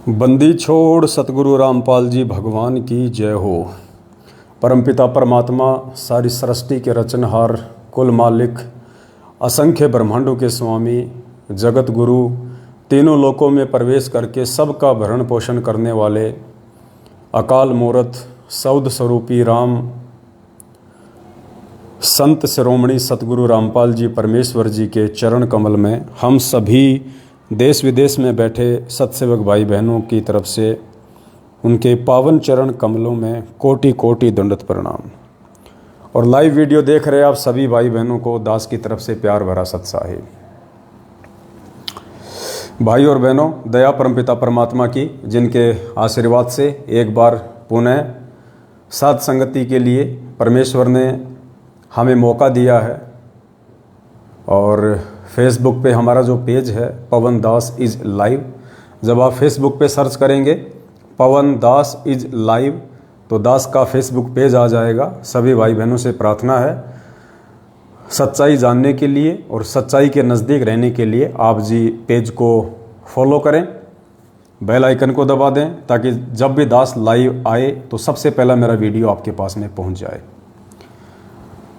बंदी छोड़ सतगुरु रामपाल जी भगवान की जय हो। परमपिता परमात्मा सारी सृष्टि के रचनहार, कुल मालिक, असंख्य ब्रह्मांडों के स्वामी, जगत गुरु, तीनों लोकों में प्रवेश करके सबका भरण पोषण करने वाले अकाल मूरत सौद स्वरूपी राम संत शिरोमणि सतगुरु रामपाल जी परमेश्वर जी के चरण कमल में हम सभी देश विदेश में बैठे सत्सेवक भाई बहनों की तरफ से उनके पावन चरण कमलों में कोटि कोटि दंडवत प्रणाम। और लाइव वीडियो देख रहे आप सभी भाई बहनों को दास की तरफ से प्यार भरा सत्साहिब। भाई और बहनों, दया परमपिता परमात्मा की, जिनके आशीर्वाद से एक बार पुनः साथ संगति के लिए परमेश्वर ने हमें मौका दिया है। और फेसबुक पे हमारा जो पेज है पवन दास इज़ लाइव, जब आप फेसबुक पे सर्च करेंगे पवन दास इज़ लाइव तो दास का फेसबुक पेज आ जाएगा। सभी भाई बहनों से प्रार्थना है, सच्चाई जानने के लिए और सच्चाई के नज़दीक रहने के लिए आप जी पेज को फॉलो करें, बेल आइकन को दबा दें, ताकि जब भी दास लाइव आए तो सबसे पहला मेरा वीडियो आपके पास में पहुंच जाए।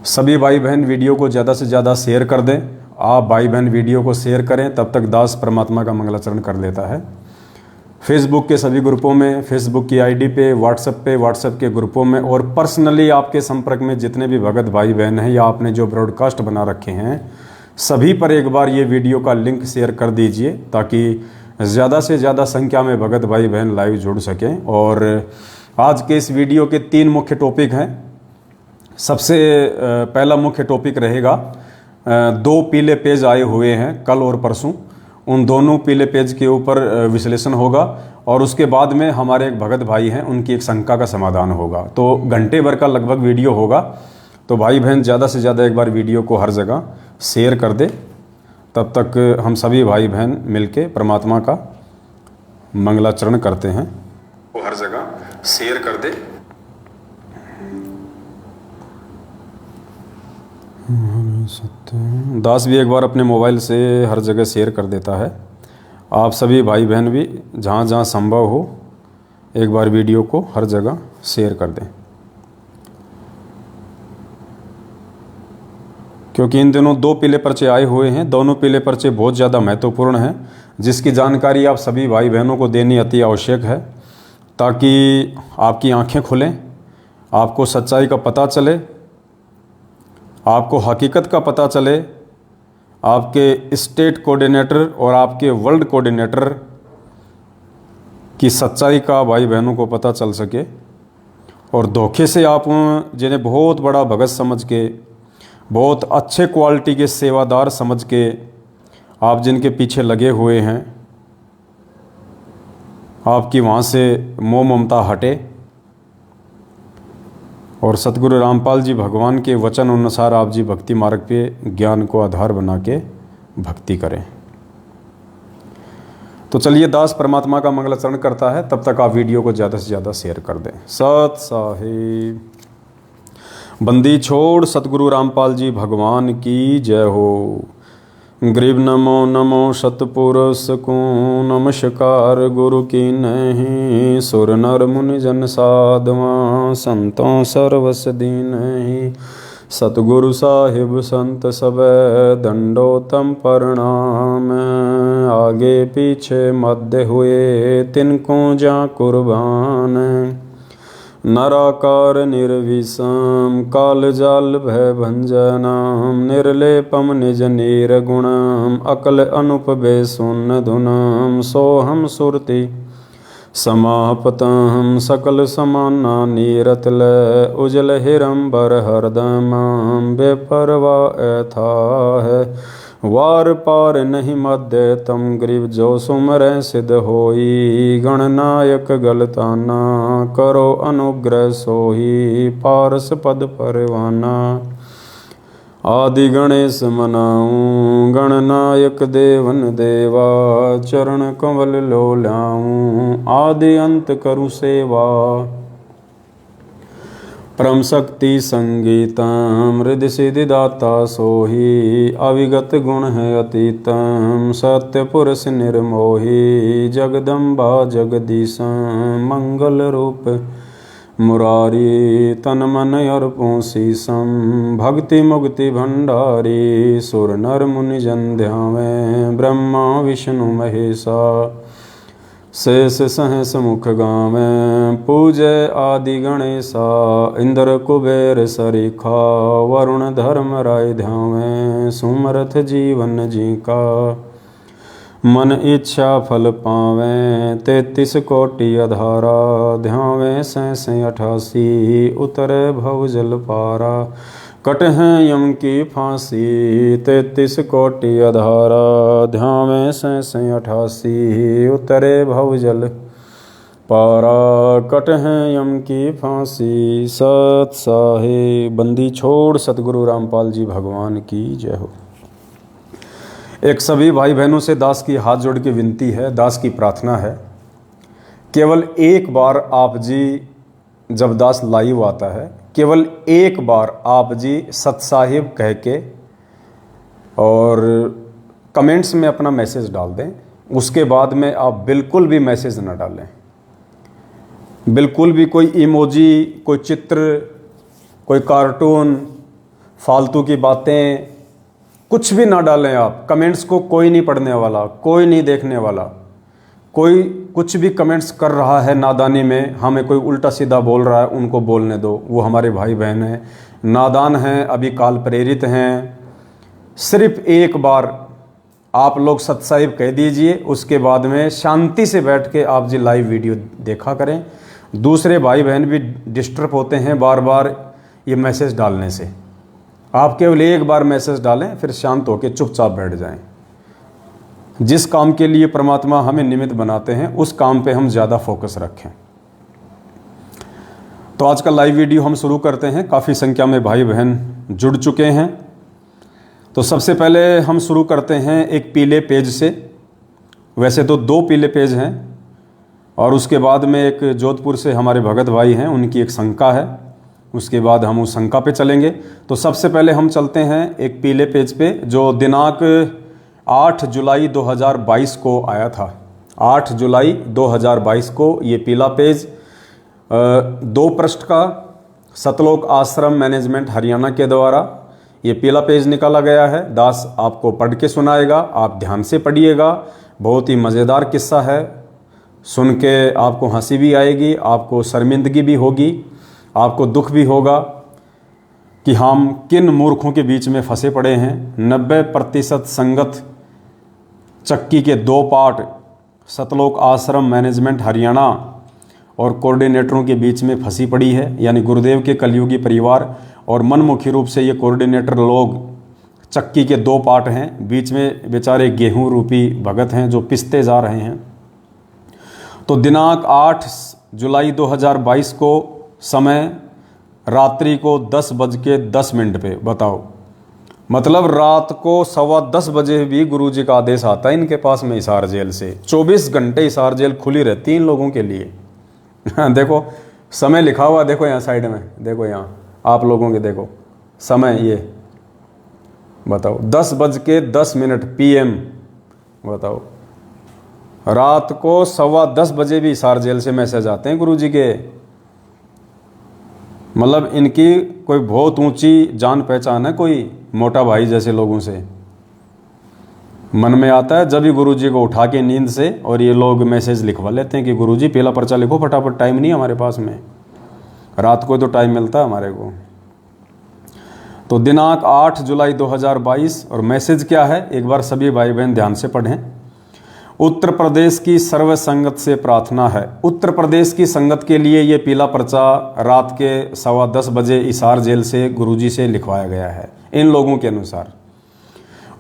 सभी भाई बहन वीडियो को ज़्यादा से ज़्यादा शेयर कर दें। आप भाई बहन वीडियो को शेयर करें, तब तक दास परमात्मा का मंगलाचरण कर लेता है। फेसबुक के सभी ग्रुपों में, फेसबुक की आईडी पे, व्हाट्सएप के ग्रुपों में और पर्सनली आपके संपर्क में जितने भी भगत भाई बहन हैं या आपने जो ब्रॉडकास्ट बना रखे हैं, सभी पर एक बार ये वीडियो का लिंक शेयर कर दीजिए, ताकि ज़्यादा से ज़्यादा संख्या में भगत भाई बहन लाइव जुड़ सकें। और आज के इस वीडियो के 3 मुख्य टॉपिक हैं। सबसे पहला मुख्य टॉपिक रहेगा, 2 पीले पेज आए हुए हैं कल और परसों, उन दोनों पीले पेज के ऊपर विश्लेषण होगा। और उसके बाद में हमारे एक भगत भाई हैं, उनकी एक शंका का समाधान होगा। तो घंटे भर का लगभग वीडियो होगा। तो भाई बहन ज़्यादा से ज़्यादा एक बार वीडियो को हर जगह शेयर कर दे, तब तक हम सभी भाई बहन मिलके परमात्मा का मंगलाचरण करते हैं। वो हर जगह शेयर कर दे। दास भी एक बार अपने मोबाइल से हर जगह शेयर कर देता है। आप सभी भाई बहन भी जहाँ जहाँ संभव हो एक बार वीडियो को हर जगह शेयर कर दें, क्योंकि इन दिनों 2 पीले पर्चे आए हुए हैं। दोनों पीले पर्चे बहुत ज़्यादा महत्वपूर्ण हैं, जिसकी जानकारी आप सभी भाई बहनों को देनी अति आवश्यक है, ताकि आपकी आंखें खुलें, आपको सच्चाई का पता चले, आपको हकीकत का पता चले, आपके स्टेट कोऑर्डिनेटर और आपके वर्ल्ड कोऑर्डिनेटर की सच्चाई का भाई बहनों को पता चल सके। और धोखे से आप जिन्हें बहुत बड़ा भगत समझ के, बहुत अच्छे क्वालिटी के सेवादार समझ के आप जिनके पीछे लगे हुए हैं, आपकी वहाँ से मोह ममता हटे और सतगुरु रामपाल जी भगवान के वचन अनुसार आप जी भक्ति मार्ग पे ज्ञान को आधार बना के भक्ति करें। तो चलिए, दास परमात्मा का मंगलाचरण करता है, तब तक आप वीडियो को ज़्यादा से ज़्यादा शेयर कर दें। सत साहिब। बंदी छोड़ सतगुरु रामपाल जी भगवान की जय हो। ग्रीव नमो नमो सतपुरुष को नमस्कार गुरु की नहीं। सुर नर मुनि जन साधवा संतों सर्वस दीन। सतगुरु साहिब संत सब दंडोतम प्रणाम। आगे पीछे मध्य हुए तिनको जा कुर्बान। नराकार निर्विषम काल जाल भय भंजनाम। निर्लेपम निज नीर गुणम अकल अनुप बेसुन धुनम। सोहम सुरति समापतम सकल समाना नीरतल। उजल हिरंबर हरदम बेपरवा ऐथा है। वार पार नहीं मध्य तम ग्रीव जो सुमर सिद्ध होई। गणनायक गलताना करो अनुग्रह सोही। पारस पद परवाना आदि गणेश मनाऊं। गणनायक देवन देवा चरण कमल लो लाऊं। आदि अंत करु सेवा परम शक्ति संगीतम हृदय सिद्धिदाता सोही अविगत गुण है अतीतम सत्य पुरुष निर्मोही जगदम्बा जगदीशम मंगल रूप मुरारी तन मन अर्पों शीसम भक्ति मुक्ति भंडारी सुर नर मुनि जन ध्यावें ब्रह्मा विष्णु महेशा शेष सहस मुख गावें पूजय आदि गणेशा इंद्र कुबेर सरीखा वरुण धर्म राय ध्यावें सुमरथ जीवन जी का मन इच्छा फल पावें 33 कोटि अधारा ध्यावें 88 उतरे भव जल पारा कट हैं यम की फांसी 33 कोटि अधारा ध्यावें 88 उतरे भव जल पारा कट हैं यम की फांसी। सत साहे बंदी छोड़ सतगुरु रामपाल जी भगवान की जय हो। एक सभी भाई बहनों से दास की हाथ जोड़ के विनती है, दास की प्रार्थना है, केवल एक बार आप जी जब दास लाइव आता है केवल एक बार आप जी सत साहिब कह के और कमेंट्स में अपना मैसेज डाल दें। उसके बाद में आप बिल्कुल भी मैसेज ना डालें, बिल्कुल भी कोई इमोजी, कोई चित्र, कोई कार्टून, फालतू की बातें कुछ भी ना डालें आप। कमेंट्स को कोई नहीं पढ़ने वाला, कोई नहीं देखने वाला। कोई कुछ भी कमेंट्स कर रहा है नादानी में, हमें कोई उल्टा सीधा बोल रहा है, उनको बोलने दो, वो हमारे भाई बहन हैं, नादान हैं, अभी काल प्रेरित हैं। सिर्फ एक बार आप लोग सतसाहिब कह दीजिए, उसके बाद में शांति से बैठ के आप जी लाइव वीडियो देखा करें। दूसरे भाई बहन भी डिस्टर्ब होते हैं बार बार ये मैसेज डालने से। आप केवल एक बार मैसेज डालें, फिर शांत होकर चुपचाप बैठ जाएं। जिस काम के लिए परमात्मा हमें निमित्त बनाते हैं उस काम पे हम ज़्यादा फोकस रखें। तो आज का लाइव वीडियो हम शुरू करते हैं। काफ़ी संख्या में भाई बहन जुड़ चुके हैं। तो सबसे पहले हम शुरू करते हैं एक पीले पेज से। वैसे तो 2 पीले पेज हैं और उसके बाद में एक जोधपुर से हमारे भगत भाई हैं, उनकी एक शंका है, उसके बाद हम उस शंका पे चलेंगे। तो सबसे पहले हम चलते हैं एक पीले पेज पे जो दिनांक 8 जुलाई 2022 को आया था। 8 जुलाई 2022 को ये पीला पेज 2 पृष्ठ का सतलोक आश्रम मैनेजमेंट हरियाणा के द्वारा ये पीला पेज निकाला गया है। दास आपको पढ़ के सुनाएगा, आप ध्यान से पढ़िएगा। बहुत ही मज़ेदार किस्सा है, सुन के आपको हंसी भी आएगी, आपको शर्मिंदगी भी होगी, आपको दुख भी होगा कि हम किन मूर्खों के बीच में फंसे पड़े हैं। 90% संगत चक्की के 2 पार्ट सतलोक आश्रम मैनेजमेंट हरियाणा और कोऑर्डिनेटरों के बीच में फंसी पड़ी है, यानी गुरुदेव के कलयुगी परिवार और मनमुखी रूप से ये कोऑर्डिनेटर लोग चक्की के 2 पार्ट हैं। बीच में बेचारे गेहूं रूपी भगत हैं जो पिसते जा रहे हैं। तो दिनांक 8 जुलाई 2022 को समय रात्रि को 10:10 पे, बताओ, मतलब रात को 10:15 बजे भी गुरुजी का आदेश आता है इनके पास में हिसार जेल से। 24 घंटे हिसार जेल खुली रहती है इन लोगों के लिए। देखो समय लिखा हुआ, देखो यहाँ साइड में, देखो यहाँ आप लोगों के देखो समय, ये बताओ 10:10 PM, बताओ रात को 10:15 बजे भी हिसार जेल से मैसेज आते हैं गुरुजी के। मतलब इनकी कोई बहुत ऊंची जान पहचान है, कोई मोटा भाई जैसे लोगों से। मन में आता है जब भी गुरुजी को उठा के नींद से और ये लोग मैसेज लिखवा लेते हैं कि गुरुजी पहला पर्चा लिखो फटाफट, टाइम नहीं हमारे पास में, रात को तो टाइम मिलता है हमारे को। तो दिनांक 8 जुलाई 2022 और मैसेज क्या है एक बार सभी भाई बहन ध्यान से पढ़ें। उत्तर प्रदेश की सर्व संगत से प्रार्थना है। उत्तर प्रदेश की संगत के लिए ये पीला पर्चा रात के 10:15 बजे हिसार जेल से गुरुजी से लिखवाया गया है। इन लोगों के अनुसार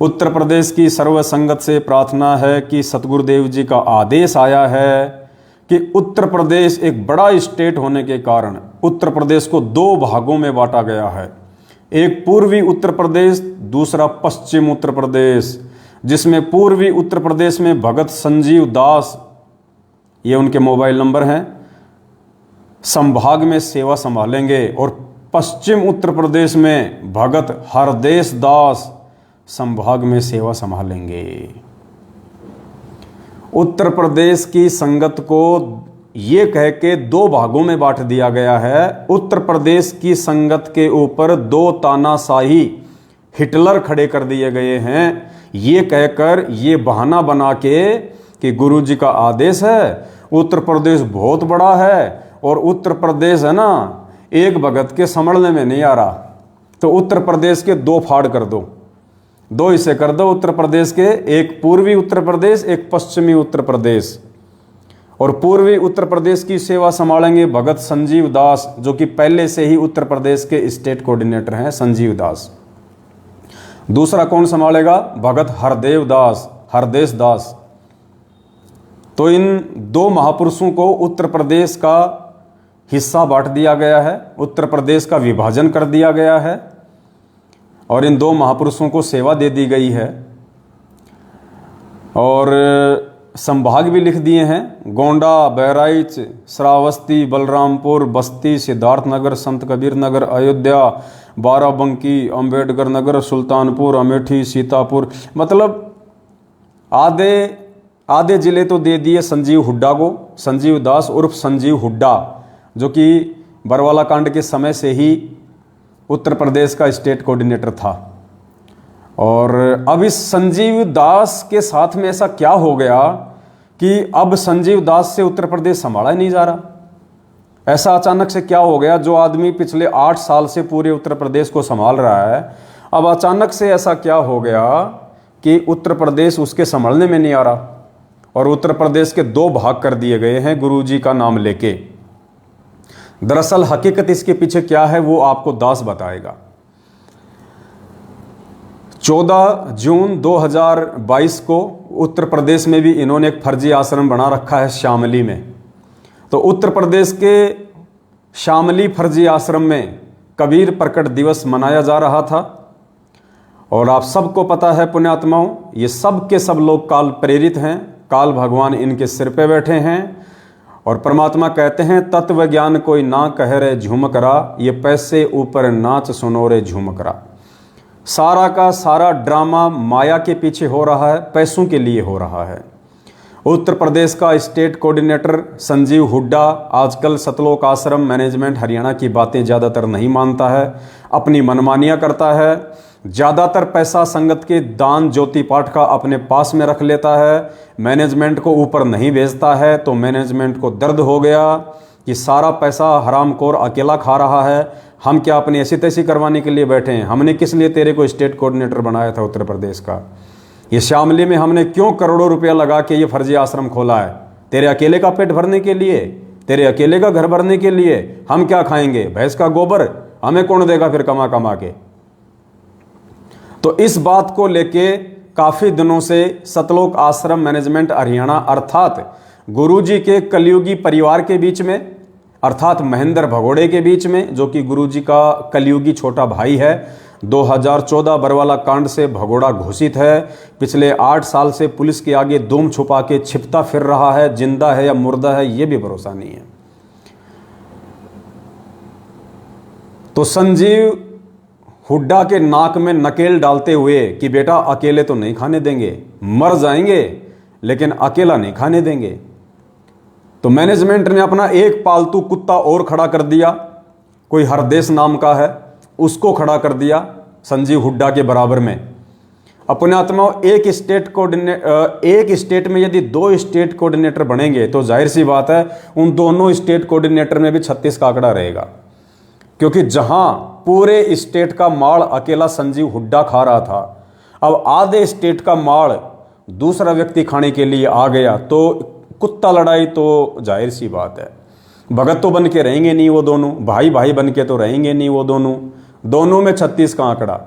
उत्तर प्रदेश की सर्व संगत से प्रार्थना है कि सतगुरुदेव जी का आदेश आया है कि उत्तर प्रदेश एक बड़ा स्टेट होने के कारण उत्तर प्रदेश को 2 भागों में बांटा गया है। एक पूर्वी उत्तर प्रदेश, दूसरा पश्चिम उत्तर प्रदेश, जिसमें पूर्वी उत्तर प्रदेश में भगत संजीव दास, ये उनके मोबाइल नंबर हैं, संभाग में सेवा संभालेंगे और पश्चिम उत्तर प्रदेश में भगत हरदेश दास संभाग में सेवा संभालेंगे। उत्तर प्रदेश की संगत को ये कह के दो भागों में बांट दिया गया है। उत्तर प्रदेश की संगत के ऊपर दो तानाशाही हिटलर खड़े कर दिए गए हैं, ये कहकर ये बहाना बना के कि गुरुजी का आदेश है, उत्तर प्रदेश बहुत बड़ा है और उत्तर प्रदेश है ना एक भगत के संभलने में नहीं आ रहा, तो उत्तर प्रदेश के दो फाड़ कर दो, दो हिस्से कर दो उत्तर प्रदेश के, एक पूर्वी उत्तर प्रदेश एक पश्चिमी उत्तर प्रदेश। और पूर्वी उत्तर प्रदेश की सेवा संभालेंगे भगत संजीव दास, जो कि पहले से ही उत्तर प्रदेश के स्टेट कोऑर्डिनेटर हैं, संजीव दास। दूसरा कौन संभालेगा? भगत हरदेश दास। तो इन दो महापुरुषों को उत्तर प्रदेश का हिस्सा बांट दिया गया है, उत्तर प्रदेश का विभाजन कर दिया गया है और इन दो महापुरुषों को सेवा दे दी गई है। और संभाग भी लिख दिए हैं, गोंडा, बहराइच, श्रावस्ती, बलरामपुर, बस्ती, सिद्धार्थनगर, संत कबीर नगर, अयोध्या, बाराबंकी, अंबेडकर नगर, सुल्तानपुर, अमेठी, सीतापुर। मतलब आधे जिले तो दे दिए संजीव हुड्डा को, संजीव दास उर्फ संजीव हुड्डा, जो कि बरवाला कांड के समय से ही उत्तर प्रदेश का स्टेट कोऑर्डिनेटर था। और अब इस संजीव दास के साथ में ऐसा क्या हो गया कि अब संजीव दास से उत्तर प्रदेश संभाला ही नहीं जा रहा। ऐसा अचानक से क्या हो गया? जो आदमी पिछले 8 साल से पूरे उत्तर प्रदेश को संभाल रहा है, अब अचानक से ऐसा क्या हो गया कि उत्तर प्रदेश उसके संभालने में नहीं आ रहा और उत्तर प्रदेश के दो भाग कर दिए गए हैं गुरुजी का नाम लेके। दरअसल हकीकत इसके पीछे क्या है वो आपको दास बताएगा। 14 जून 2022 को उत्तर प्रदेश में भी इन्होंने एक फर्जी आश्रम बना रखा है शामली में। तो उत्तर प्रदेश के शामली फर्जी आश्रम में कबीर प्रकट दिवस मनाया जा रहा था और आप सबको पता है पुण्यात्माओं, ये सब के सब लोग काल प्रेरित हैं, काल भगवान इनके सिर पे बैठे हैं और परमात्मा कहते हैं तत्व ज्ञान कोई ना कह रहे झूमकरा, ये पैसे ऊपर नाच सुनो रे झूमकरा। सारा का सारा ड्रामा माया के पीछे हो रहा है, पैसों के लिए हो रहा है। उत्तर प्रदेश का स्टेट कोऑर्डिनेटर संजीव हुड्डा आजकल सतलोक आश्रम मैनेजमेंट हरियाणा की बातें ज़्यादातर नहीं मानता है, अपनी मनमानियाँ करता है, ज़्यादातर पैसा संगत के दान ज्योति पाठ का अपने पास में रख लेता है, मैनेजमेंट को ऊपर नहीं भेजता है। तो मैनेजमेंट को दर्द हो गया कि सारा पैसा हरामखोर अकेला खा रहा है, हम क्या अपनी ऐसी तैसी करवाने के लिए बैठे हैं? हमने किस लिए तेरे को स्टेट कोऑर्डिनेटर बनाया था उत्तर प्रदेश का? ये शामली में हमने क्यों करोड़ों रुपया लगा के ये फर्जी आश्रम खोला है? तेरे अकेले का पेट भरने के लिए, तेरे अकेले का घर भरने के लिए? हम क्या खाएंगे? भैंस का गोबर हमें कौन देगा फिर कमा कमा के? तो इस बात को लेके काफी दिनों से सतलोक आश्रम मैनेजमेंट हरियाणा अर्थात गुरुजी के कलयुगी परिवार के बीच में, अर्थात महेंद्र भगोड़े के बीच में, जो कि गुरुजी का कलयुगी छोटा भाई है, 2014 बरवाला कांड से भगोड़ा घोषित है, पिछले 8 साल से पुलिस के आगे दुम छुपा के छिपता फिर रहा है, जिंदा है या मुर्दा है ये भी भरोसा नहीं है। तो संजीव हुड्डा के नाक में नकेल डालते हुए कि बेटा अकेले तो नहीं खाने देंगे, मर जाएंगे लेकिन अकेला नहीं खाने देंगे, तो मैनेजमेंट ने अपना एक पालतू कुत्ता और खड़ा कर दिया, कोई हरदेश नाम का है, उसको खड़ा कर दिया संजीव हुड्डा के बराबर में। अपने आत्माओं एक स्टेट में यदि 2 स्टेट कोऑर्डिनेटर बनेंगे तो जाहिर सी बात है उन दोनों स्टेट कोऑर्डिनेटर में भी 36 का आंकड़ा रहेगा, क्योंकि जहां पूरे स्टेट का माल अकेला संजीव हुड्डा खा रहा था, अब आधे स्टेट का माल दूसरा व्यक्ति खाने के लिए आ गया, तो कुत्ता लड़ाई तो जाहिर सी बात है। भगत तो बन के रहेंगे नहीं वो दोनों, भाई भाई बन के तो रहेंगे नहीं वो दोनों में 36 का आंकड़ा।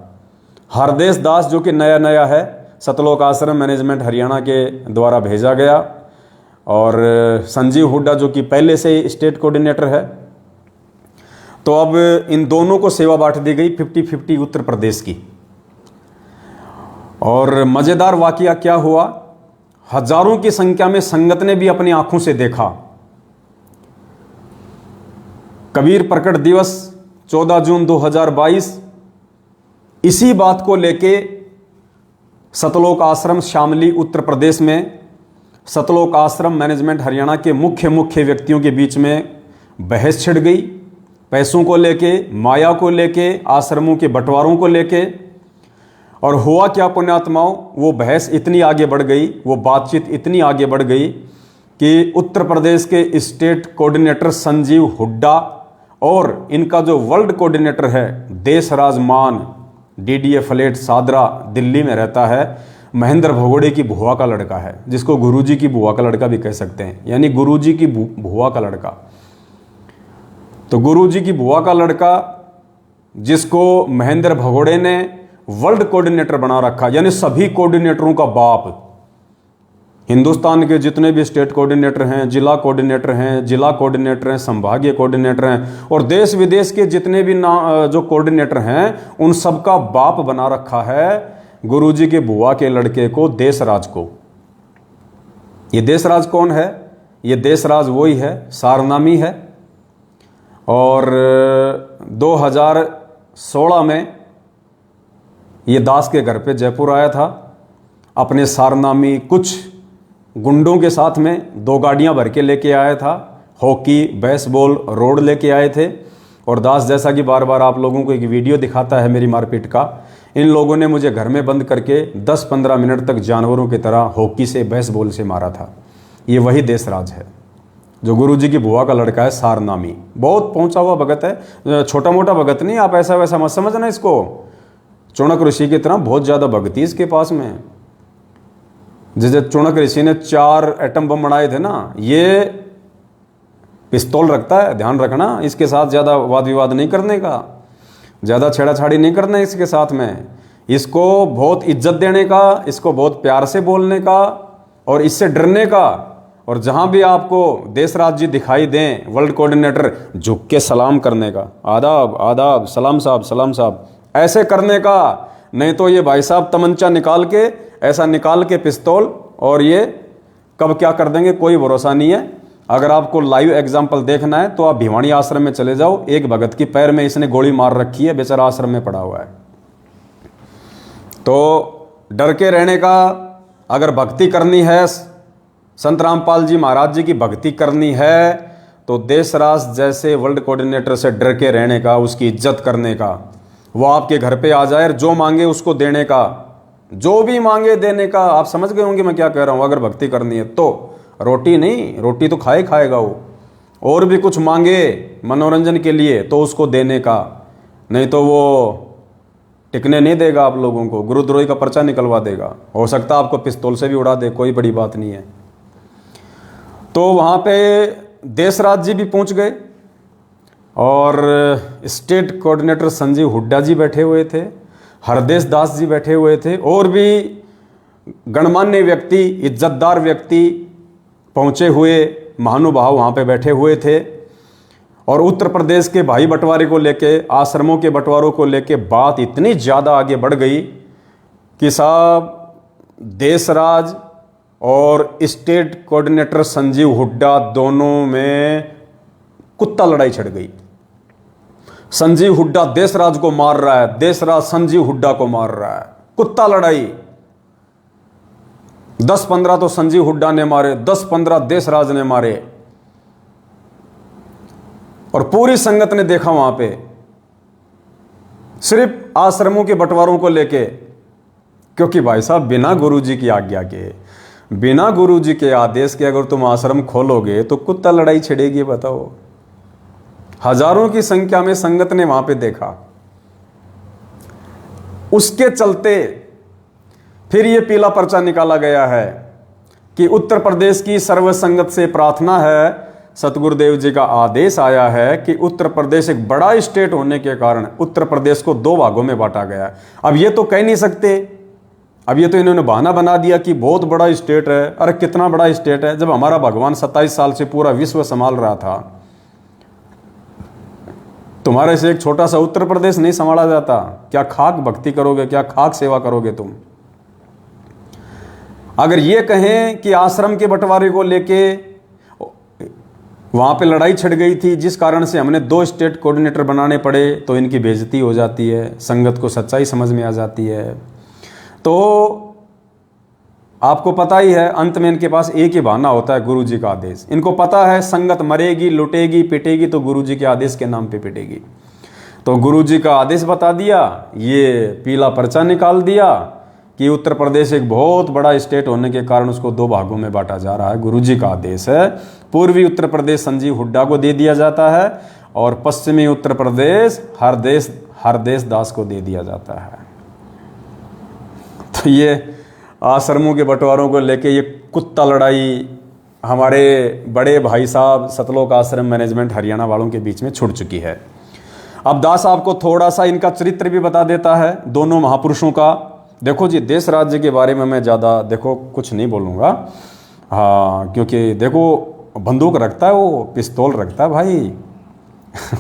हरदेश दास जो कि नया है, सतलोक आश्रम मैनेजमेंट हरियाणा के द्वारा भेजा गया, और संजीव हुड्डा जो कि पहले से स्टेट कोऑर्डिनेटर है। तो अब इन दोनों को सेवा बांट दी गई 50-50 उत्तर प्रदेश की। और मजेदार वाकया क्या हुआ, हजारों की संख्या में संगत ने भी अपनी आंखों से देखा। कबीर प्रकट दिवस 14 जून 2022 इसी बात को लेके सतलोक आश्रम शामली उत्तर प्रदेश में सतलोक आश्रम मैनेजमेंट हरियाणा के मुख्य व्यक्तियों के बीच में बहस छिड़ गई। पैसों को लेके, माया को लेके, आश्रमों के बंटवारों को लेके। और हुआ क्या पुण्यात्माओं, वो बहस इतनी आगे बढ़ गई, वो बातचीत इतनी आगे बढ़ गई कि उत्तर प्रदेश के स्टेट कोऑर्डिनेटर संजीव हुड्डा और इनका जो वर्ल्ड कोऑर्डिनेटर है देशराज मान, डीडीए फ्लैट सादरा दिल्ली में रहता है, महेंद्र भगोड़े की बुआ का लड़का है, जिसको गुरुजी की बुआ का लड़का भी कह सकते हैं, यानी गुरुजी की बुआ का लड़का। तो गुरुजी की बुआ का लड़का जिसको महेंद्र भगोड़े ने वर्ल्ड कोऑर्डिनेटर बना रखा, यानी सभी कोऑर्डिनेटरों का बाप। हिंदुस्तान के जितने भी स्टेट कोऑर्डिनेटर हैं, जिला कोऑर्डिनेटर हैं, जिला कोऑर्डिनेटर हैं, संभागीय कोऑर्डिनेटर हैं और देश विदेश के जितने भी जो कोऑर्डिनेटर हैं उन सबका बाप बना रखा है गुरुजी के बुआ के लड़के को, देशराज को। ये देशराज कौन है? ये देशराज वही है, सारनामी है। और 2016 में ये दास के घर पे जयपुर आया था, अपने सारनामी कुछ गुंडों के साथ में 2 गाड़ियां भर के लेके आया था, हॉकी, बेसबॉल, रोड लेके आए थे। और दास जैसा कि बार बार आप लोगों को एक वीडियो दिखाता है मेरी मारपीट का, इन लोगों ने मुझे घर में बंद करके 10-15 मिनट तक जानवरों की तरह हॉकी से, बेसबॉल से मारा था। ये वही देशराज है जो गुरुजी की बुआ का लड़का है, सारनामी। बहुत पहुंचा हुआ भगत है, छोटा मोटा भगत नहीं, आप ऐसा वैसा मत समझना इसको। चौणक ऋषि की तरह बहुत ज़्यादा भक्ति इसके पास में। जैसे चौणक ऋषि ने 4 एटम बम बनाए थे ना, ये पिस्तौल रखता है, ध्यान रखना। इसके साथ ज़्यादा वाद विवाद नहीं करने का, ज़्यादा छेड़ाछाड़ी नहीं करना इसके साथ में। इसको बहुत इज्जत देने का, इसको बहुत प्यार से बोलने का और इससे डरने का। और जहाँ भी आपको देशराज जी दिखाई दें, वर्ल्ड कोऑर्डिनेटर, झुक के सलाम करने का, आदाब आदाब, सलाम साहब, सलाम साहब, ऐसे करने का। नहीं तो ये भाई साहब तमंचा निकाल के, ऐसा निकाल के पिस्तौल, और ये कब क्या कर देंगे कोई भरोसा नहीं है। अगर आपको लाइव एग्जाम्पल देखना है तो आप भिवानी आश्रम में चले जाओ। एक भगत की पैर में इसने गोली मार रखी है, बेचारा आश्रम में पड़ा हुआ है। तो डर के रहने का, अगर भक्ति करनी है, संत रामपाल जी महाराज जी की भक्ति करनी है, तो देशराज जैसे वर्ल्ड कोऑर्डिनेटर से डर के रहने का, उसकी इज्जत करने का। वो आपके घर पे आ जाए, जो मांगे उसको देने का, जो भी मांगे देने का। आप समझ गए होंगे मैं क्या कह रहा हूं। अगर भक्ति करनी है तो रोटी नहीं, रोटी तो खाएगा वो, और भी कुछ मांगे मनोरंजन के लिए तो उसको देने का। नहीं तो वो टिकने नहीं देगा आप लोगों को, गुरुद्रोही का पर्चा निकलवा देगा। हो सकता है आपको पिस्तौल से भी उड़ा दे, कोई बड़ी बात नहीं है। तो वहाँ पे देशराज जी भी पहुँच गए और स्टेट कोऑर्डिनेटर संजीव हुड्डा जी बैठे हुए थे, हरदेश दास जी बैठे हुए थे, और भी गणमान्य व्यक्ति, इज्जतदार व्यक्ति, पहुँचे हुए महानुभाव वहाँ पे बैठे हुए थे। और उत्तर प्रदेश के भाई बंटवारे को लेके, आश्रमों के बंटवारों को लेके बात इतनी ज़्यादा आगे बढ़ गई कि साहब देशराज और स्टेट कोऑर्डिनेटर संजीव हुड्डा दोनों में कुत्ता लड़ाई छिड़ गई। संजीव हुड्डा देशराज को मार रहा है, देशराज संजीव हुड्डा को मार रहा है, कुत्ता लड़ाई। 10-15 तो संजीव हुड्डा ने मारे, 10-15 देशराज ने मारे। और पूरी संगत ने देखा वहां पे, सिर्फ आश्रमों के बंटवारों को लेके। क्योंकि भाई साहब बिना गुरुजी की आज्ञा के, बिना गुरुजी के आदेश के अगर तुम आश्रम खोलोगे तो कुत्ता लड़ाई छिड़ेगी, बताओ। हजारों की संख्या में संगत ने वहां पे देखा। उसके चलते फिर ये पीला पर्चा निकाला गया है कि उत्तर प्रदेश की सर्व संगत से प्रार्थना है, सतगुरुदेव जी का आदेश आया है कि उत्तर प्रदेश एक बड़ा स्टेट होने के कारण उत्तर प्रदेश को 2 भागों में बांटा गया है। अब ये तो कह नहीं सकते, अब ये तो इन्होंने बहाना बना दिया कि बहुत बड़ा स्टेट है। अरे कितना बड़ा स्टेट है, जब हमारा भगवान 27 साल से पूरा विश्व संभाल रहा था। तुम्हारे से एक छोटा सा उत्तर प्रदेश नहीं संभाला जाता? क्या खाक भक्ति करोगे, क्या खाक सेवा करोगे तुम? अगर ये कहें कि आश्रम के बंटवारे को लेके वहाँ पे लड़ाई छिड़ गई थी, जिस कारण से हमने 2 स्टेट कोऑर्डिनेटर बनाने पड़े, तो इनकी बेइज्जती हो जाती है, संगत को सच्चाई समझ में आ जाती है। तो आपको पता ही है, अंत में इनके पास एक ही बहाना होता है, गुरु जी का आदेश। इनको पता है संगत मरेगी, लुटेगी, पिटेगी तो गुरु जी के आदेश के नाम पे पिटेगी। तो गुरु जी का आदेश बता दिया, ये पीला पर्चा निकाल दिया कि उत्तर प्रदेश एक बहुत बड़ा स्टेट होने के कारण उसको 2 भागों में बांटा जा रहा है। गुरु जी का आदेश है, पूर्वी उत्तर प्रदेश संजीव हुड्डा को दे दिया जाता है और पश्चिमी उत्तर प्रदेश हरदेश दास को दे दिया जाता है। तो ये आश्रमों के बंटवारों को लेके ये कुत्ता लड़ाई हमारे बड़े भाई साहब सतलोक आश्रम मैनेजमेंट हरियाणा वालों के बीच में छुड़ चुकी है। अब दास आपको थोड़ा सा इनका चरित्र भी बता देता है, दोनों महापुरुषों का। देखो जी, देश राज्य के बारे में मैं ज़्यादा देखो कुछ नहीं बोलूँगा, हाँ, क्योंकि देखो बंदूक रखता है वो, पिस्तौल रखता है भाई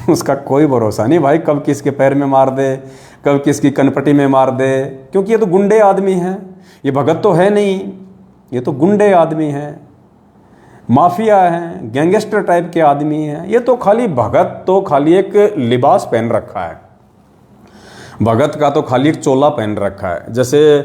उसका कोई भरोसा नहीं भाई, कब किसके पैर में मार दे, कब किसकी कनपटी में मार दे, क्योंकि ये तो गुंडे आदमी हैं, ये भगत तो है नहीं, ये तो गुंडे आदमी हैं, माफिया हैं, गैंगस्टर टाइप के आदमी हैं। ये तो खाली भगत तो खाली एक लिबास पहन रखा है, भगत का तो खाली एक चोला पहन रखा है। जैसे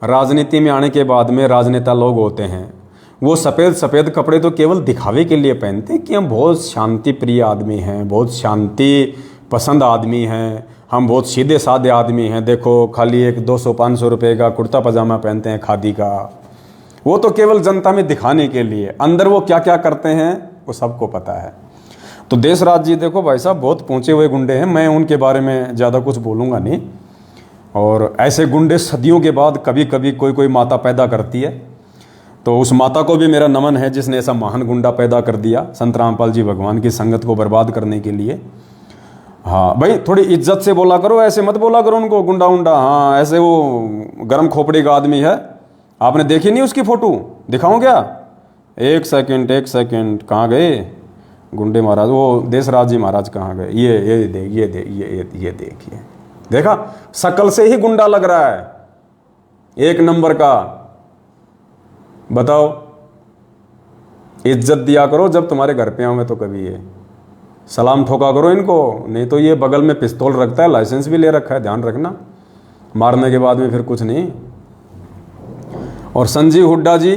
राजनीति में आने के बाद में राजनेता लोग होते हैं, वो सफ़ेद सफ़ेद कपड़े तो केवल दिखावे के लिए पहनते हैं कि हम बहुत शांति प्रिय आदमी हैं, बहुत शांति पसंद आदमी हैं, हम बहुत सीधे साधे आदमी हैं। देखो खाली एक 200-500 रुपये का कुर्ता पजामा पहनते हैं खादी का, वो तो केवल जनता में दिखाने के लिए, अंदर वो क्या क्या करते हैं वो सबको पता है। तो देशराज जी देखो भाई साहब बहुत पहुँचे हुए गुंडे हैं, मैं उनके बारे में ज़्यादा कुछ बोलूँगा नहीं। और ऐसे गुंडे सदियों के बाद कभी कभी कोई माता पैदा करती है, तो उस माता को भी मेरा नमन है जिसने ऐसा महान गुंडा पैदा कर दिया संत रामपाल जी भगवान की संगत को बर्बाद करने के लिए। हाँ भाई, थोड़ी इज्जत से बोला करो, ऐसे मत बोला करो उनको गुंडा उंडा। हाँ, ऐसे वो गर्म खोपड़ी का आदमी है, आपने देखी नहीं उसकी फ़ोटो? दिखाऊं क्या? एक सेकंड, कहाँ गए गुंडे महाराज? वो देशराज जी महाराज कहाँ गए? ये देखिए, देखा, शकल से ही गुंडा लग रहा है, एक नंबर का। बताओ, इज्जत दिया करो जब तुम्हारे घर पे आऊँ तो कभी ये सलाम ठोका करो इनको, नहीं तो ये बगल में पिस्तौल रखता है, लाइसेंस भी ले रखा है, ध्यान रखना, मारने के बाद में फिर कुछ नहीं। और संजीव हुड्डा जी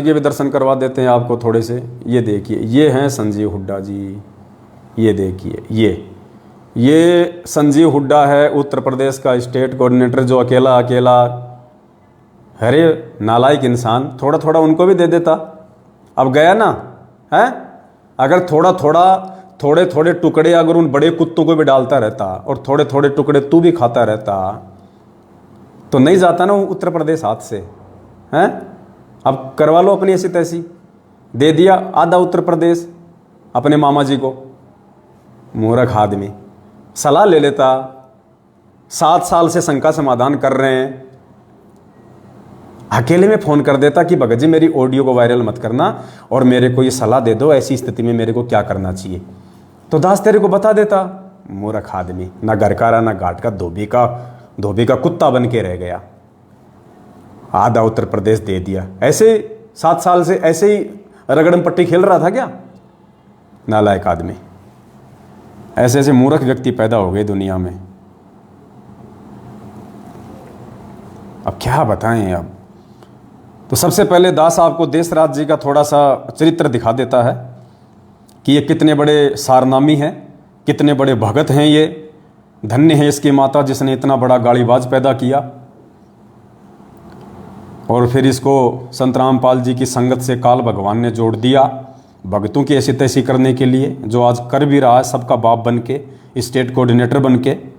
के भी दर्शन करवा देते हैं आपको थोड़े से। ये देखिए, ये हैं संजीव हुड्डा जी, ये देखिए, ये संजीव हुड्डा है उत्तर प्रदेश का स्टेट कोऑर्डिनेटर, जो अकेला अरे नालायक इंसान, थोड़ा थोड़ा उनको भी दे देता। अब गया ना है, अगर थोड़े थोड़े टुकड़े अगर उन बड़े कुत्तों को भी डालता रहता और थोड़े थोड़े टुकड़े तू भी खाता रहता तो नहीं जाता ना वो उत्तर प्रदेश हाथ से, हैं? अब करवा लो अपनी ऐसी तैसी, दे दिया आधा उत्तर प्रदेश अपने मामा जी को। मूर्ख आदमी, सलाह ले लेता, 7 साल से शंका समाधान कर रहे हैं, अकेले में फ़ोन कर देता कि भगत जी मेरी ऑडियो को वायरल मत करना और मेरे को ये सलाह दे दो, ऐसी स्थिति में मेरे को क्या करना चाहिए, तो दास तेरे को बता देता। मूर्ख आदमी, ना घर का रहा ना घाट का, धोबी का कुत्ता बन के रह गया, आधा उत्तर प्रदेश दे दिया। ऐसे 7 साल से ऐसे ही रगड़म पट्टी खेल रहा था क्या? नालायक आदमी। ऐसे मूर्ख व्यक्ति पैदा हो गए दुनिया में, अब क्या बताएं। अब तो सबसे पहले दास आपको देशराज जी का थोड़ा सा चरित्र दिखा देता है कि ये कितने बड़े सारनामी हैं, कितने बड़े भगत हैं। ये धन्य है इसकी माता जिसने इतना बड़ा गाड़ीबाज पैदा किया और फिर इसको संत रामपाल जी की संगत से काल भगवान ने जोड़ दिया भगतों की ऐसी तैसी करने के लिए, जो आज कर भी रहा है सबका बाप बन के, स्टेट कोऑर्डिनेटर बन के।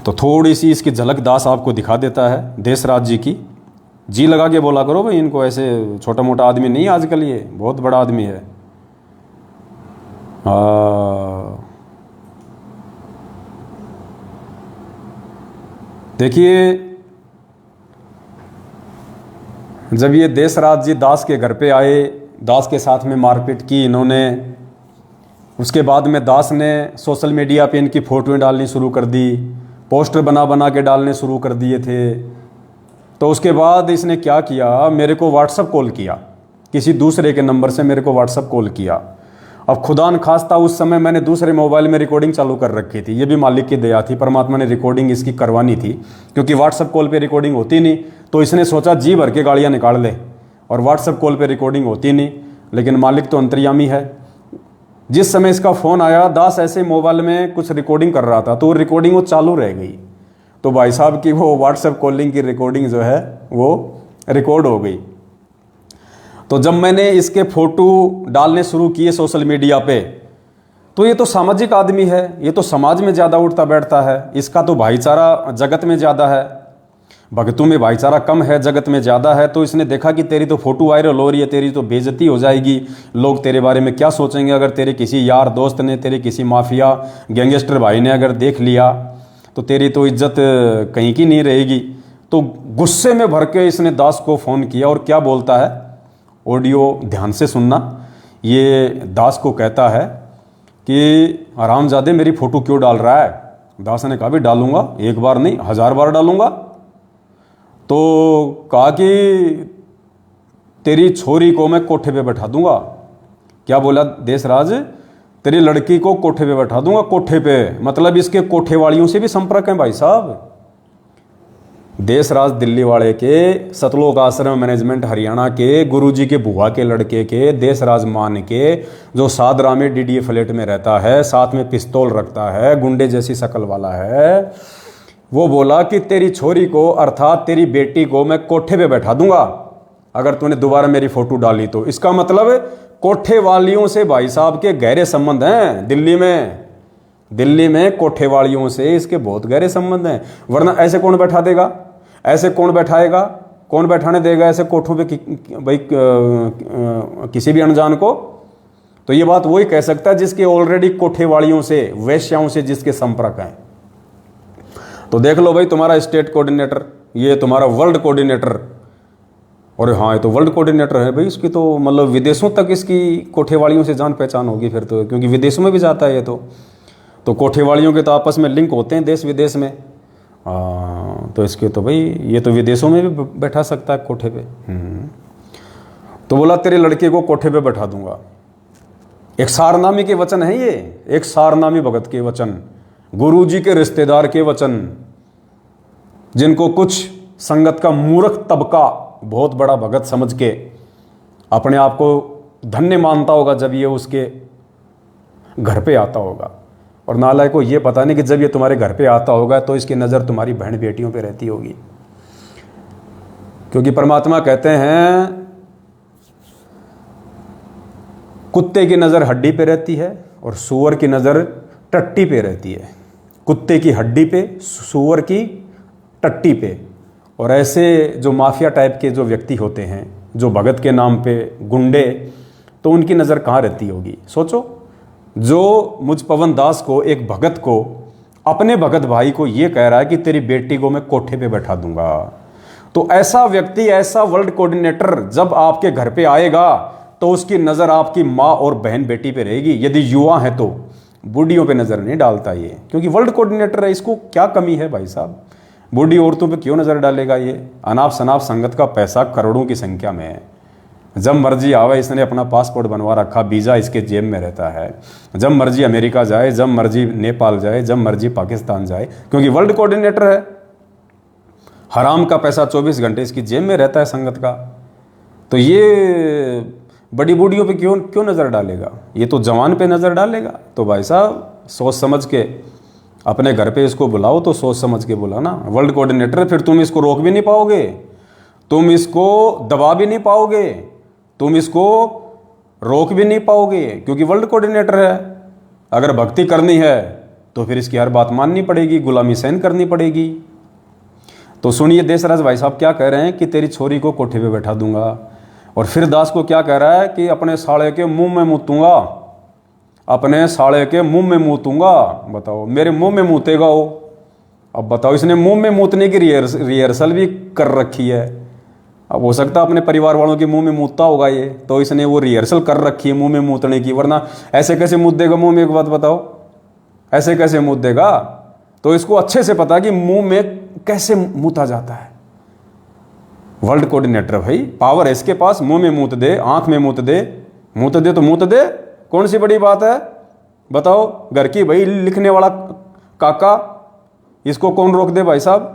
तो थोड़ी सी इसकी झलक दास आपको दिखा देता है देशराज जी की। जी लगा के बोला करो भाई इनको, ऐसे छोटा मोटा आदमी नहीं आजकल, ये बहुत बड़ा आदमी है। देखिए, जब ये देशराज जी दास के घर पे आए, दास के साथ में मारपीट की इन्होंने, उसके बाद में दास ने सोशल मीडिया पे इनकी फ़ोटोएं डालनी शुरू कर दी, पोस्टर बना के डालने शुरू कर दिए थे। तो उसके बाद इसने क्या किया, मेरे को व्हाट्सएप कॉल किया किसी दूसरे के नंबर से मेरे को व्हाट्सअप कॉल किया। अब खुदा न खास्ता उस समय मैंने दूसरे मोबाइल में रिकॉर्डिंग चालू कर रखी थी, ये भी मालिक की दया थी, परमात्मा ने रिकॉर्डिंग इसकी करवानी थी, क्योंकि व्हाट्सअप कॉल पे रिकॉर्डिंग होती नहीं। तो इसने सोचा जी भर के गालियाँ निकाल ले, और व्हाट्सअप कॉल पे रिकॉर्डिंग होती नहीं। लेकिन मालिक तो अंतर्यामी है। जिस समय इसका फ़ोन आया, दास ऐसे मोबाइल में कुछ रिकॉर्डिंग कर रहा था, तो रिकॉर्डिंग वो चालू रह गई। तो भाई साहब की वो व्हाट्सएप कॉलिंग की रिकॉर्डिंग जो है वो रिकॉर्ड हो गई। तो जब मैंने इसके फ़ोटो डालने शुरू किए सोशल मीडिया पे, तो ये तो सामाजिक आदमी है, ये तो समाज में ज़्यादा उठता बैठता है, इसका तो भाईचारा जगत में ज़्यादा है, भगतों में भाईचारा कम है, जगत में ज़्यादा है। तो इसने देखा कि तेरी तो फ़ोटो वायरल हो रही है, तेरी तो बेइज्जती हो जाएगी, लोग तेरे बारे में क्या सोचेंगे, अगर तेरे किसी यार दोस्त ने, तेरे किसी माफिया गैंगस्टर भाई ने अगर देख लिया तो तेरी तो इज्जत कहीं की नहीं रहेगी। तो गुस्से में भर के इसने दास को फ़ोन किया, और क्या बोलता है, ऑडियो ध्यान से सुनना। ये दास को कहता है कि हरामजादे मेरी फ़ोटो क्यों डाल रहा है। दास ने कहा भी डालूंगा, एक बार नहीं 1000 बार डालूंगा। तो कहा कि तेरी छोरी को मैं कोठे पे बैठा दूंगा। क्या बोला देशराज, तेरी लड़की को कोठे पे बैठा दूंगा। कोठे पे मतलब इसके कोठे वालियों से भी संपर्क है भाई साहब। देशराज दिल्ली वाले के, सतलोक आश्रम मैनेजमेंट हरियाणा के गुरुजी के बुआ के लड़के के, देशराज मान के, जो सादरा में डीडीए फ्लैट में रहता है, साथ में पिस्तौल रखता है, गुंडे जैसी शक्ल वाला है, वो बोला कि तेरी छोरी को अर्थात तेरी बेटी को मैं कोठे पे बैठा दूंगा अगर तूने दोबारा मेरी फोटो डाली तो। इसका मतलब कोठे वालियों से भाई साहब के गहरे संबंध हैं दिल्ली में कोठे वालियों से इसके बहुत गहरे संबंध हैं। वरना ऐसे कौन बैठा देगा, ऐसे कौन बैठाएगा, कौन बैठाने देगा ऐसे कोठों पे भाई किसी भी अनजान को। तो ये बात वही कह सकता है जिसके ऑलरेडी कोठे वालियों से, वेश्याओं से जिसके संपर्क हैं। तो देख लो भाई, तुम्हारा स्टेट कोऑर्डिनेटर, ये तुम्हारा वर्ल्ड कोऑर्डिनेटर, और हाँ ये तो वर्ल्ड कोऑर्डिनेटर है भाई, इसकी तो मतलब विदेशों तक इसकी कोठेवाड़ियों से जान पहचान होगी फिर तो, क्योंकि विदेशों में भी जाता है ये तो कोठेवाड़ियों के तो आपस में लिंक होते हैं देश विदेश में। तो इसके तो भाई ये तो विदेशों में भी बैठा सकता है कोठे पे। तो बोला तेरे लड़के को कोठे पे बैठा दूंगा। एक सारनामी के वचन है ये, एक सारनामी भगत के वचन, गुरुजी के रिश्तेदार के वचन, जिनको कुछ संगत का मूर्ख तबका बहुत बड़ा भगत समझ के अपने आप को धन्य मानता होगा जब ये उसके घर पे आता होगा। और नालायक को ये पता नहीं कि जब ये तुम्हारे घर पे आता होगा तो इसकी नज़र तुम्हारी बहन बेटियों पे रहती होगी। क्योंकि परमात्मा कहते हैं कुत्ते की नज़र हड्डी पे रहती है और सूअर की नज़र टट्टी पे रहती है। कुत्ते की हड्डी पे, सूअर की टट्टी पे। और ऐसे जो माफिया टाइप के जो व्यक्ति होते हैं, जो भगत के नाम पे गुंडे, तो उनकी नज़र कहाँ रहती होगी सोचो। जो मुझ पवन दास को, एक भगत को, अपने भगत भाई को ये कह रहा है कि तेरी बेटी को मैं कोठे पे बैठा दूंगा, तो ऐसा व्यक्ति, ऐसा वर्ल्ड कोऑर्डिनेटर जब आपके घर पे आएगा तो उसकी नज़र आपकी माँ और बहन बेटी पे रहेगी। यदि युवा है तो बूढ़ियों पे नज़र नहीं डालता ये, क्योंकि वर्ल्ड कोऑर्डिनेटर है, इसको क्या कमी है भाई साहब। बूढ़ी औरतों पे क्यों नज़र डालेगा ये। अनाप शनाप संगत का पैसा करोड़ों की संख्या में है। जब मर्जी आवे, इसने अपना पासपोर्ट बनवा रखा, वीज़ा इसके जेब में रहता है, जब मर्जी अमेरिका जाए, जब मर्जी नेपाल जाए, जब मर्जी पाकिस्तान जाए, क्योंकि वर्ल्ड कोऑर्डिनेटर है। हराम का पैसा 24 घंटे इसकी जेब में रहता है संगत का। तो ये बड़ी बूढ़ियों पे क्यों नज़र डालेगा, ये तो जवान पे नज़र डालेगा। तो भाई साहब सोच समझ के अपने घर पे इसको बुलाओ, तो सोच समझ के बुलाना। वर्ल्ड कोऑर्डिनेटर, फिर तुम इसको रोक भी नहीं पाओगे, तुम इसको दबा भी नहीं पाओगे, तुम इसको रोक भी नहीं पाओगे, क्योंकि वर्ल्ड कोऑर्डिनेटर है। अगर भक्ति करनी है तो फिर इसकी हर बात माननी पड़ेगी, गुलामी सहन करनी पड़ेगी। तो सुनिए देशराज भाई साहब क्या कह रहे हैं कि तेरी छोरी को कोठे पे बैठा दूंगा। और फिर दास को क्या कह रहा है कि अपने साले के मुंह में मूतूंगा, अपने साले के मुंह में मूतूंगा। बताओ, मेरे मुंह में मूतेगा वो। अब बताओ, इसने मुंह में मूतने की रिहर्सल भी कर रखी है। अब हो सकता है अपने परिवार वालों के मुंह में मूतता होगा ये, तो इसने वो रिहर्सल कर रखी है मुंह में मूतने की। वरना ऐसे कैसे मूत देगा मुंह में, एक बात बताओ, ऐसे कैसे मूत देगा। तो इसको अच्छे से पता कि मुंह में कैसे मूता जाता है। वर्ल्ड कोऑर्डिनेटर भाई, पावर है इसके पास, मुंह में मूत दे, आंख में मूत दे, मूत दे तो मूत दे, कौन सी बड़ी बात है बताओ। घर की भाई लिखने वाला काका, इसको कौन रोक दे भाई साहब।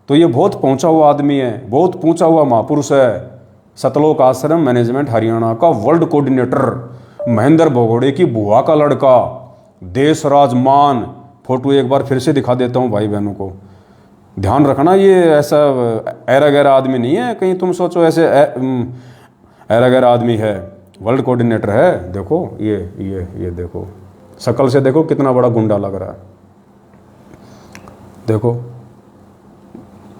तो ये बहुत पहुंचा हुआ आदमी है, बहुत पहुंचा हुआ महापुरुष है। सतलोक आश्रम मैनेजमेंट हरियाणा का वर्ल्ड कोऑर्डिनेटर, महेंद्र भगोड़े की बुआ का लड़का, देश राजमान। फोटो एक बार फिर से दिखा देता हूँ भाई बहनों को, ध्यान रखना। ये ऐसा ऐरा गैरा आदमी नहीं है, कहीं तुम सोचो ऐसे ऐरा गैरा आदमी है, वर्ल्ड कोऑर्डिनेटर है। देखो ये देखो, शक्ल से देखो कितना बड़ा गुंडा लग रहा है। देखो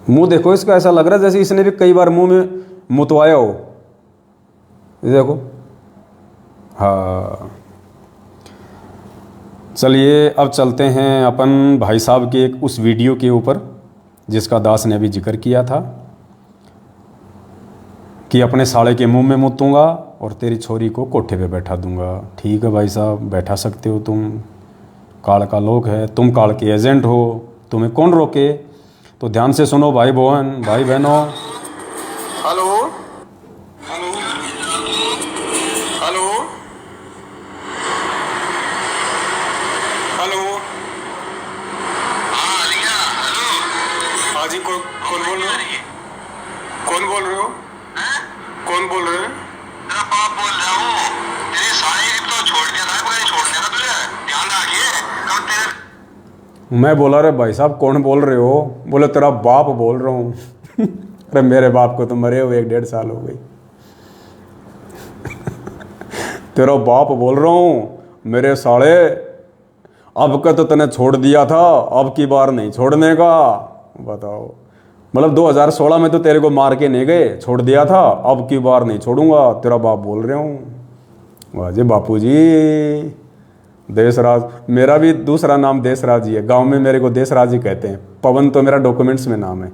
मुंह देखो इसका, ऐसा लग रहा है जैसे इसने भी कई बार मुंह में मुतवाया हो। देखो हाँ, चलिए अब चलते हैं अपन भाई साहब के एक उस वीडियो के ऊपर जिसका दास ने अभी जिक्र किया था कि अपने साले के मुंह में मुतूंगा और तेरी छोरी को कोठे पे बैठा दूंगा। ठीक है भाई साहब, बैठा सकते हो तुम, काल का लोग है, तुम काल के एजेंट हो, तुम्हें कौन रोके। तो ध्यान से सुनो भाई बहनों। हेलो हेलो हेलो हेलो, हाँ लिया, हेलो, हाँ जी, कौन बोल रहे हो? कौन बोल रहे हो? कौन बोल रहे हो? तेरा बाप बोल रहा हूँ। तेरी सारी तो छोड़ दिया था, कोई छोड़ दिया था तुझे, ध्यान रखिए कब तेरे। मैं बोला रे भाई साहब कौन बोल रहे हो? बोले तेरा बाप बोल रहा हूँ। अरे मेरे बाप को तो मरे हुए 1-1.5 साल हो गई। तेरा बाप बोल रहा हूँ मेरे साले, अब का तो तने छोड़ दिया था, अब की बार नहीं छोड़ने का। बताओ, मतलब 2016 में तो तेरे को मार के नहीं गए, छोड़ दिया था, अब की बार नहीं छोड़ूंगा, तेरा बाप बोल रहा हूँ। वाह जी बापू जी। देशराज, मेरा भी दूसरा नाम देशराज ही है, गांव में मेरे को देशराज ही कहते हैं। पवन तो मेरा डॉक्यूमेंट्स में नाम है,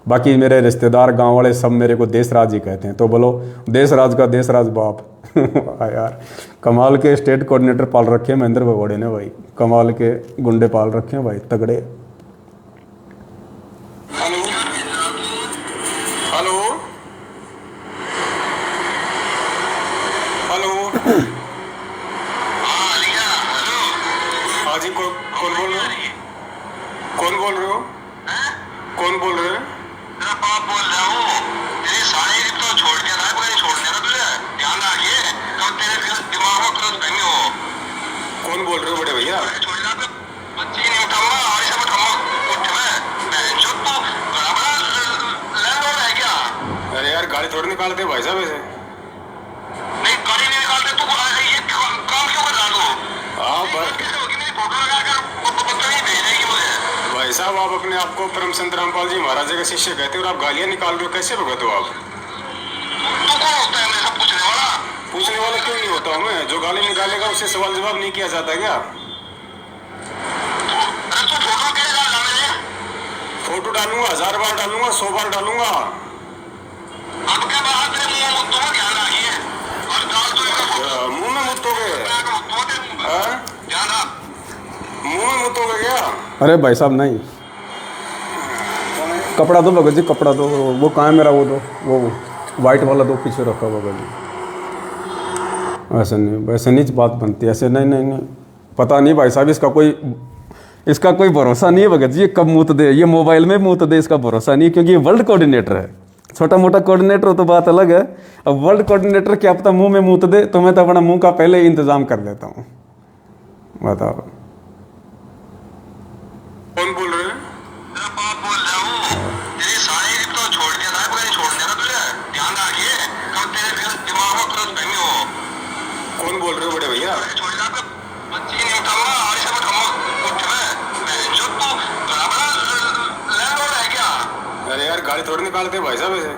बाकी मेरे रिश्तेदार गांव वाले सब मेरे को देशराज ही कहते हैं। तो बोलो देशराज का देशराज बाप। यार कमाल के स्टेट कोऑर्डिनेटर पाल रखे हैं महेंद्र भगोड़े ने भाई, कमाल के गुंडे पाल रखे हैं भाई, तगड़े। हेलो हेलो हेलो, हाँ लिया, हेलो, हाँ जी, कौन बोल रहे हो? कौन बोल रहे हो? कौन बोल रहे हो? तेरा बाप बोल रहा हूँ। तेरी सारी तो छोड़ दिया था, कोई छोड़ दिया था तुझे, ध्यान रखिए कब तेरे दिमाग में क्रोध नहीं हो। कौन बोल रहे हो बड़े भैया? छोड़ दिया तो बच्ची नहीं उठाऊंगा, और इसे उठाऊंगा कोठे में। बहनचोद तो बड़ा बड़ा लैंडलॉर्ड है क्या? अरे यार गाड़ी थोड़ी निकालते भाई साहब ऐसे। नहीं गाड़ी नहीं निकालते तो ये काम क्यों कर रहा तू? हाँ मेरी फोटो लगाकर बदतमीजी भेज देगी मुझे। भाई साहब आप अपने आप को परम संत रामपाल जी महाराज के शिष्य कहते हो और आप गालियां निकाल रहे हो, कैसे भगत हो आप? तो कौन होता है मेरे सब पूछने वाला? पूछने वाला क्यों नहीं होता हूँ मैं? जो गाली निकालेगा उससे सवाल जवाब नहीं किया जाता क्या? अरे तू फोटो कैसे डाल मेरे? फोटो डालूंगा, 1000 बार डालूंगा, 100 बार डालूंगा। अब के बाद तेरे मुंह में मुद्दों का ध्यान रखिए और डाल तो मुंह में मुद्दोगे? ध्यान रख, मुंह में मुद्दोगे क्या? अरे भाई साहब नहीं, कपड़ा दो भगत जी, कपड़ा दो। वो कहाँ है मेरा? वो दो, वो वाइट वाला दो, पीछे रखा भगत जी। ऐसे नहीं, वैसे नहीं बात बनती, ऐसे नहीं नहीं नहीं। पता नहीं भाई साहब, इसका कोई भरोसा नहीं है भगत जी, ये कब मूत दे, ये मोबाइल में मूत दे, इसका भरोसा नहीं है, क्योंकि ये वर्ल्ड कोऑर्डिनेटर है। छोटा मोटा कोऑर्डिनेटर हो तो बात अलग है, अब वर्ल्ड कोऑर्डिनेटर क्या पता मुंह में मूत दे, तो मैं तो अपना मुंह का पहले ही इंतजाम कर लेता हूँ। बताओ कौन बोल रहे हैं? तेरा बाप बोल रहा हूँ। तेरी सारी तो छोड़ दिया था, कोई छोड़ दिया था तुझे, ध्यान रखिए कब तेरे दिमाग में क्रोध नहीं हो। कौन बोल रहे हो बड़े भैया? छोड़ दिया तो बच्ची नहीं उठाऊंगा, और इसे उठाऊंगा कोठे में। बहनचोद तो बड़ा बड़ा लैंडलॉर्ड है क्या? अरे यार गाड़ी थोड़ी निकालते भाई साहब ऐसे।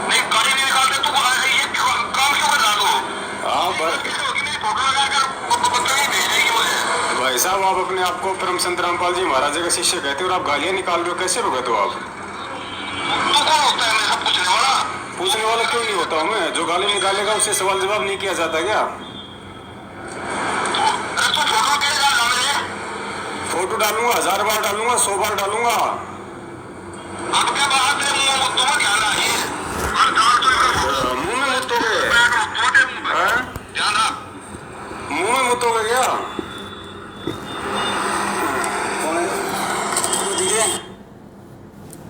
नहीं गाड़ी नहीं निकालते तो ये काम क्यों कर रहा तू? हाँ मेरी फोटो लगाकर बदतमीजी भेज देगी मुझे। भाई साहब आप अपने आप को परम संत रामपाल जी महाराज के शिष्य कहते हो और आप गालियां निकाल रहे हो, कैसे भगत हो आप? तो कौन होता है मेरे सब पूछने वाला? पूछने वाला क्यों नहीं होता हूँ मैं? जो गाली निकालेगा उससे सवाल जवाब नहीं किया जाता क्या? अरे तू फोटो कैसे डाल मेरे? फोटो डालूंगा, 1000 बार डालूंगा, 100 बार डालूंगा। अब के बाद मुंह में मुतोगे? मुंह में मुतोगे क्या?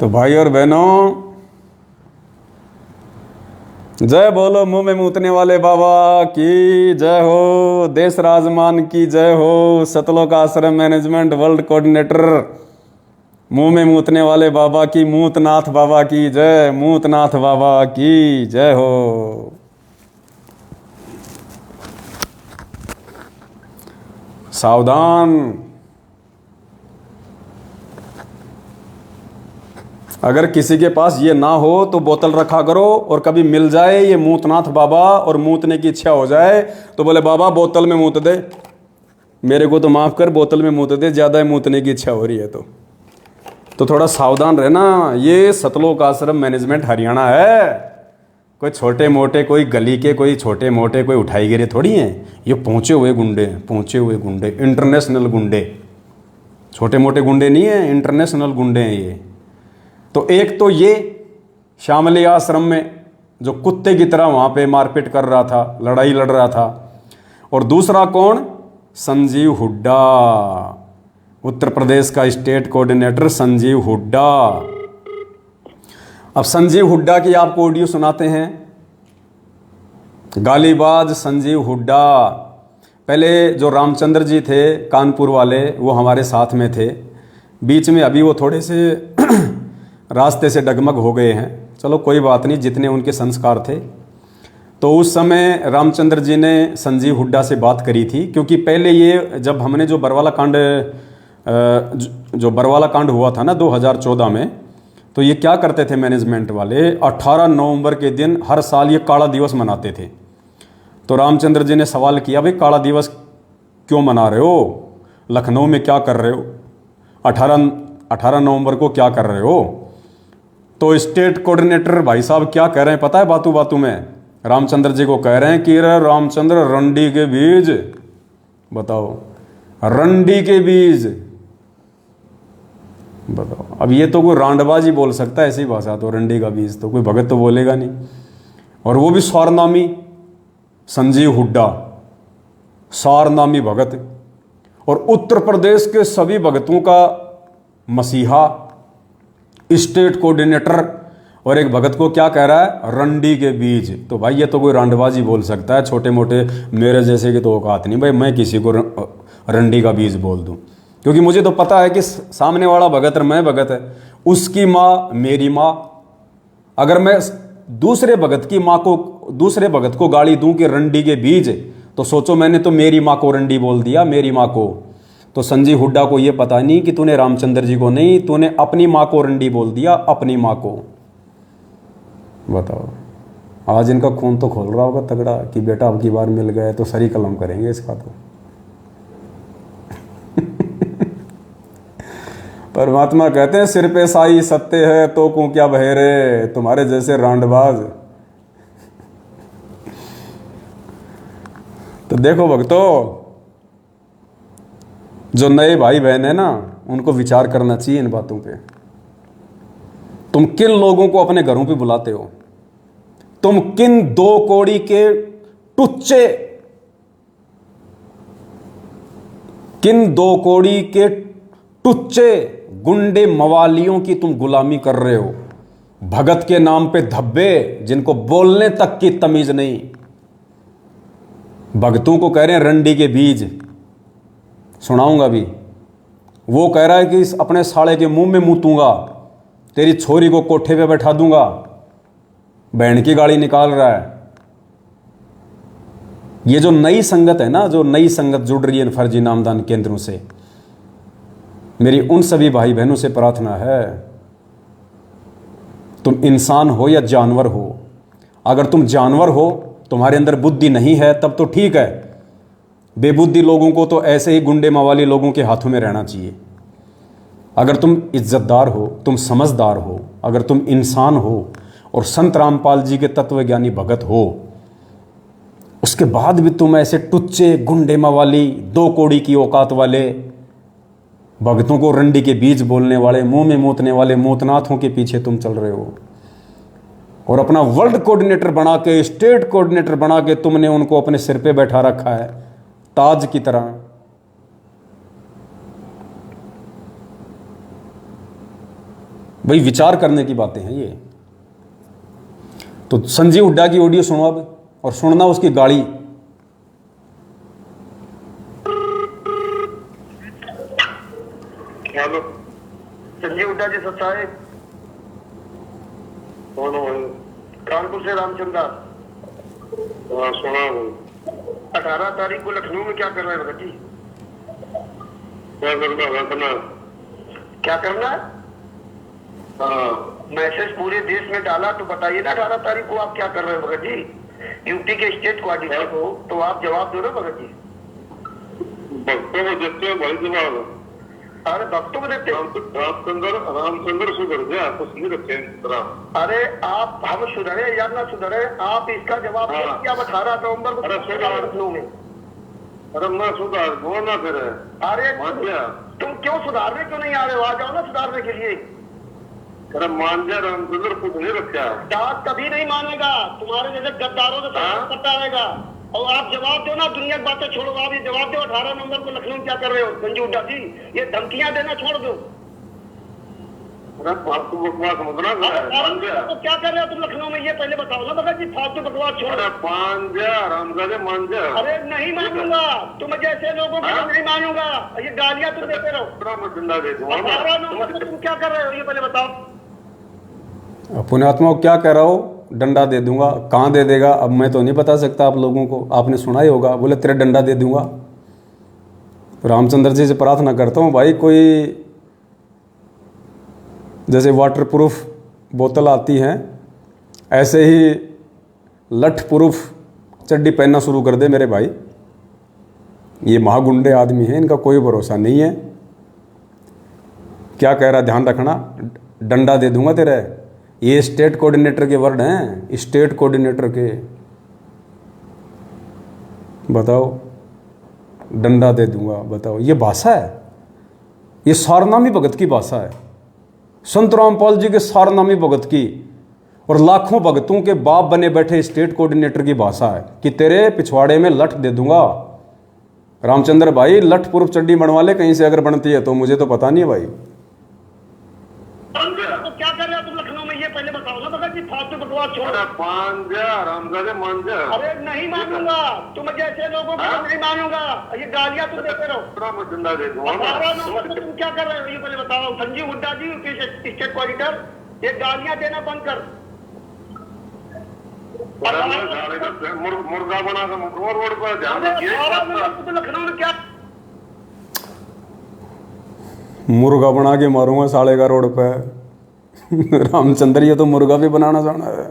तो भाई और बहनों, जय बोलो मुंह में मूतने वाले बाबा की जय हो, देश राजमान की जय हो, सतलोक आश्रम मैनेजमेंट वर्ल्ड कोऑर्डिनेटर मुंह में मूतने वाले बाबा की, मूतनाथ बाबा की जय, मूतनाथ बाबा की जय हो। सावधान, अगर किसी के पास ये ना हो तो बोतल रखा करो, और कभी मिल जाए ये मूतनाथ बाबा और मूतने की इच्छा हो जाए तो बोले बाबा बोतल में मूत दे, मेरे को तो माफ़ कर, बोतल में मूत दे, ज़्यादा मूतने की इच्छा हो रही है तो थोड़ा सावधान रहना। ये सतलोक आश्रम मैनेजमेंट हरियाणा है, कोई छोटे मोटे, कोई गली के, कोई छोटे मोटे, कोई उठाई गिरे थोड़ी हैं, ये पहुँचे हुए गुंडे हैं, पहुँचे हुए गुंडे, इंटरनेशनल गुंडे, छोटे मोटे गुंडे नहीं हैं, इंटरनेशनल गुंडे हैं ये। तो एक तो ये शामली आश्रम में जो कुत्ते की तरह वहाँ पे मारपीट कर रहा था, लड़ाई लड़ रहा था, और दूसरा कौन? संजीव हुड्डा, उत्तर प्रदेश का स्टेट कोऑर्डिनेटर संजीव हुड्डा। अब संजीव हुड्डा की आपको ऑडियो सुनाते हैं। गालीबाज संजीव हुड्डा। पहले जो रामचंद्र जी थे कानपुर वाले, वो हमारे साथ में थे, बीच में अभी वो थोड़े से रास्ते से डगमग हो गए हैं, चलो कोई बात नहीं, जितने उनके संस्कार थे। तो उस समय रामचंद्र जी ने संजीव हुड्डा से बात करी थी, क्योंकि पहले ये जब हमने जो बरवाला कांड बरवाला कांड हुआ था ना 2014 में, तो ये क्या करते थे मैनेजमेंट वाले, 18 नवंबर के दिन हर साल ये काला दिवस मनाते थे। तो रामचंद्र जी ने सवाल किया, भाई काला दिवस क्यों मना रहे हो, लखनऊ में क्या कर रहे हो, 18 नवंबर को क्या कर रहे हो? तो स्टेट कोऑर्डिनेटर भाई साहब क्या कह रहे हैं पता है, बातों बातों में रामचंद्र जी को कह रहे हैं कि रामचंद्र रंडी के बीज, बताओ रंडी के बीज, बताओ। अब ये तो कोई रांडबाजी बोल सकता है ऐसी भाषा, तो रंडी का बीज तो कोई भगत तो बोलेगा नहीं, और वो भी सारनामी संजीव हुड्डा, सारनामी भगत, और उत्तर प्रदेश के सभी भगतों का मसीहा, स्टेट कोऑर्डिनेटर, और एक भगत को क्या कह रहा है, रंडी के बीज। तो भाई ये तो कोई रांडबाजी बोल सकता है, छोटे मोटे मेरे जैसे की तो औकात नहीं भाई मैं किसी को रंडी का बीज बोल दूं, क्योंकि मुझे तो पता है कि सामने वाला भगत और मैं भगत है, उसकी माँ मेरी माँ। अगर मैं दूसरे भगत की माँ को, दूसरे भगत को गाली दूं कि रंडी के बीज, तो सोचो मैंने तो मेरी माँ को रंडी बोल दिया, मेरी माँ को। तो संजीव हुड्डा को ये पता नहीं कि तूने रामचंद्र जी को नहीं, तूने अपनी माँ को रंडी बोल दिया, अपनी माँ को। बताओ, आज इनका खून तो खोल रहा होगा तगड़ा कि बेटा अब की बार मिल गए तो सरी कलम करेंगे इसका तो। परमात्मा कहते हैं सिर पे साई सत्य है तो को क्या बहेरे, तुम्हारे जैसे रांडबाज। तो देखो भक्तों, जो नए भाई बहन है ना, उनको विचार करना चाहिए इन बातों पे। तुम किन लोगों को अपने घरों पे बुलाते हो, तुम किन 2 कौड़ी के टुच्चे, किन 2 कौड़ी के टुच्चे गुंडे मवालियों की तुम गुलामी कर रहे हो, भगत के नाम पे धब्बे, जिनको बोलने तक की तमीज नहीं। भगतों को कह रहे हैं रंडी के बीज, सुनाऊंगा भी। वो कह रहा है कि अपने साले के मुंह में मूतूंगा, तेरी छोरी को कोठे पे बैठा दूंगा, बहन की गाड़ी निकाल रहा है। ये जो नई संगत है ना, जो नई संगत जुड़ रही है फर्जी नामदान केंद्रों से, मेरी उन सभी भाई बहनों से प्रार्थना है, तुम इंसान हो या जानवर हो। अगर तुम जानवर हो, तुम्हारे अंदर बुद्धि नहीं है, तब तो ठीक है। बेबुद्धि लोगों को तो ऐसे ही गुंडे मवाली लोगों के हाथों में रहना चाहिए। अगर तुम इज्जतदार हो, तुम समझदार हो, अगर तुम इंसान हो और संत रामपाल जी के तत्वज्ञानी भगत हो, उसके बाद भी तुम ऐसे टुच्चे गुंडे मवाली 2 कौड़ी की औकात वाले भगतों को रंडी के बीज बोलने वाले, मुंह में मूतने वाले मूतनाथों के पीछे तुम चल रहे हो। और अपना वर्ल्ड कोऑर्डिनेटर बना के, स्टेट कोऑर्डिनेटर बना के तुमने उनको अपने सिर पे बैठा रखा है ताज की तरह। भाई विचार करने की बातें हैं ये। तो संजीव हुड्डा की ऑडियो सुनो अब, और सुनना उसकी गाड़ी। हेलो, संजीव हुड्डा जी सच्चाई कानपुर से रामचंद्र। सुना 18 तारीख को लखनऊ में क्या कर रहे हैं भगत जी? क्या करना है? मैसेज पूरे देश में डाला तो बताइए ना 18 तारीख को आप क्या कर रहे हैं भगत जी? यूपी के स्टेट कोऑर्डिनेटर हो तो आप जवाब दो ना भगत जी। भक्तों को देते हैं भाई जवाब। अरे भक्तों को देते रामचंद्र सुधर गया कुछ नहीं रखे। अरे आप हम सुधरे या ना सुधरे, आप इसका जवाब क्या 18 नवंबर को लखनऊ में? अरे मैं सुधार बोलना फिर। अरे तुम क्यों सुधारने क्यों नहीं आ रहे हो? आ जाओ ना सुधारने के लिए। अरे मान जा, रामचंद्र कुछ नहीं रखा। डाक कभी नहीं मानेगा, तुम्हारे जैसे गद्दारों से पता आएगा। और आप जवाब दो ना, दुनिया की बातें छोड़ो, आप ये जवाब दो 18 नवंबर को लखनऊ क्या कर रहे हो? संजीव हुड्डा जी ये धमकियां देना छोड़ दो। फालतू बकवास मत ना। तो क्या कर रहे हो तुम लखनऊ में ये पहले बताओ ना भगत जी। फालतू बकवास छोड़ो। मान जा रामजादे मान जा। अरे नहीं मानूंगा, तुम जैसे लोगों को नहीं मानूंगा। ये गालियां तुम देते रहो। 18 नवंबर को तुम क्या कर रहे हो ये पहले बताओ। पुण्यात्मा क्या कह रहा हो? डंडा दे दूंगा। कहाँ दे देगा अब मैं तो नहीं बता सकता आप लोगों को, आपने सुना ही होगा। बोले तेरे डंडा दे दूंगा। रामचंद्र जी से प्रार्थना करता हूँ भाई, कोई जैसे वाटर प्रूफ बोतल आती हैं ऐसे ही लठ प्रूफ चड्डी पहनना शुरू कर दे मेरे भाई। ये महागुंडे आदमी हैं, इनका कोई भरोसा नहीं है। क्या कह रहा ध्यान रखना, डंडा दे दूंगा तेरे। ये स्टेट कोऑर्डिनेटर के वर्ड हैं, स्टेट कोऑर्डिनेटर के। बताओ, डंडा दे दूंगा। बताओ ये भाषा है? ये सारनामी भगत की भाषा है, संत रामपाल जी के सारनामी भगत की और लाखों भगतों के बाप बने बैठे स्टेट कोऑर्डिनेटर की भाषा है कि तेरे पिछवाड़े में लठ दे दूंगा। रामचंद्र भाई लठ प्रूफ चड्डी बनवा ले कहीं से अगर बनती है तो, मुझे तो पता नहीं है भाई। तो क्या कर रहे हो तुम लखनऊ में ये पहले बताओ ना भगत जी। फालतू बकवास छोड़ो। मान जा रामजादे मान जा। अरे नहीं मानूंगा, तुम जैसे लोगों को नहीं मानूंगा। ये गालियां तुम देते रहो। 18 नवंबर को तुम क्या कर रहे हो ये पहले बताओ। संजीव हुड्डा जी स्टेट कोऑर्डिनेटर, ये गालियां देना बंद कर। मुर्गा बना रोड पर ध्यान रखिए। लखनऊ में क्या मुर्गा बना के मारूंगा साले का रोड पे। रामचंद्र ये तो मुर्गा भी बनाना जाना है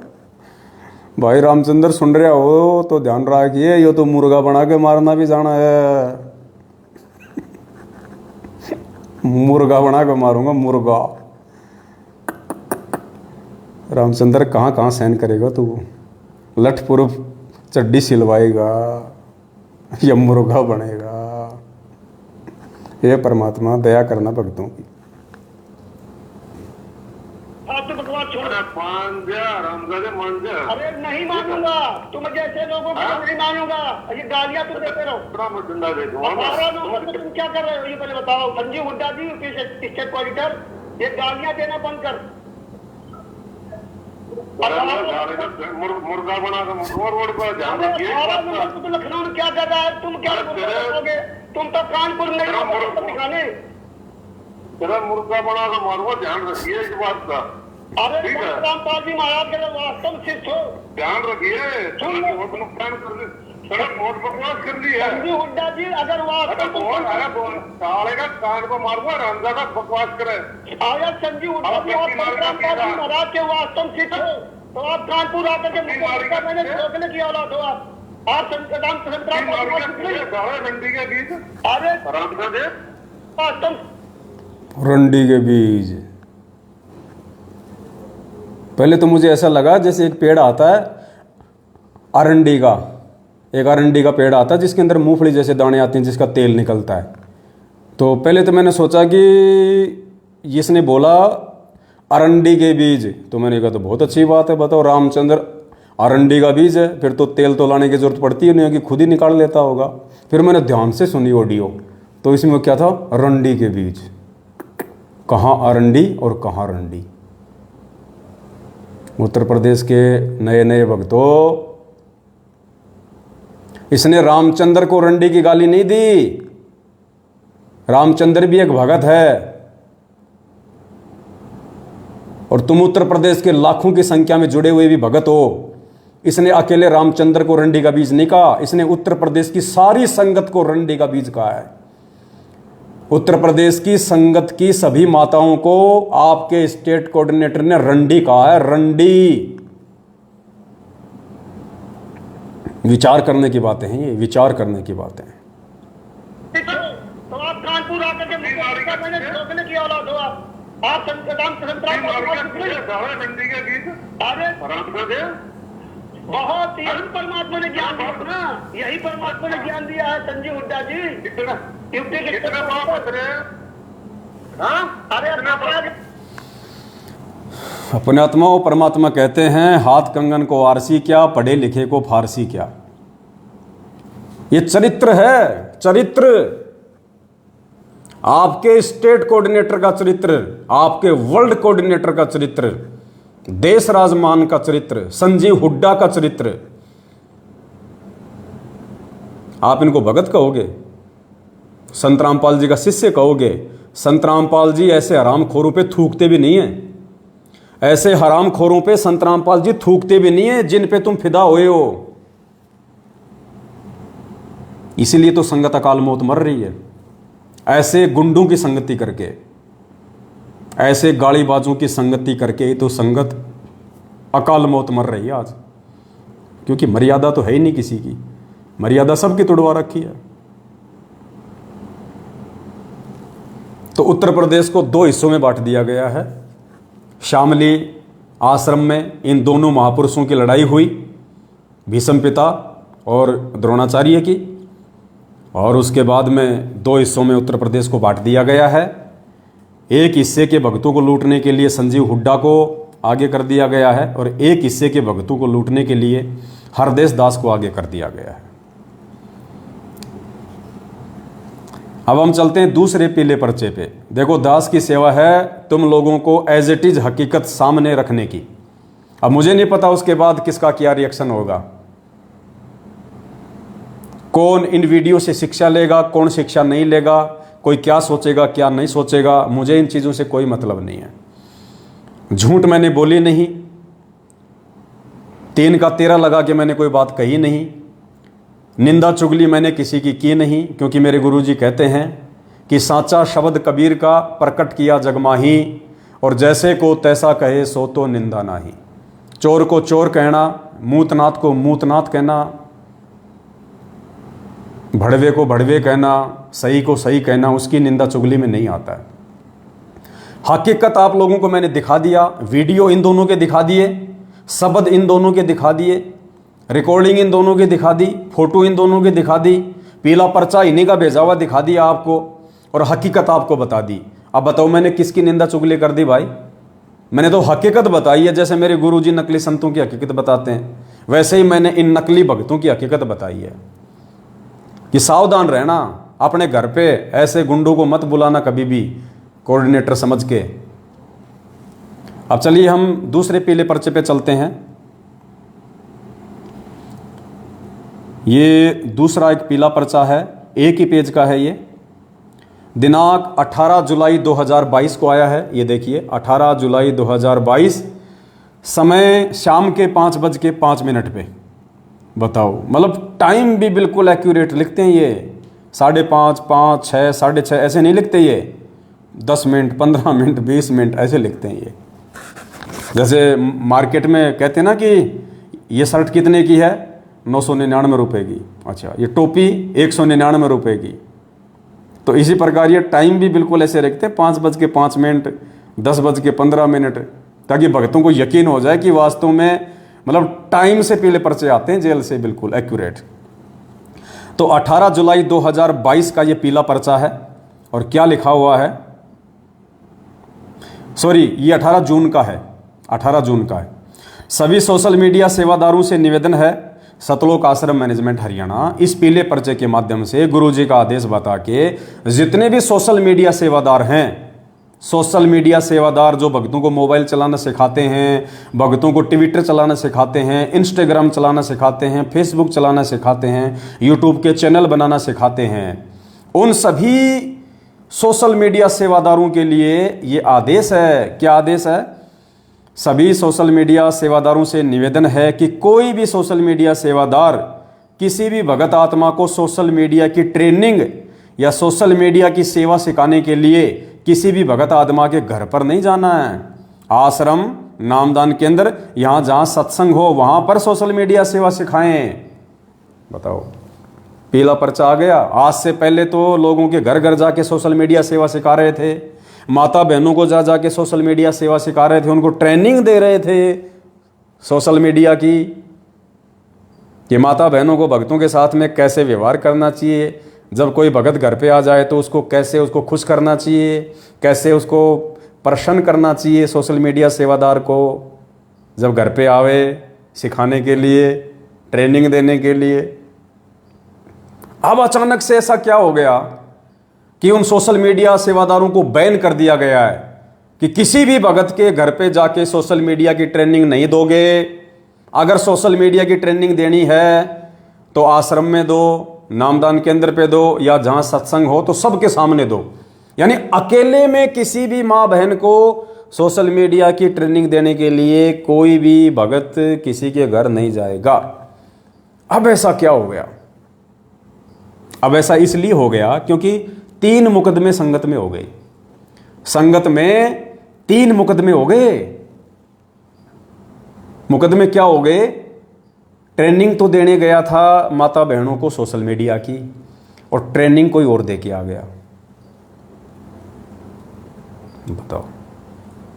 भाई। रामचंद्र सुन रहे हो तो ध्यान रखिए, ये तो मुर्गा बना के मारना भी जाना है। मुर्गा बना के मारूंगा, मुर्गा। रामचंद्र कहाँ कहाँ सहन करेगा तू? लठ प्रूफ चड्डी सिलवाएगा या मुर्गा बनेगा? ये परमात्मा दया करना भक्तों की। मान जा रामजादे मान जा। अरे नहीं मानूंगा, तुम जैसे लोगों को नहीं मानूंगा। ये गालियां तुम देते रहो। 18 नवंबर को तुम क्या कर रहे हो ये पहले बताओ। संजीव हुड्डा जी स्टेट कोऑर्डिनेटर, ये गालियां देना बंद कर। मुर्गा बना रोड पर ध्यान रखिए। लखनऊ में क्या कर रहा है? तुम क्या करोगे? तुम तो कानपुर नहीं दिखाने। तेरा मुर्गा बना कर मारूंगा, ध्यान रखिए इस बात का। अरे रामपाल जी महाराज के वास्तव शिष्य हो, ध्यान रखिए। बहुत नुकसान कर दी, सड़क बहुत बकवास कर दी है। संजीव हुड्डा जी अगर साले का कान को मारूंगा, रामजा का बकवास करे। अगर संजीव हुड्डा जी रामपाल जी महाराज के वास्तव शिष्य हो तो आप कानपुर आकर के मैंने रोकने की औलाद हो। आप रंडी के बीज। अरे रंडी के बीज। पहले तो मुझे ऐसा लगा जैसे एक पेड़ आता है अरंडी का, एक अरंडी का पेड़ आता है जिसके अंदर मूंगफली जैसे दाने आते हैं जिसका तेल निकलता है। तो पहले तो मैंने सोचा कि इसने बोला अरंडी के बीज। तो मैंने कहा तो बहुत अच्छी बात है, बताओ रामचंद्र अरंडी का बीज है, फिर तो तेल तो लाने की जरूरत पड़ती ही नहीं होगी, खुद ही निकाल लेता होगा। फिर मैंने ध्यान से सुनी ऑडियो, तो इसमें क्या था, अरंडी के बीज। कहाँ अरंडी और कहाँ रंडी। उत्तर प्रदेश के नए नए भक्तों, इसने रामचंद्र को रंडी की गाली नहीं दी। रामचंद्र भी एक भगत है, और तुम उत्तर प्रदेश के लाखों की संख्या में जुड़े हुए भी भगत हो। इसने अकेले रामचंद्र को रंडी का बीज नहीं कहा, इसने उत्तर प्रदेश की सारी संगत को रंडी का बीज कहा है। उत्तर प्रदेश की संगत की सभी माताओं को आपके स्टेट कोऑर्डिनेटर ने रंडी कहा है, रंडी। विचार करने की बातें हैं ये, विचार करने की बातें हैं। तो आप कानपुर आकर के मैंने रोकने की औलाद हो आप बहुत यही परमात्मा ने ज्ञान दिया ना, यही परमात्मा ने ज्ञान दिया है संजीव हुड्डा जी। अपने आत्मा को परमात्मा कहते हैं, हाथ कंगन को आरसी क्या, पढ़े लिखे को फारसी क्या। ये चरित्र है, चरित्र। आपके स्टेट कोऑर्डिनेटर का चरित्र, आपके वर्ल्ड कोऑर्डिनेटर का चरित्र, देश राजमान का चरित्र, संजीव हुड्डा का चरित्र। आप इनको भगत कहोगे, संत रामपाल जी का शिष्य कहोगे। संत रामपाल जी ऐसे हरामखोरों पे थूकते भी नहीं है, ऐसे हरामखोरों पे संत रामपाल जी थूकते भी नहीं है जिन पे तुम फिदा हुए हो। इसीलिए तो संगत अकाल मौत मर रही है, ऐसे गुंडों की संगति करके, ऐसे गाड़ीबाजों की संगति करके तो संगत अकाल मौत मर रही है आज। क्योंकि मर्यादा तो है ही नहीं किसी की, मर्यादा सबकी तोड़वा रखी है। तो उत्तर प्रदेश को दो हिस्सों में बांट दिया गया है। शामली आश्रम में इन दोनों महापुरुषों की लड़ाई हुई, भीष्म पिता और द्रोणाचार्य की, और उसके बाद में दो हिस्सों में उत्तर प्रदेश को बांट दिया गया है। एक हिस्से के भक्तों को लूटने के लिए संजीव हुड्डा को आगे कर दिया गया है, और एक हिस्से के भक्तों को लूटने के लिए हरदेश दास को आगे कर दिया गया है। अब हम चलते हैं दूसरे पीले पर्चे पे। देखो, दास की सेवा है तुम लोगों को एज इट इज हकीकत सामने रखने की। अब मुझे नहीं पता उसके बाद किसका क्या रिएक्शन होगा, कौन इन वीडियो से शिक्षा लेगा, कौन शिक्षा नहीं लेगा, कोई क्या सोचेगा क्या नहीं सोचेगा, मुझे इन चीज़ों से कोई मतलब नहीं है। झूठ मैंने बोली नहीं, 3 का 13 लगा के मैंने कोई बात कही नहीं, निंदा चुगली मैंने किसी की नहीं। क्योंकि मेरे गुरुजी कहते हैं कि साचा शब्द कबीर का प्रकट किया जगमाही, और जैसे को तैसा कहे सो तो निंदा नाही। चोर को चोर कहना, मूतनाथ को मूतनाथ कहना, भड़वे को भड़वे कहना, सही को सही कहना, उसकी निंदा चुगली में नहीं आता है। हकीकत आप लोगों को मैंने दिखा दिया, वीडियो इन दोनों के दिखा दिए, शब्द इन दोनों के दिखा दिए, रिकॉर्डिंग इन दोनों की दिखा दी, फोटो इन दोनों की दिखा दी, पीला पर्चा इन्हीं का भेजा हुआ दिखा दिया आपको, और हकीकत आपको बता दी। अब बताओ मैंने किसकी निंदा चुगली कर दी भाई? मैंने तो हकीकत बताई है। जैसे मेरे गुरुजी नकली संतों की हकीकत बताते हैं, वैसे ही मैंने इन नकली भक्तों की हकीकत बताई है कि सावधान रहना, अपने घर पे ऐसे गुंडों को मत बुलाना कभी भी कोऑर्डिनेटर समझ के। अब चलिए हम दूसरे पीले पर्चे पे चलते हैं। ये दूसरा एक पीला पर्चा है, एक ही पेज का है। ये दिनांक 18 जुलाई 2022 को आया है। ये देखिए 18 जुलाई 2022, समय शाम के 5:05 पे। बताओ, मतलब टाइम भी बिल्कुल एक्यूरेट लिखते हैं ये। 5:30, 5, 6, 6:30 ऐसे नहीं लिखते ये, 10 मिनट, 15 मिनट, 20 मिनट ऐसे लिखते हैं ये। जैसे मार्केट में कहते हैं ना कि ये शर्ट कितने की है, 999 रुपये की। अच्छा, ये टोपी 199 रुपये की। तो इसी प्रकार ये टाइम भी बिल्कुल ऐसे रखते हैं, 5:05, 10:15, ताकि भक्तों को यकीन हो जाए कि वास्तव में मतलब टाइम से पीले पर्चे आते हैं जेल से, बिल्कुल एक्यूरेट। तो 18 जुलाई 2022 का ये पीला पर्चा है, और क्या लिखा हुआ है? सॉरी, ये 18 जून का है, 18 जून का है। सभी सोशल मीडिया सेवादारों से निवेदन है, सतलोक आश्रम मैनेजमेंट हरियाणा इस पीले पर्चे के माध्यम से गुरुजी का आदेश बता के जितने भी सोशल मीडिया सेवादार हैं, सोशल मीडिया सेवादार जो भक्तों को मोबाइल चलाना सिखाते हैं, भक्तों को ट्विटर चलाना सिखाते हैं, इंस्टाग्राम चलाना सिखाते हैं, फेसबुक चलाना सिखाते हैं, यूट्यूब के चैनल बनाना सिखाते हैं, उन सभी सोशल मीडिया सेवादारों के लिए ये आदेश है। क्या आदेश है? सभी सोशल मीडिया सेवादारों से निवेदन है कि कोई भी सोशल मीडिया सेवादार किसी भी भगत आत्मा को सोशल मीडिया की ट्रेनिंग या सोशल मीडिया की सेवा सिखाने के लिए किसी भी भगत आत्मा के घर पर नहीं जाना है। आश्रम, नामदान केंद्र, यहाँ जहाँ सत्संग हो वहाँ पर सोशल मीडिया सेवा सिखाएं। बताओ, पीला पर्चा आ गया। आज से पहले तो लोगों के घर घर जाके सोशल मीडिया सेवा सिखा रहे थे, माता बहनों को जा जाके सोशल मीडिया सेवा सिखा रहे थे, उनको ट्रेनिंग दे रहे थे सोशल मीडिया की कि माता बहनों को भक्तों के साथ में कैसे व्यवहार करना चाहिए, जब कोई भगत घर पे आ जाए तो उसको कैसे उसको खुश करना चाहिए, कैसे उसको प्रसन्न करना चाहिए। सोशल मीडिया सेवादार को जब घर पे आवे सिखाने के लिए, ट्रेनिंग देने के लिए। अब अचानक से ऐसा क्या हो गया कि उन सोशल मीडिया सेवादारों को बैन कर दिया गया है कि किसी भी भगत के घर पे जाके सोशल मीडिया की ट्रेनिंग नहीं दोगे। अगर सोशल मीडिया की ट्रेनिंग देनी है तो आश्रम में दो, नामदान केंद्र पे दो, या जहां सत्संग हो तो सबके सामने दो। यानी अकेले में किसी भी माँ बहन को सोशल मीडिया की ट्रेनिंग देने के लिए कोई भी भगत किसी के घर नहीं जाएगा। अब ऐसा क्या हो गया? अब ऐसा इसलिए हो गया क्योंकि 3 मुकदमे संगत में हो गए। संगत में 3 मुकदमे हो गए। मुकदमे क्या हो गए? ट्रेनिंग तो देने गया था माता बहनों को सोशल मीडिया की, और ट्रेनिंग कोई और दे के आ गया। बताओ,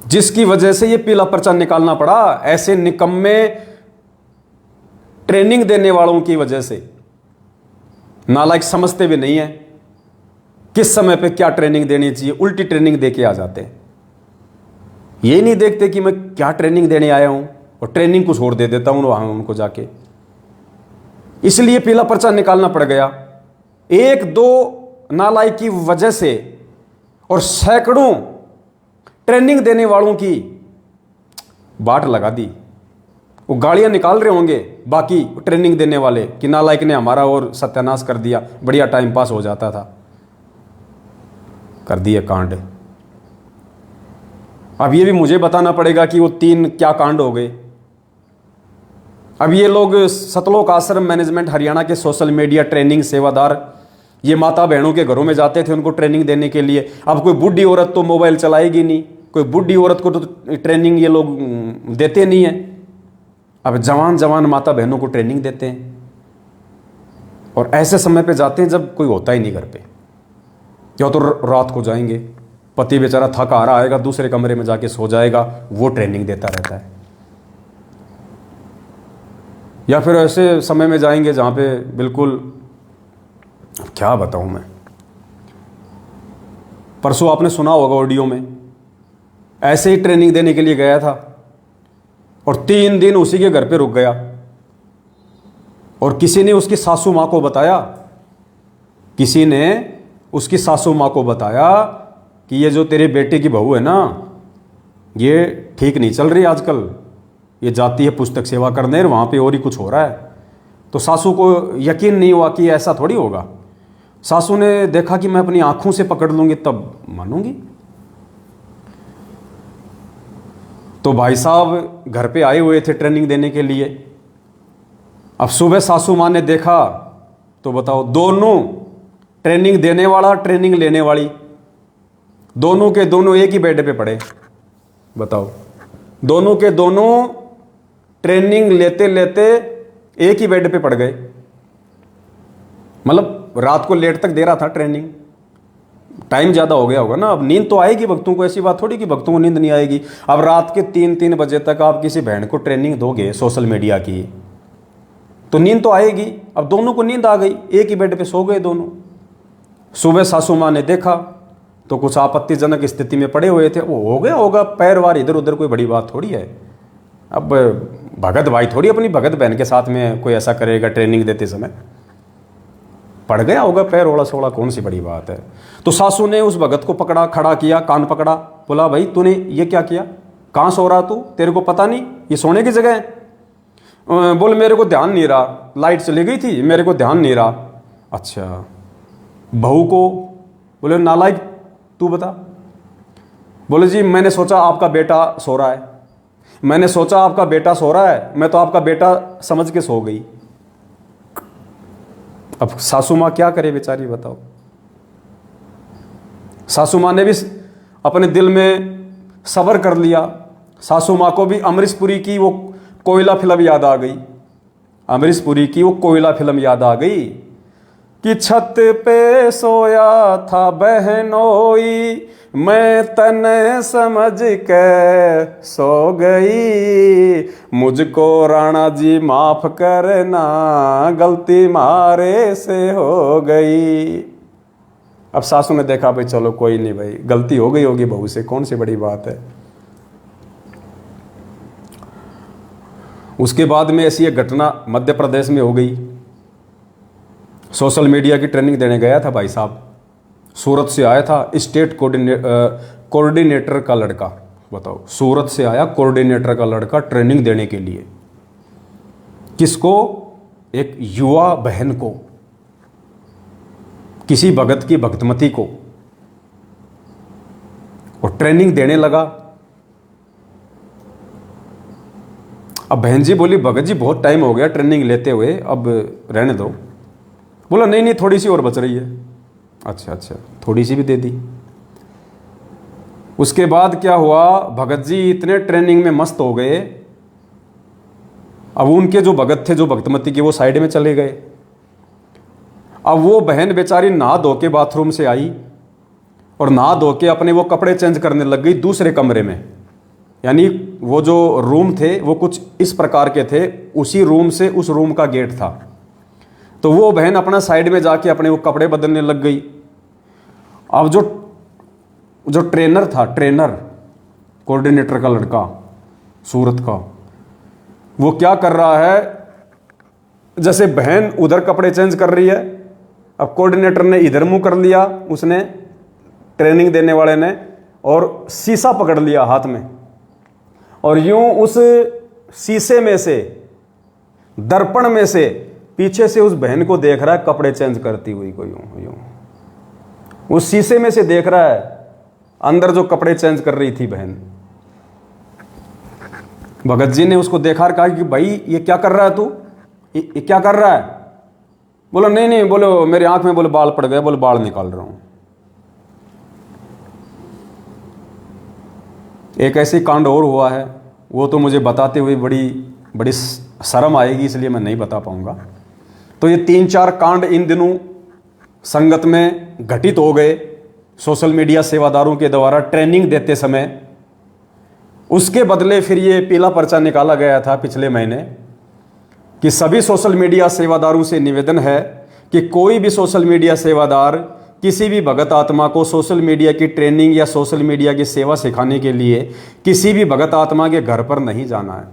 जिसकी वजह से ये पीला पर्चा निकालना पड़ा। ऐसे निकम्मे ट्रेनिंग देने वालों की वजह से, नालायक समझते भी नहीं है किस समय पे क्या ट्रेनिंग देनी चाहिए, उल्टी ट्रेनिंग दे के आ जाते हैं। ये नहीं देखते कि मैं क्या ट्रेनिंग देने आया हूं, और ट्रेनिंग कुछ और दे देता हूं वहां उनको जाके। इसलिए पीला पर्चा निकालना पड़ गया। 1-2 नालायक की वजह से और सैकड़ों ट्रेनिंग देने वालों की बाट लगा दी। वो गालियां निकाल रहे होंगे बाकी ट्रेनिंग देने वाले कि नालायक ने हमारा और सत्यानाश कर दिया, बढ़िया टाइम पास हो जाता था। कर दिया कांड। अब ये भी मुझे बताना पड़ेगा कि वो 3 क्या कांड हो गए। अब ये लोग सतलोक आश्रम मैनेजमेंट हरियाणा के सोशल मीडिया ट्रेनिंग सेवादार ये माता बहनों के घरों में जाते थे उनको ट्रेनिंग देने के लिए। अब कोई बुढ़ी औरत तो मोबाइल चलाएगी नहीं, कोई बुढ़ी औरत को तो ट्रेनिंग ये लोग देते नहीं है। अब जवान जवान माता बहनों को ट्रेनिंग देते हैं, और ऐसे समय पे जाते हैं जब कोई होता ही नहीं घर पे, या तो रात को जाएंगे, पति बेचारा थका आ रहा आएगा, दूसरे कमरे में जाके सो जाएगा, वो ट्रेनिंग देता रहता है। या फिर ऐसे समय में जाएंगे जहाँ पे बिल्कुल, क्या बताऊँ मैं, परसों आपने सुना होगा ऑडियो में, ऐसे ही ट्रेनिंग देने के लिए गया था और 3 दिन उसी के घर पे रुक गया, और किसी ने उसकी सासू माँ को बताया, किसी ने उसकी सासू माँ को बताया कि ये जो तेरे बेटे की बहू है ना, ये ठीक नहीं चल रही आजकल, ये जाती है पुस्तक सेवा करने और वहाँ पे और ही कुछ हो रहा है। तो सासू को यकीन नहीं हुआ कि ऐसा थोड़ी होगा। सासू ने देखा कि मैं अपनी आंखों से पकड़ लूँगी तब मानूंगी। तो भाई साहब घर पे आए हुए थे ट्रेनिंग देने के लिए। अब सुबह सासू माँ ने देखा तो बताओ, दोनों ट्रेनिंग देने वाला ट्रेनिंग लेने वाली दोनों के दोनों एक ही बेड पे पड़े। बताओ, दोनों के दोनों ट्रेनिंग लेते लेते एक ही बेड पे पड़ गए। मतलब रात को लेट तक दे रहा था ट्रेनिंग, टाइम ज़्यादा हो गया होगा ना। अब नींद तो आएगी भक्तों को, ऐसी बात थोड़ी कि भक्तों को नींद नहीं आएगी। अब रात के 3-3 बजे तक आप किसी बहन को ट्रेनिंग दोगे सोशल मीडिया की तो नींद तो आएगी। अब दोनों को नींद आ गई, एक ही बेड पे सो गए दोनों। सुबह सासू माँ ने देखा तो कुछ आपत्तिजनक स्थिति में पड़े हुए थे, वो हो गया होगा पैर वार इधर उधर, कोई बड़ी बात थोड़ी है। अब भगत भाई थोड़ी अपनी भगत बहन के साथ में कोई ऐसा करेगा ट्रेनिंग देते समय, पड़ गया होगा पैर ओड़ा सोड़ा, कौन सी बड़ी बात है। तो सासू ने उस भगत को पकड़ा, खड़ा किया, कान पकड़ा, बोला भाई तूने ये क्या किया, कहाँ सो रहा तू, तेरे को पता नहीं ये सोने की जगह है। बोल मेरे को ध्यान नहीं रहा, लाइट चली गई थी, मेरे को ध्यान नहीं रहा। अच्छा, बहू को बोले नालायक तू बता। बोले जी मैंने सोचा आपका बेटा सो रहा है, मैंने सोचा आपका बेटा सो रहा है, मैं तो आपका बेटा समझ के सो गई। अब सासू माँ क्या करे बेचारी, बताओ। सासू माँ ने भी अपने दिल में सब्र कर लिया। सासू माँ को भी अमरीश पुरी की वो कोयला फिल्म याद आ गई, अमरीश पुरी की वो कोयला फिल्म याद आ गई कि छत पे सोया था बहनोई, मैं तने समझ के सो गई, मुझको राणा जी माफ करना, गलती मारे से हो गई। अब सासू ने देखा भाई चलो कोई नहीं भाई, गलती हो गई होगी बहू से, कौन सी बड़ी बात है। उसके बाद में ऐसी एक घटना मध्य प्रदेश में हो गई। सोशल मीडिया की ट्रेनिंग देने गया था भाई साहब, सूरत से आया था स्टेट कोऑर्डिनेटर का लड़का, बताओ सूरत से आया कोऑर्डिनेटर का लड़का ट्रेनिंग देने के लिए। किसको, एक युवा बहन को, किसी भगत की भक्तमती को, और ट्रेनिंग देने लगा। अब बहन जी बोली भगत जी बहुत टाइम हो गया ट्रेनिंग लेते हुए, अब रहने दो। बोला नहीं नहीं थोड़ी सी और बच रही है। अच्छा अच्छा, थोड़ी सी भी दे दी। उसके बाद क्या हुआ, भगत जी इतने ट्रेनिंग में मस्त हो गए, अब उनके जो भगत थे जो भक्तमती के वो साइड में चले गए। अब वो बहन बेचारी नहा धो के बाथरूम से आई और नहा धो के अपने वो कपड़े चेंज करने लग गई दूसरे कमरे में। यानी वो जो रूम थे वो कुछ इस प्रकार के थे, उसी रूम से उस रूम का गेट था। तो वो बहन अपना साइड में जाके अपने वो कपड़े बदलने लग गई। अब जो ट्रेनर था, ट्रेनर कोऑर्डिनेटर का लड़का सूरत का, वो क्या कर रहा है, जैसे बहन उधर कपड़े चेंज कर रही है, अब कोऑर्डिनेटर ने इधर मुंह कर लिया, उसने ट्रेनिंग देने वाले ने, और शीशा पकड़ लिया हाथ में, और यूं उस शीशे में से, दर्पण में से पीछे से उस बहन को देख रहा है कपड़े चेंज करती हुई को, यूं यूं उस शीशे में से देख रहा है अंदर जो कपड़े चेंज कर रही थी बहन। भगत जी ने उसको देखा और कहा कि भाई ये क्या कर रहा है तू, ये क्या कर रहा है। बोलो नहीं नहीं, बोलो मेरे आंख में बोले बाल पड़ गए, बोले बाल निकाल रहा हूं। एक ऐसी कांड और हुआ है, वो तो मुझे बताते हुए बड़ी शर्म आएगी, इसलिए मैं नहीं बता पाऊंगा। तो ये 3-4 कांड इन दिनों संगत में घटित हो गए सोशल मीडिया सेवादारों के द्वारा ट्रेनिंग देते समय। उसके बदले फिर ये पीला पर्चा निकाला गया था पिछले महीने कि सभी सोशल मीडिया सेवादारों से निवेदन है कि कोई भी सोशल मीडिया सेवादार किसी भी भगत आत्मा को सोशल मीडिया की ट्रेनिंग या सोशल मीडिया की सेवा सिखाने के लिए किसी भी भगत आत्मा के घर पर नहीं जाना है।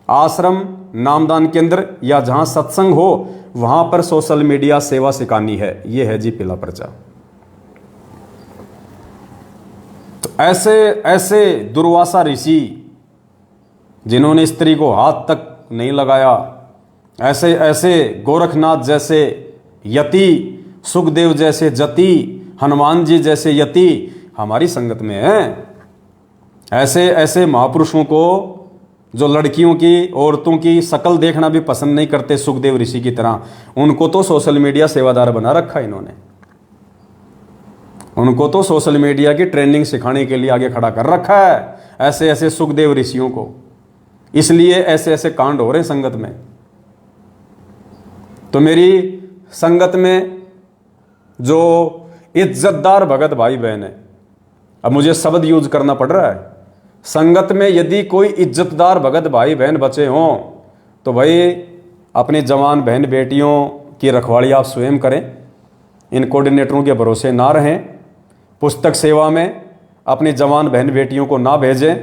आश्रम, नामदान केंद्र या जहां सत्संग हो वहां पर सोशल मीडिया सेवा सिखानी है। यह है जी पीला पर्चा। तो ऐसे दुर्वासा ऋषि जिन्होंने स्त्री को हाथ तक नहीं लगाया, ऐसे गोरखनाथ जैसे यति, सुखदेव जैसे जति, हनुमान जी जैसे यति हमारी संगत में हैं। ऐसे महापुरुषों को जो लड़कियों की, औरतों की शकल देखना भी पसंद नहीं करते, सुखदेव ऋषि की तरह, उनको तो सोशल मीडिया सेवादार बना रखा इन्होंने। उनको तो सोशल मीडिया की ट्रेनिंग सिखाने के लिए आगे खड़ा कर रखा है, ऐसे सुखदेव ऋषियों को। इसलिए ऐसे कांड हो रहे संगत में। तो मेरी संगत में जो इज्जतदार भगत भाई बहन है, अब मुझे शब्द यूज करना पड़ रहा है, संगत में यदि कोई इज्जतदार भगत भाई बहन बचे हों तो भाई अपनी जवान बहन बेटियों की रखवाली आप स्वयं करें, इन कोऑर्डिनेटरों के भरोसे ना रहें। पुस्तक सेवा में अपनी जवान बहन बेटियों को ना भेजें।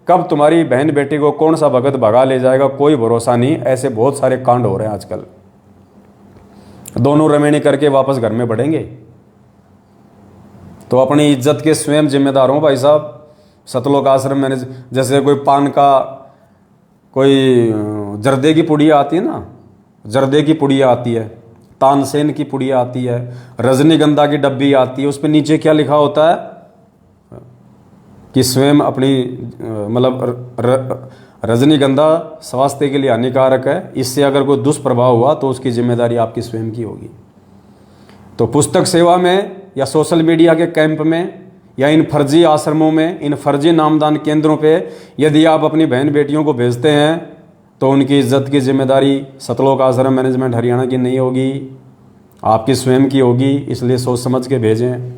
कब तुम्हारी बहन बेटी को कौन सा भगत भगा ले जाएगा कोई भरोसा नहीं। ऐसे बहुत सारे कांड हो रहे हैं आजकल। दोनों रमेणी करके वापस घर में बढ़ेंगे। तो अपनी इज्जत के स्वयं जिम्मेदार हो भाई साहब। सतलोक आश्रम में जैसे कोई पान का कोई जर्दे की पुड़िया आती है ना, जर्दे की पुड़िया आती है, तानसेन की पुड़िया आती है, रजनीगंधा की डब्बी आती है, उस पर नीचे क्या लिखा होता है कि स्वयं अपनी मतलब रजनीगंधा स्वास्थ्य के लिए हानिकारक है, इससे अगर कोई दुष्प्रभाव हुआ तो उसकी जिम्मेदारी आपकी स्वयं की होगी। तो पुस्तक सेवा में या सोशल मीडिया के कैंप में या इन फर्जी आश्रमों में, इन फर्जी नामदान केंद्रों पे यदि आप अपनी बहन बेटियों को भेजते हैं तो उनकी इज्जत की जिम्मेदारी सतलोक आश्रम मैनेजमेंट हरियाणा की नहीं होगी, आपकी स्वयं की होगी। इसलिए सोच समझ के भेजें।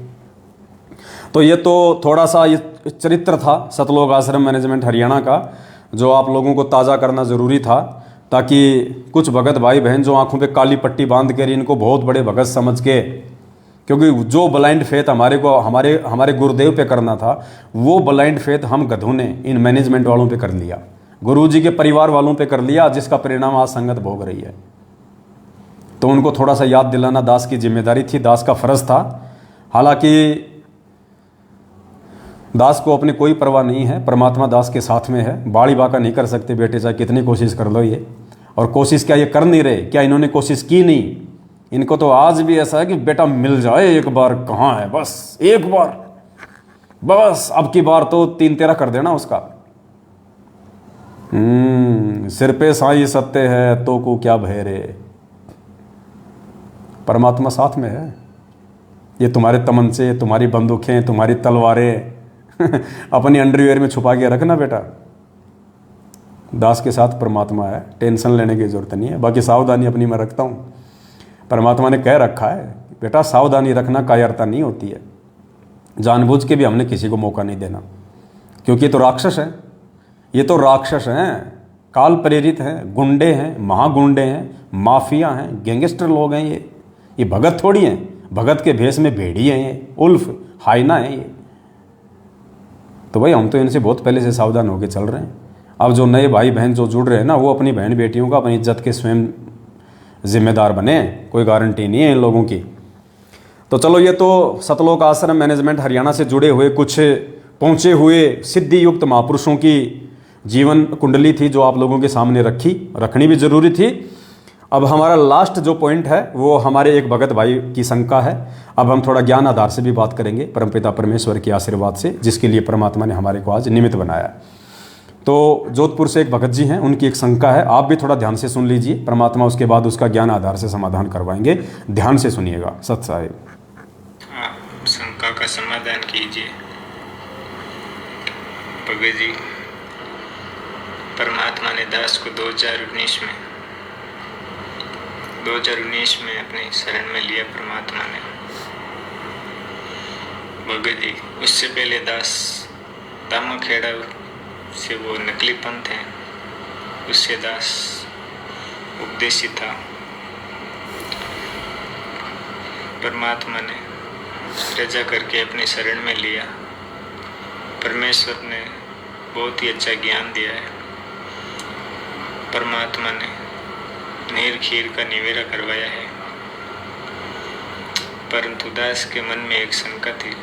तो ये तो थोड़ा सा ये चरित्र था सतलोक आश्रम मैनेजमेंट हरियाणा का, जो आप लोगों को ताज़ा करना ज़रूरी था, ताकि कुछ भगत भाई बहन जो आंखों पे काली पट्टी बांध कर इनको बहुत बड़े भगत समझ के, क्योंकि जो ब्लाइंड फेथ हमारे गुरुदेव पे करना था वो ब्लाइंड फेथ हम गधों ने इन मैनेजमेंट वालों पे कर लिया, गुरुजी के परिवार वालों पे कर लिया, जिसका परिणाम आज संगत भोग रही है। तो उनको थोड़ा सा याद दिलाना दास की जिम्मेदारी थी, दास का फर्ज था। हालांकि दास को अपनी कोई परवाह नहीं है, परमात्मा दास के साथ में है। बाड़ी बाका नहीं कर सकते बेटे, चाहे कितनी कोशिश कर लो ये। और कोशिश क्या ये कर नहीं रहे? क्या इन्होंने कोशिश की नहीं? इनको तो आज भी ऐसा है कि बेटा मिल जाए एक बार, कहाँ है, बस एक बार, बस अब की बार तो 3-13 कर देना उसका। सिर पे साई सत्य है तो को क्या भय रे। परमात्मा साथ में है। ये तुम्हारे तमंचे, तुम्हारी बंदूकें, तुम्हारी तलवारें अपनी अंडरवियर में छुपा के रखना बेटा। दास के साथ परमात्मा है, टेंशन लेने की जरूरत नहीं है। बाकी सावधानी अपनी मैं रखता हूँ। परमात्मा ने कह रखा है बेटा सावधानी रखना, कायरता नहीं होती है। जानबूझ के भी हमने किसी को मौका नहीं देना, क्योंकि ये तो राक्षस है, ये तो राक्षस हैं, काल प्रेरित हैं, गुंडे हैं, महागुंडे हैं, माफिया हैं, गैंगस्टर लोग हैं। ये भगत थोड़ी हैं। भगत के भेष में भेड़ी हैं, ये उल्फ हाइना है ये। तो भाई हम तो इनसे बहुत पहले से सावधान होकर चल रहे हैं। अब जो नए भाई बहन जो जुड़ रहे हैं ना, वो अपनी बहन बेटियों का अपनी इज्जत के स्वयं जिम्मेदार बने। कोई गारंटी नहीं है इन लोगों की। तो चलो, ये तो सतलोक आश्रम मैनेजमेंट हरियाणा से जुड़े हुए कुछ पहुँचे हुए सिद्धि युक्त महापुरुषों की जीवन कुंडली थी, जो आप लोगों के सामने रखनी भी जरूरी थी। अब हमारा लास्ट जो पॉइंट है वो हमारे एक भगत भाई की शंका है। अब हम थोड़ा ज्ञान आधार से भी बात करेंगे, परमपिता परमेश्वर के आशीर्वाद से, जिसके लिए परमात्मा ने हमारे को आज निमित्त बनाया। तो जोधपुर से एक भगत जी हैं, उनकी एक शंका है। आप भी थोड़ा ध्यान से सुन लीजिए, परमात्मा उसके बाद उसका ज्ञान आधार से समाधान करवाएंगे। ध्यान से सुनिएगा। सत साहिब, शंका का समाधान कीजिए। भगत जी, परमात्मा ने दास को 2019 में अपनी शरण में लिया परमात्मा ने। भगत जी, उससे पहले दास दामाखेड़ा से वो नकली पंथ है, उससे दास उपदेशी था। परमात्मा ने रजा करके अपनी शरण में लिया। परमेश्वर ने बहुत ही अच्छा ज्ञान दिया है। परमात्मा ने नीर खीर का निवेरा करवाया है। परंतु दास के मन में एक शंका थी।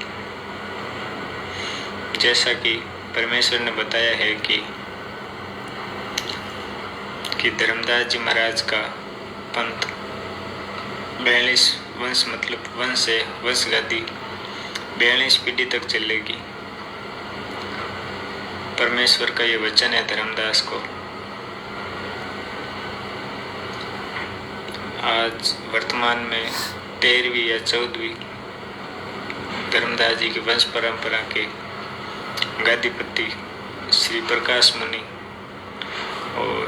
जैसा कि परमेश्वर ने बताया है कि धर्मदास जी महाराज का पंथ 42 वंश, मतलब वंश है, वंश गादी 42 पीढ़ी तक चलेगी। परमेश्वर का ये वचन है धर्मदास को। आज वर्तमान में 13वीं या 14वीं धर्मदास जी की वंश परंपरा के गादीपति श्री प्रकाश मुनि और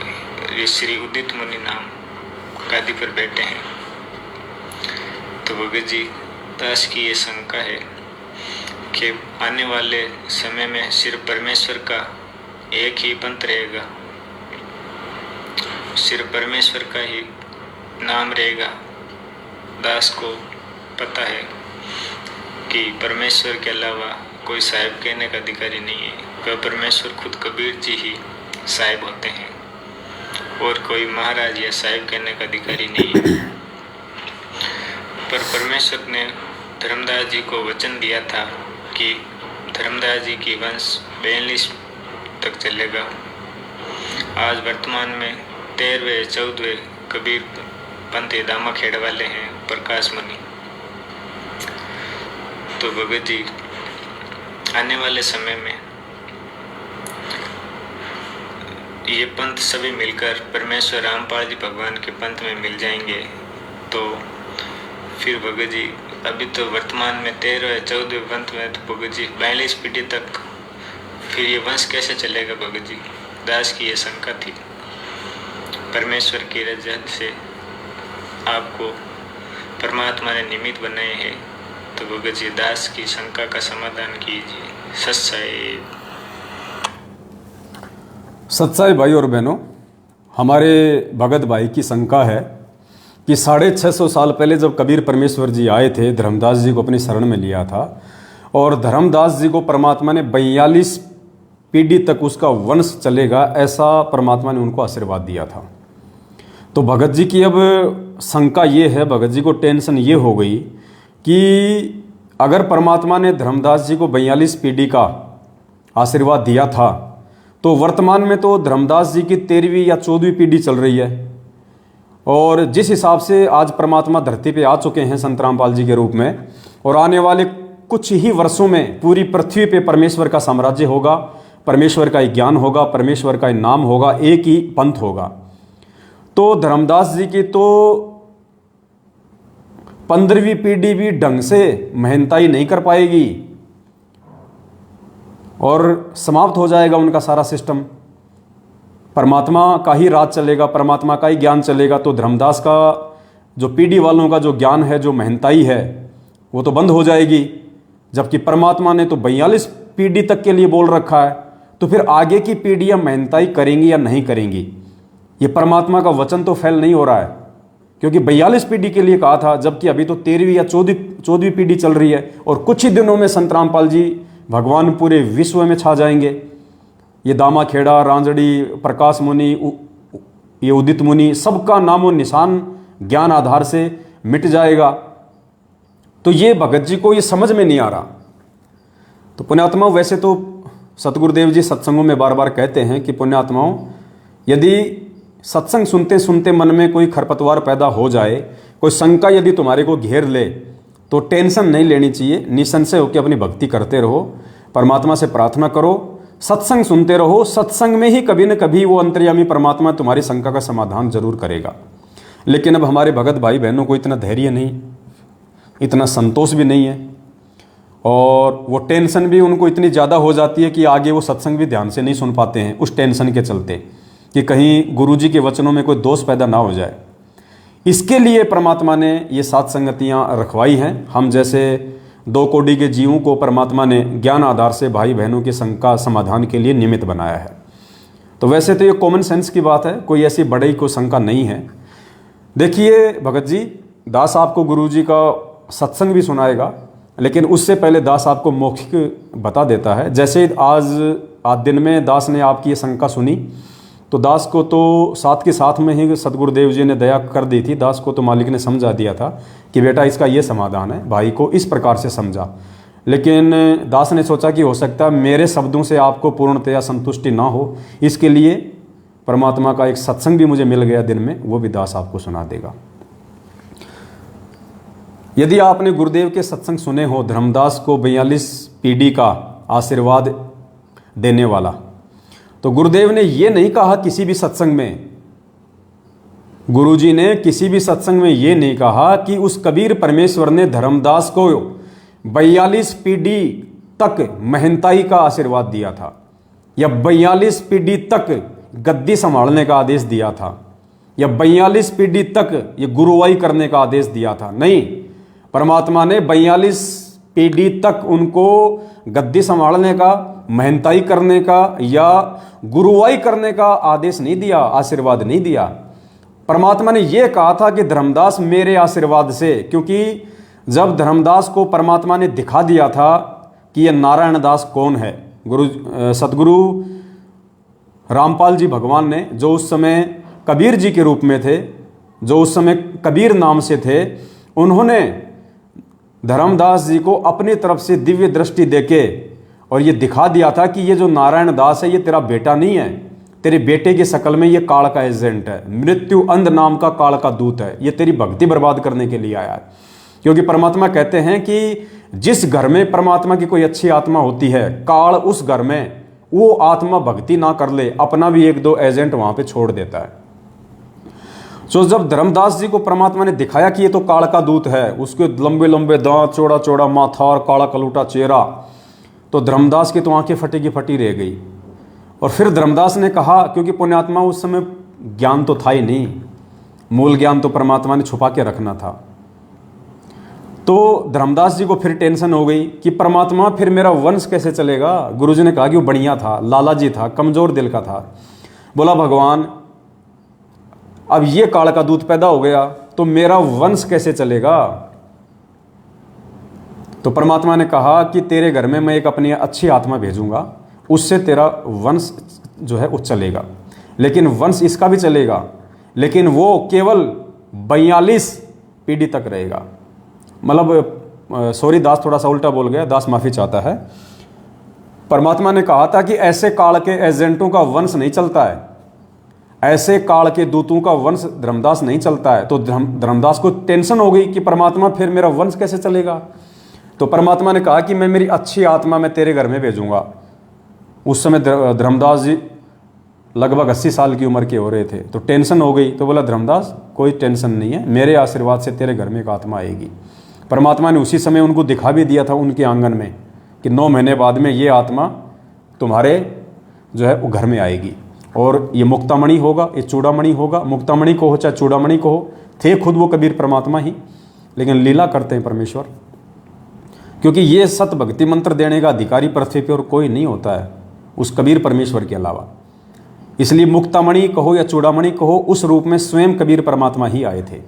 श्री उदित मुनि नाम गादी पर बैठे हैं। तो भगत जी, दास की ये शंका है कि आने वाले समय में सिर्फ परमेश्वर का एक ही पंथ रहेगा, सिर्फ परमेश्वर का ही नाम रहेगा। दास को पता है कि परमेश्वर के अलावा कोई साहिब कहने का अधिकारी नहीं है। वह परमेश्वर खुद कबीर जी ही साहिब होते हैं और कोई महाराज या साहिब कहने का अधिकारी नहीं है। पर परमेश्वर ने धर्मदास जी को वचन दिया था कि धर्मदास जी की वंश 42 तक चलेगा। आज वर्तमान में 13वें 14वें कबीर पंथी दामा खेड़ वाले हैं प्रकाश मुनि। तो भगत जी आने वाले समय में ये पंथ सभी मिलकर परमेश्वर रामपाल जी भगवान के पंथ में मिल जाएंगे। तो फिर भगत जी अभी तो वर्तमान में 13वें 14वें पंथ में तो भगत जी 42 पीढ़ी तक फिर ये वंश कैसे चलेगा। भगत जी दास की ये शंका थी। परमेश्वर की रजत से आपको परमात्मा ने निमित्त बनाए हैं। तो भगत जी दास की शंका का समाधान कीजिए। सच्चाई भाई और बहनों, हमारे भगत भाई की शंका है कि 650 साल पहले जब कबीर परमेश्वर जी आए थे, धर्मदास जी को अपनी शरण में लिया था और धर्मदास जी को परमात्मा ने 42 पीढ़ी तक उसका वंश चलेगा, ऐसा परमात्मा ने उनको आशीर्वाद दिया था। तो भगत जी की अब शंका ये है, भगत जी को टेंशन ये हो गई कि अगर परमात्मा ने धर्मदास जी को 42 पीढ़ी का आशीर्वाद दिया था तो वर्तमान में तो धर्मदास जी की 13वीं या 14वीं पीढ़ी चल रही है। और जिस हिसाब से आज परमात्मा धरती पे आ चुके हैं संत रामपाल जी के रूप में, और आने वाले कुछ ही वर्षों में पूरी पृथ्वी पे परमेश्वर का साम्राज्य होगा, परमेश्वर का एक ज्ञान होगा, परमेश्वर का एक नाम होगा, एक ही पंथ होगा। तो धर्मदास जी की तो 15वीं पीढ़ी भी ढंग से मेहनताई नहीं कर पाएगी और समाप्त हो जाएगा उनका सारा सिस्टम। परमात्मा का ही राज चलेगा, परमात्मा का ही ज्ञान चलेगा। तो धर्मदास का जो पीढ़ी वालों का जो ज्ञान है, जो मेहनताई है, वो तो बंद हो जाएगी। जबकि परमात्मा ने तो 42 पीढ़ी तक के लिए बोल रखा है। तो फिर आगे की पीढ़ियां मेहनताई करेंगी या नहीं करेंगी, ये परमात्मा का वचन तो फेल नहीं हो रहा है, क्योंकि 42 पीढ़ी के लिए कहा था, जबकि अभी तो 13वीं या 14वीं पीढ़ी चल रही है। और कुछ ही दिनों में संत रामपाल जी भगवान पूरे विश्व में छा जाएंगे। ये दामा खेड़ा, रांजड़ी, प्रकाश मुनि, ये उदित मुनि, सबका नामो निशान ज्ञान आधार से मिट जाएगा। तो ये भगत जी को ये समझ में नहीं आ रहा। तो पुण्यात्माओं, वैसे तो सतगुरुदेव जी सत्संगों में बार बार कहते हैं कि पुण्यात्माओं, यदि सत्संग सुनते सुनते मन में कोई खरपतवार पैदा हो जाए, कोई शंका यदि तुम्हारे को घेर ले, तो टेंशन नहीं लेनी चाहिए। निसंशय होकर अपनी भक्ति करते रहो, परमात्मा से प्रार्थना करो, सत्संग सुनते रहो। सत्संग में ही कभी न कभी वो अंतर्यामी परमात्मा तुम्हारी शंका का समाधान जरूर करेगा। लेकिन अब हमारे भगत भाई बहनों को इतना धैर्य नहीं, इतना संतोष भी नहीं है, और वो टेंशन भी उनको इतनी ज़्यादा हो जाती है कि आगे वो सत्संग भी ध्यान से नहीं सुन पाते हैं, उस टेंशन के चलते कि कहीं गुरुजी के वचनों में कोई दोष पैदा ना हो जाए। इसके लिए परमात्मा ने ये 7 संगतियाँ रखवाई हैं। हम जैसे 2 कोटि के जीवों को परमात्मा ने ज्ञान आधार से भाई बहनों की शंका समाधान के लिए निमित्त बनाया है। तो वैसे तो ये कॉमन सेंस की बात है, कोई ऐसी बड़ी कोई शंका नहीं है। देखिए भगत जी, दास आपको गुरुजी का सत्संग भी सुनाएगा, लेकिन उससे पहले दास आपको मौखिक बता देता है। जैसे आज दिन में दास ने आपकी ये शंका सुनी, तो दास को तो साथ के साथ में ही सतगुरुदेव जी ने दया कर दी थी। दास को तो मालिक ने समझा दिया था कि बेटा इसका ये समाधान है, भाई को इस प्रकार से समझा। लेकिन दास ने सोचा कि हो सकता है मेरे शब्दों से आपको पूर्णतया संतुष्टि ना हो, इसके लिए परमात्मा का एक सत्संग भी मुझे मिल गया दिन में, वो भी दास आपको सुना देगा। यदि आपने गुरुदेव के सत्संग सुने हो, धर्मदास को 42 पीढ़ी का आशीर्वाद देने वाला, तो गुरुदेव ने ये नहीं कहा किसी भी सत्संग में, गुरुजी ने किसी भी सत्संग में ये नहीं कहा कि उस कबीर परमेश्वर ने धर्मदास को 42 पीढ़ी तक मेहनताई का आशीर्वाद दिया था, या 42 पीढ़ी तक गद्दी संभालने का आदेश दिया था, या 42 पीढ़ी तक ये गुरुवाई करने का आदेश दिया था। नहीं, परमात्मा ने 42 पीढ़ी तक उनको गद्दी संभालने का, मेहनताई करने का या गुरुवाई करने का आदेश नहीं दिया, आशीर्वाद नहीं दिया। परमात्मा ने यह कहा था कि धर्मदास मेरे आशीर्वाद से, क्योंकि जब धर्मदास को परमात्मा ने दिखा दिया था कि ये नारायण दास कौन है, सतगुरु रामपाल जी भगवान ने, जो उस समय कबीर जी के रूप में थे, जो उस समय कबीर नाम से थे, उन्होंने धर्मदास जी को अपनी तरफ से दिव्य दृष्टि देके और ये दिखा दिया था कि ये जो नारायण दास है ये तेरा बेटा नहीं है, तेरे बेटे की शक्ल में ये काल का एजेंट है, मृत्यु अंध नाम का काल का दूत है, ये तेरी भक्ति बर्बाद करने के लिए आया है। क्योंकि परमात्मा कहते हैं कि जिस घर में परमात्मा की कोई अच्छी आत्मा होती है, काल उस घर में वो आत्मा भक्ति ना कर ले, अपना भी एक दो एजेंट वहां पे छोड़ देता है। तो जब धर्मदास जी को परमात्मा ने दिखाया कि ये तो काल का दूत है, उसके लंबे लंबे दांत, चौड़ा चौड़ा माथा और काला कलूटा चेहरा, तो धर्मदास की तो आंखें फटी की फटी रह गई। और फिर धर्मदास ने कहा, क्योंकि पुण्यात्मा उस समय ज्ञान तो था ही नहीं, मूल ज्ञान तो परमात्मा ने छुपा के रखना था। तो धर्मदास जी को फिर टेंशन हो गई कि परमात्मा फिर मेरा वंश कैसे चलेगा। गुरुजी ने कहा कि वो बढ़िया था, लाला जी था, कमजोर दिल का था। बोला भगवान अब ये काल का दूत पैदा हो गया तो मेरा वंश कैसे चलेगा। तो परमात्मा ने कहा कि तेरे घर में मैं एक अपनी अच्छी आत्मा भेजूंगा, उससे तेरा वंश जो है वो चलेगा। लेकिन वंश इसका भी चलेगा, लेकिन वो केवल 42 पीढ़ी तक रहेगा। मतलब सॉरी दास थोड़ा सा उल्टा बोल गया, दास माफी चाहता है। परमात्मा ने कहा था कि ऐसे काल के एजेंटों का वंश नहीं चलता है, ऐसे काल के दूतों का वंश धर्मदास नहीं चलता है। तो धर्मदास को टेंशन हो गई कि परमात्मा फिर मेरा वंश कैसे चलेगा। तो परमात्मा ने कहा कि मैं मेरी अच्छी आत्मा मैं तेरे घर में भेजूंगा। उस समय धर्मदास जी लगभग 80 साल की उम्र के हो रहे थे, तो टेंशन हो गई। तो बोला धर्मदास कोई टेंशन नहीं है, मेरे आशीर्वाद से तेरे घर में एक आत्मा आएगी। परमात्मा ने उसी समय उनको दिखा भी दिया था उनके आंगन में कि 9 महीने बाद में ये आत्मा तुम्हारे जो है वो घर में आएगी, और ये मुक्तामणि होगा, ये चूड़ामणि होगा। मुक्तामणि को हो चाहे चूड़ामणि को हो, थे खुद वो कबीर परमात्मा ही, लेकिन लीला करते हैं परमेश्वर। क्योंकि ये सत भक्ति मंत्र देने का अधिकारी पृथ्वी पर और कोई नहीं होता है उस कबीर परमेश्वर के अलावा। इसलिए मुक्तामणि कहो या चूड़ामणि कहो, उस रूप में स्वयं कबीर परमात्मा ही आए थे।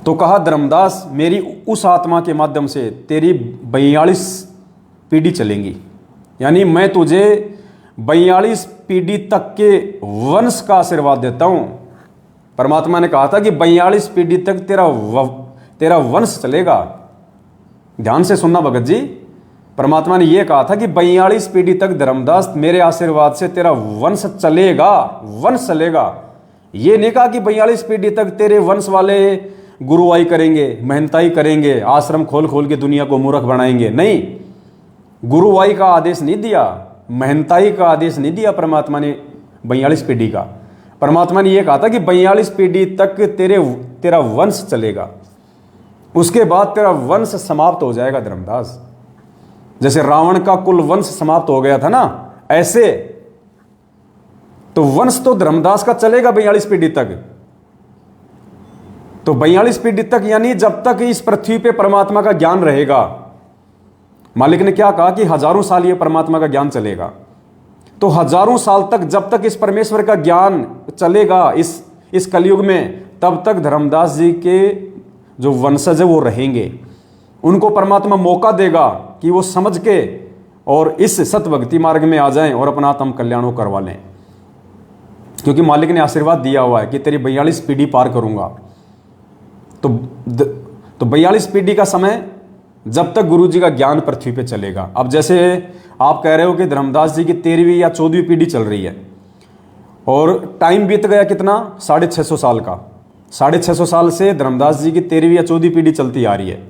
तो कहा धर्मदास मेरी उस आत्मा के माध्यम से तेरी 42 पीढ़ी चलेंगी, यानी मैं तुझे 42 पीढ़ी तक के वंश का आशीर्वाद देता हूं। परमात्मा ने कहा था कि 42 पीढ़ी तक तेरा वंश चलेगा। ध्यान से सुनना भगत जी, परमात्मा ने यह कहा था कि 42 पीढ़ी तक धर्मदास मेरे आशीर्वाद से तेरा वंश चलेगा, वंश चलेगा। यह नहीं कहा कि 42 पीढ़ी तक तेरे वंश वाले गुरुवाई करेंगे, महंताई करेंगे, आश्रम खोल खोल के दुनिया को मूर्ख बनाएंगे। नहीं, गुरुवाई का आदेश नहीं दिया, महंताई का आदेश नहीं दिया परमात्मा ने 42 पीढ़ी का। परमात्मा ने यह कहा था कि 42 पीढ़ी तक तेरा वंश चलेगा, उसके बाद तेरा वंश समाप्त हो जाएगा धर्मदास। जैसे रावण का कुल वंश समाप्त हो गया था ना, ऐसे तो वंश तो धर्मदास का चलेगा 42 पीढ़ी तक। तो 42 पीढ़ी तक यानी जब तक इस पृथ्वी पे परमात्मा का ज्ञान रहेगा। मालिक ने क्या कहा कि हजारों साल ये परमात्मा का ज्ञान चलेगा। तो हजारों साल तक जब तक इस परमेश्वर का ज्ञान चलेगा इस कलयुग में, तब तक धर्मदास जी के जो वंशज है वो रहेंगे। उनको परमात्मा मौका देगा कि वो समझ के और इस सत भक्ति मार्ग में आ जाएं और अपना आत्म कल्याण को करवा लें। क्योंकि मालिक ने आशीर्वाद दिया हुआ है कि तेरी 42 पीढ़ी पार करूंगा। तो 42 पीढ़ी का समय जब तक गुरु जी का ज्ञान पृथ्वी पे चलेगा। अब जैसे आप कह रहे हो कि धर्मदास जी की 13वीं या 14वीं पीढ़ी चल रही है और टाइम बीत गया कितना, 650 साल का। 650 साल से धर्मदास जी की 13वीं या 14वीं पीढ़ी चलती आ रही है।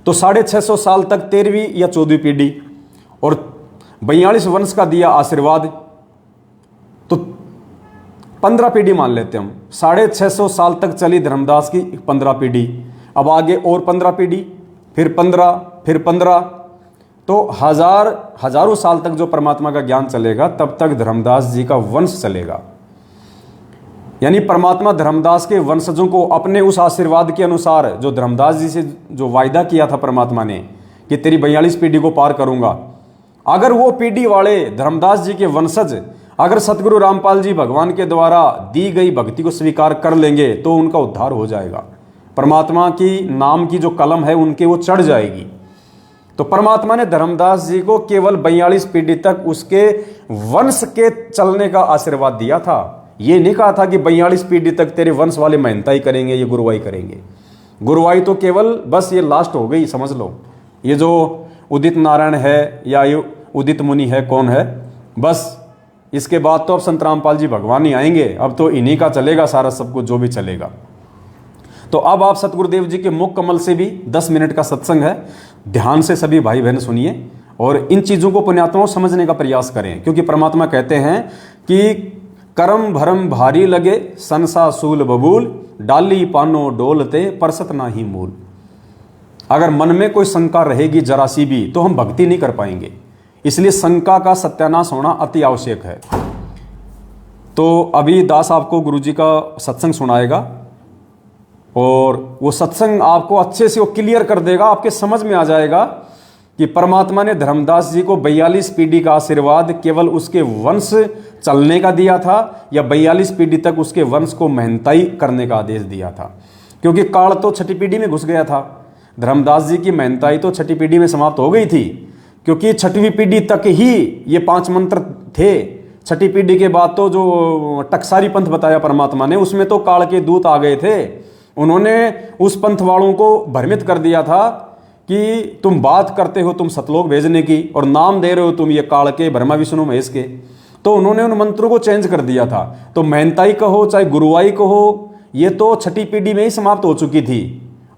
तो 650 साल तक 13वीं या 14वीं पीढ़ी और 42 वंश का दिया आशीर्वाद, तो 15 पीढ़ी मान लेते हम। 650 साल तक चली धर्मदास की 15 पीढ़ी, अब आगे और 15 पीढ़ी, फिर 15, फिर 15, तो हजारों साल तक जो परमात्मा का ज्ञान चलेगा तब तक धर्मदास जी का वंश चलेगा। यानी परमात्मा धर्मदास के वंशजों को अपने उस आशीर्वाद के अनुसार जो धर्मदास जी से जो वायदा किया था परमात्मा ने कि तेरी 42 पीढ़ी को पार करूंगा, अगर वो पीढ़ी वाले धर्मदास जी के वंशज अगर सतगुरु रामपाल जी भगवान के द्वारा दी गई भक्ति को स्वीकार कर लेंगे तो उनका उद्धार हो जाएगा। परमात्मा की नाम की जो कलम है उनके वो चढ़ जाएगी। तो परमात्मा ने धर्मदास जी को केवल 42 पीढ़ी तक उसके वंश के चलने का आशीर्वाद दिया था। ये नहीं कहा था कि 42 पीढ़ी तक तेरे वंश वाले महंता ही करेंगे, ये गुरुवाई करेंगे। गुरुवाई तो केवल बस ये लास्ट हो गई, समझ लो। ये जो उदित नारायण है या ये उदित मुनि है, कौन है, बस इसके बाद तो अब संत रामपाल जी भगवान ही आएंगे। अब तो इन्हीं का चलेगा सारा सब कुछ जो भी चलेगा। तो अब आप सतगुरुदेव जी के मुख कमल से भी 10 मिनट का सत्संग है, ध्यान से सभी भाई बहन सुनिए और इन चीज़ों को पुण्यात्माओं समझने का प्रयास करें। क्योंकि परमात्मा कहते हैं कि करम भरम भारी लगे संसा सूल बबूल, डाली पानो डोलते परसत ना ही मूल। अगर मन में कोई शंका रहेगी जरा सी भी तो हम भक्ति नहीं कर पाएंगे। इसलिए शंका का सत्यानाश होना अति आवश्यक है। तो अभी दास आपको गुरुजी का सत्संग सुनाएगा और वो सत्संग आपको अच्छे से वो क्लियर कर देगा, आपके समझ में आ जाएगा कि परमात्मा ने धर्मदास जी को 42 पीढ़ी का आशीर्वाद केवल उसके वंश चलने का दिया था या 42 पीढ़ी तक उसके वंश को मेहनताई करने का आदेश दिया था। क्योंकि काल तो छठी पीढ़ी में घुस गया था। धर्मदास जी की मेहनताई तो छठी पीढ़ी में समाप्त हो गई थी, क्योंकि छठवीं पीढ़ी तक ही ये 5 मंत्र थे। छठी पीढ़ी के बाद तो जो टकसारी पंथ बताया परमात्मा ने, उसमें तो काल के दूत आ गए थे। उन्होंने उस पंथ वालों को भ्रमित कर दिया था कि तुम बात करते हो तुम सतलोक भेजने की और नाम दे रहे हो तुम ये काल के, ब्रह्मा विष्णु महेश के। तो उन्होंने उन मंत्रों को चेंज कर दिया था। तो मेहनताई कहो चाहे गुरुवाई कहो, ये तो छठी पीढ़ी में ही समाप्त हो चुकी थी।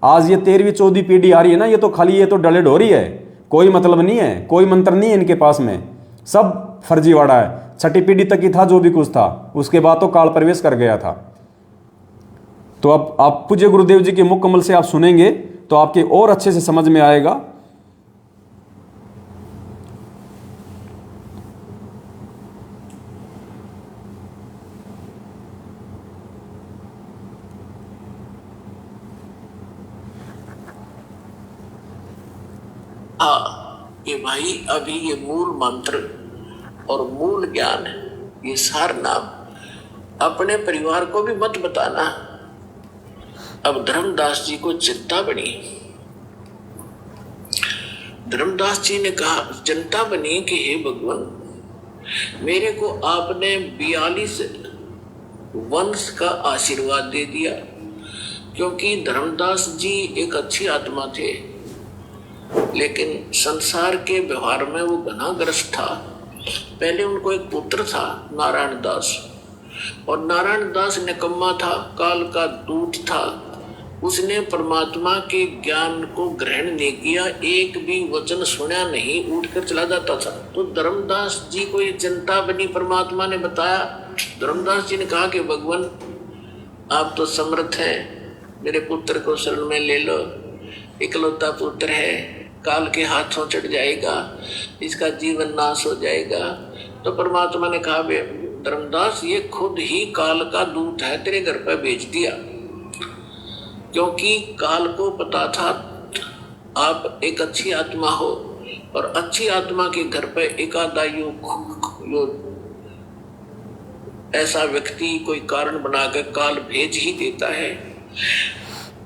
आज ये 13वीं 14वीं पीढ़ी आ रही है ना, ये तो खाली ये तो डलेड हो रही है, कोई मतलब नहीं है, कोई मंत्र नहीं है इनके पास में, सब फर्जीवाड़ा है। छठी पीढ़ी तक ही था जो भी कुछ था, उसके बाद तो काल प्रवेश कर गया था। तो अब आप पूज्य गुरुदेव जी के मुख कमल से आप सुनेंगे तो आपके और अच्छे से समझ में आएगा। ये भाई अभी ये मूल मंत्र और मूल ज्ञान, ये सार नाम अपने परिवार को भी मत बताना। अब धर्मदास जी को चिंता बनी। धर्मदास जी ने कहा, चिंता बनी कि हे भगवान, मेरे को आपने 42 वंश का आशीर्वाद दे दिया। क्योंकि धर्मदास जी एक अच्छी आत्मा थे, लेकिन संसार के व्यवहार में वो घनाग्रस्त था। पहले उनको एक पुत्र था नारायण दास, और नारायण दास निकम्मा था, काल का दूत था। उसने परमात्मा के ज्ञान को ग्रहण नहीं किया, एक भी वचन सुना नहीं, उठकर चला जाता था। तो धर्मदास जी को ये चिंता बनी, परमात्मा ने बताया। धर्मदास जी ने कहा कि भगवान आप तो समर्थ हैं, मेरे पुत्र को शरण में ले लो, इकलौता पुत्र है, काल के हाथों चढ़ जाएगा, इसका जीवन नाश हो जाएगा। तो परमात्मा ने कहा, धर्मदास ये खुद ही काल का दूत है, तेरे घर पर भेज दिया। क्योंकि काल को पता था आप एक अच्छी आत्मा हो, और अच्छी आत्मा के घर पर एकादा ऐसा व्यक्ति कोई कारण बनाकर काल भेज ही देता है।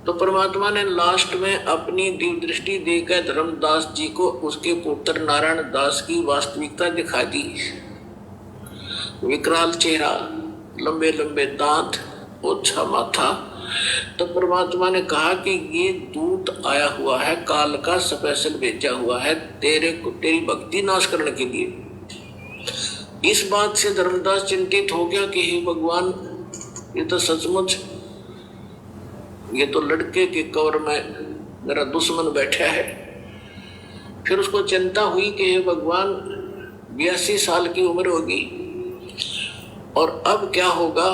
तो परमात्मा ने लास्ट में अपनी दिव्य दृष्टि देकर धर्मदास जी को उसके पुत्र नारायण दास की वास्तविकता दिखा दी। विकराल चेहरा, लंबे लंबे दांत, ओछा माथा। तो परमात्मा ने कहा कि ये दूत आया हुआ है, काल का स्पेशल भेजा हुआ है तेरे को, तेरी भक्ति नाश करने के लिए। इस बात से धर्मदास चिंतित हो गया कि हे भगवान, ये तो सचमुच, ये तो लड़के के कवर में मेरा दुश्मन बैठा है। फिर उसको चिंता हुई कि हे भगवान, 82 साल की उम्र होगी और अब क्या होगा।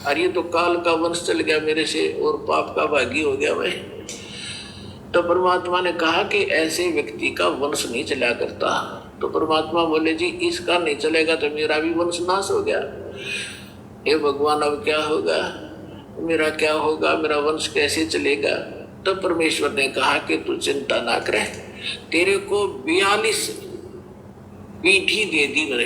अरे ये तो काल का वंश चल गया मेरे से और पाप का भागी हो गया मैं। तो परमात्मा ने कहा कि ऐसे व्यक्ति का वंश नहीं चला करता। तो परमात्मा बोले, जी इसका नहीं चलेगा तो मेरा भी वंश नाश हो गया। हे भगवान, अब क्या होगा, मेरा क्या होगा, मेरा वंश कैसे चलेगा। तो परमेश्वर ने कहा कि तू चिंता ना करे, तेरे को 42 पीढ़ी दे दी मैंने,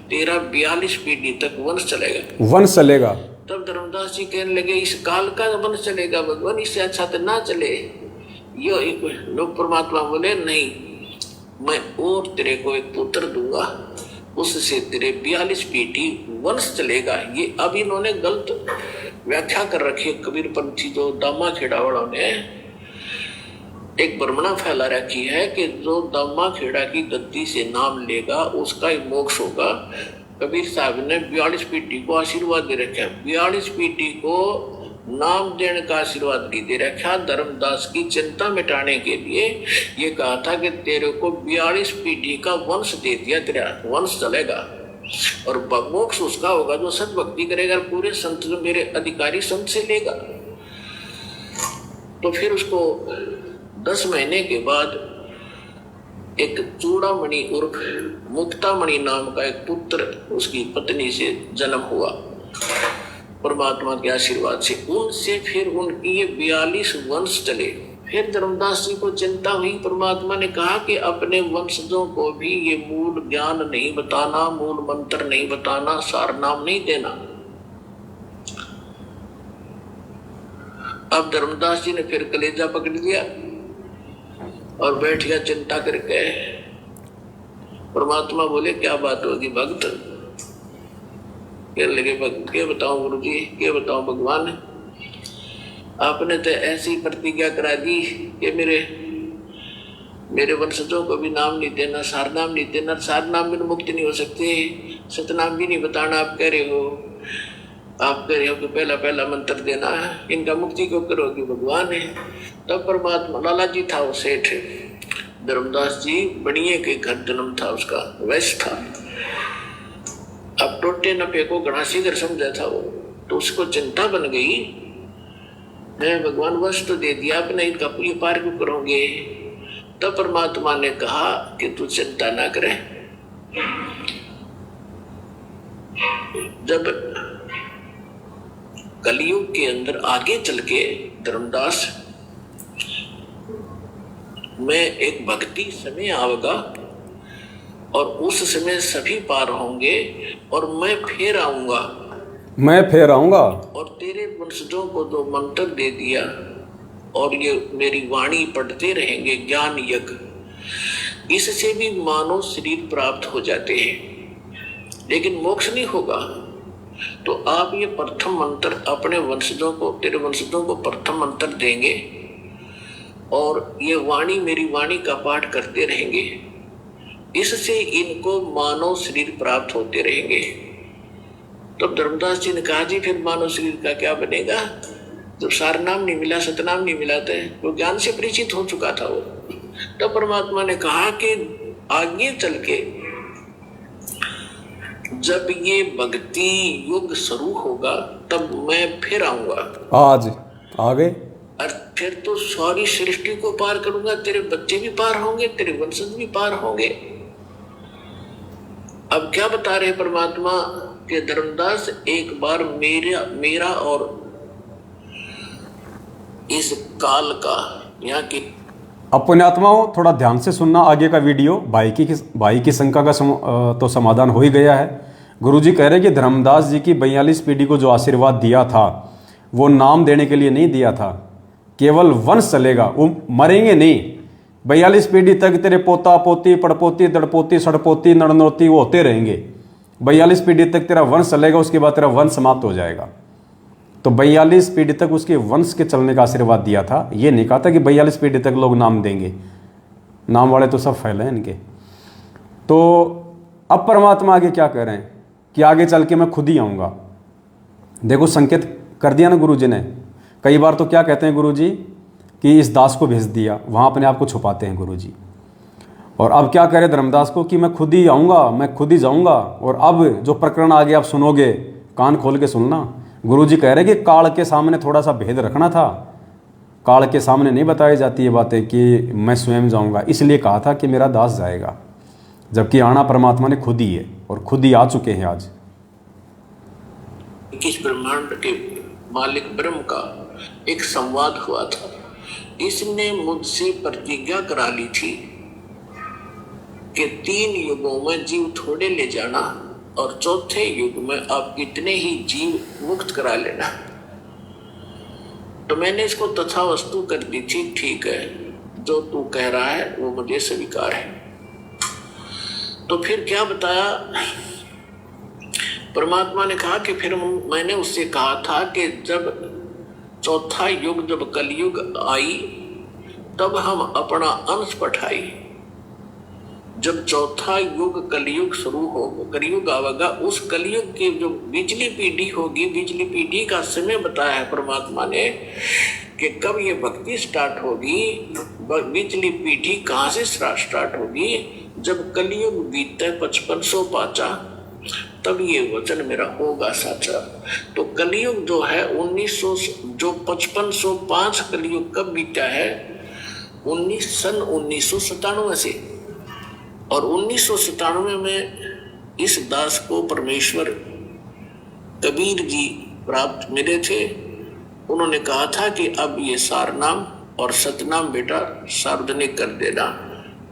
तेरा 42 पीढ़ी तक वंश चलेगा। वंश चलेगा। तब धर्मदास जी कहने लगे इस काल का वंश चलेगा भगवान, इससे अच्छा तो ना चले। यो लोग परमात्मा बोले नहीं, मैं और तेरे को एक पुत्र दूंगा, उससे तेरे 42 पीढ़ी वंश चलेगा। ये अब इन्होंने गलत व्याख्या कर रखी है कबीर पंथी जो दामा खेड़ा वालों ने एक भ्रमणा फैला रखी है कि जो दामा खेड़ा की गद्दी से नाम लेगा उसका ही मोक्ष होगा। कबीर साहब ने 42 पीढ़ी को आशीर्वाद दे रखा है, 42 पीढ़ी को नाम देने का आशीर्वाद भी दे रखा। धर्मदास की चिंता मिटाने के लिए ये कहा था कि तेरे को 42 पीढ़ी का वंश दे दिया, तेरा वंश चलेगा और मोक्ष उसका होगा जो सत भक्ति करेगा, पूरे संत जो मेरे अधिकारी संत से लेगा। तो फिर उसको 10 महीने के बाद एक चूड़ामणि उर्फ मुक्तामणि नाम का एक पुत्र उसकी पत्नी से जन्म हुआ परमात्मा के आशीर्वाद से। उनसे फिर उनकी ये 42 वंश चले। फिर धर्मदास जी को चिंता हुई, परमात्मा ने कहा कि अपने वंशजों को भी ये मूल ज्ञान नहीं बताना, मूल मंत्र नहीं बताना, सार नाम नहीं देना। अब धर्मदास जी ने फिर कलेजा पकड़ लिया और बैठ गया चिंता करके। परमात्मा बोले क्या बात होगी भक्त? कहने लगे भक्त क्या बताऊं गुरु जी, क्या बताऊं भगवान, आपने तो ऐसी प्रतिज्ञा करा दी कि मेरे वंशजों को भी नाम नहीं देना, सार नाम नहीं देना, सार नाम बिन मुक्ति नहीं हो सकते, सतनाम भी नहीं बताना। आप कह रहे हो कि पहला मंत्र देना, इनका मुक्ति क्यों करोगी भगवान है। तब परमात्मा लाला जी था वो सेठ धर्मदास जी, बनिए के घर जन्म था उसका, वैश्य था। अब टोटे नपे को गणासी घर समझा था वो, तो उसको चिंता बन गई, मैं भगवान वश तो दे दिया, अपने इनका पुलिस पार क्यों करोगे। तब परमात्मा ने कहा कि तू चिंता ना करे। जब कलयुग के अंदर आगे चल के धर्मदास में एक भक्ति समय आएगा और उस समय सभी पार होंगे और मैं फिर आऊंगा और तेरे वंशजों को जो मंत्र दे दिया और ये मेरी वाणी पढ़ते रहेंगे ज्ञान यज्ञ, इससे भी मानव शरीर प्राप्त हो जाते हैं, लेकिन मोक्ष नहीं होगा। तो आप ये प्रथम मंत्र अपने वंशजों को, तेरे वंशजों को प्रथम मंत्र देंगे और ये वाणी मेरी वाणी का पाठ करते रहेंगे, इससे इनको मानव शरीर प्राप्त होते रहेंगे। तो धर्मदास जी ने कहा जी फिर मानव शरीर का क्या बनेगा? जब सार नाम नहीं मिला, सतनाम नहीं मिला था, वो ज्ञान से परिचित हो चुका था वो। तब परमात्मा ने कहा कि आगे चल के जब ये भक्ति युग शुरू होगा तब मैं फिर आऊंगा। आज आ गए और फिर तो सारी सृष्टि को पार करूंगा, तेरे बच्चे भी पार होंगे, तेरे वंशज भी पार होंगे। अब क्या बता रहे परमात्मा के धर्मदास, एक बार मेरा और इस काल का यहाँ की अपने आत्माओं थोड़ा ध्यान से सुनना आगे का वीडियो। भाई की शंका का तो समाधान हो ही गया है। गुरुजी कह रहे कि धर्मदास जी की 42 पीढ़ी को जो आशीर्वाद दिया था वो नाम देने के लिए नहीं दिया था, केवल वंश चलेगा, वो मरेंगे नहीं। 42 पीढ़ी तक तेरे पोता पोती पड़पोती दड़पोती सड़पोती नड़नोती वो होते रहेंगे। 42 पीढ़ी तक तेरा वंश चलेगा, उसके बाद तेरा वंश समाप्त हो जाएगा। तो 42 पीढ़ी तक उसके वंश के चलने का आशीर्वाद दिया था। ये नहीं कहा था कि 42 पीढ़ी तक लोग नाम देंगे, नाम वाले तो सब फैले हैं इनके। तो अब परमात्मा आगे क्या कह रहे हैं कि आगे चल के मैं खुद ही आऊँगा। देखो संकेत कर दिया ना गुरु जी ने। कई बार तो क्या कहते हैं गुरु जी कि इस दास को भेज दिया, वहाँ अपने आप को छुपाते हैं गुरु जी। और अब क्या कह रहे धर्मदास को कि मैं खुद ही आऊँगा, मैं खुद ही जाऊँगा। और अब जो प्रकरण आगे आप सुनोगे, कान खोल के सुनना। गुरु जी कह रहे कि काल के सामने थोड़ा सा भेद रखना था। काल के सामने नहीं बताई जाती ये बातें कि मैं स्वयं जाऊँगा, इसलिए कहा था कि मेरा दास जाएगा, जबकि आना परमात्मा ने खुद ही है और खुद ही आ चुके हैं। आज इस ब्रह्मांड के मालिक ब्रह्म का एक संवाद हुआ था। इसने मुझसे प्रतिज्ञा करा ली थी कि 3 युगों में जीव थोड़े ले जाना और चौथे युग में आप कितने ही जीव मुक्त करा लेना। तो मैंने इसको तथा वस्तु कर दी थी, ठीक है जो तू कह रहा है वो मुझे स्वीकार है। तो फिर क्या बताया परमात्मा ने कहा कि फिर मैंने उससे कहा था कि जब चौथा युग, जब कलयुग आई तब हम अपना अंश पठाई। जब चौथा युग कलयुग शुरू होगा, कलयुग आवेगा, उस कलयुग की जो बिजली पीढ़ी होगी, बिजली पीढ़ी का समय बताया है परमात्मा ने कि कब ये भक्ति स्टार्ट होगी। बिजली पीढ़ी कहाँ से स्टार्ट होगी? जब कलयुग बीते 5500 पाचा, तब ये वचन मेरा होगा साचा। तो कलयुग जो है 1900, जो 5505 कलयुग कब बीता है? सन 1997 से। और 1997 में इस दास को परमेश्वर कबीर जी प्राप्त मिले थे। उन्होंने कहा था कि अब ये सारनाम और सतनाम बेटा सार्वजनिक कर देना,